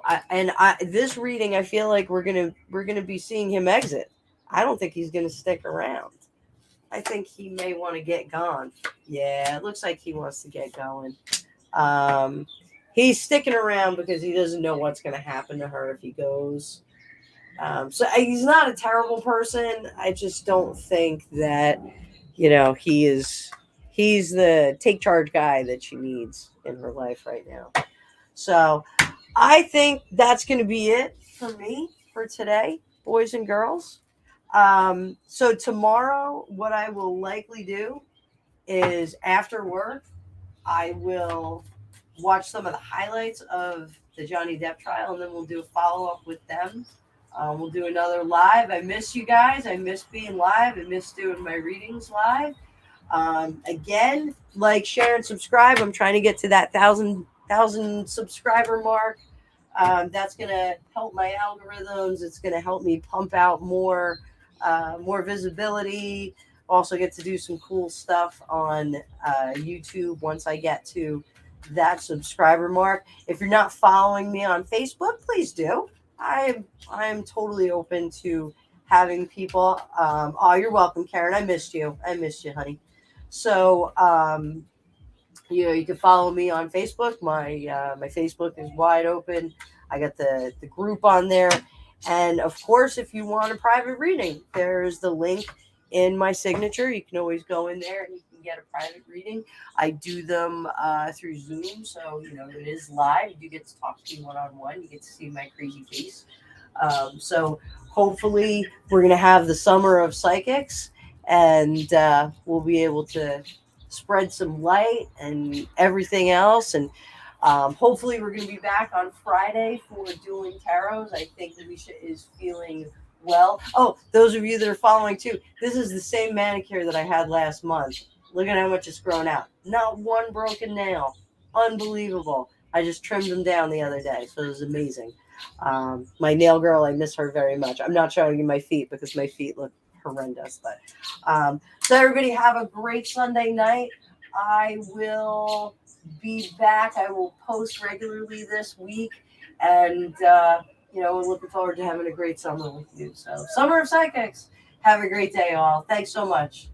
this reading, I feel like we're gonna be seeing him exit. I don't think he's gonna stick around. I think he may want to get gone. Yeah, it looks like he wants to get going. He's sticking around because he doesn't know what's going to happen to her if he goes. So he's not a terrible person. I just don't think that he's the take charge guy that she needs in her life right now. So I think that's going to be it for me for today, boys and girls. So tomorrow, what I will likely do is after work, I will watch some of the highlights of the Johnny Depp trial, and then we'll do a follow up with them. We'll do another live. I miss you guys. I miss being live. I miss doing my readings live. Again, like, share, and subscribe. I'm trying to get to that thousand subscriber mark. That's going to help my algorithms. It's going to help me pump out more visibility. Also get to do some cool stuff on YouTube once I get to that subscriber mark. If you're not following me on Facebook, please do. I am totally open to having people. You're welcome, Karen. I missed you, honey. So you can follow me on Facebook. My Facebook is wide open. I got the group on there. And of course, if you want a private reading, there's the link in my signature. You can always go in there and you can get a private reading. I do them through Zoom, so it is live. You get to talk to me one-on-one. You get to see my crazy face. So hopefully we're going to have the summer of psychics, and we'll be able to spread some light and everything else. And hopefully we're going to be back on Friday for Dueling Tarots. I think Alicia is feeling well. Oh, those of you that are following too, this is the same manicure that I had last month. Look at how much it's grown out. Not one broken nail. Unbelievable. I just trimmed them down the other day, so it was amazing. My nail girl, I miss her very much. I'm not showing you my feet because my feet look horrendous. But so everybody have a great Sunday night. I will be back. I will post regularly this week, and we're looking forward to having a great summer with you. So, Summer of Psychics. Have a great day, all. Thanks so much.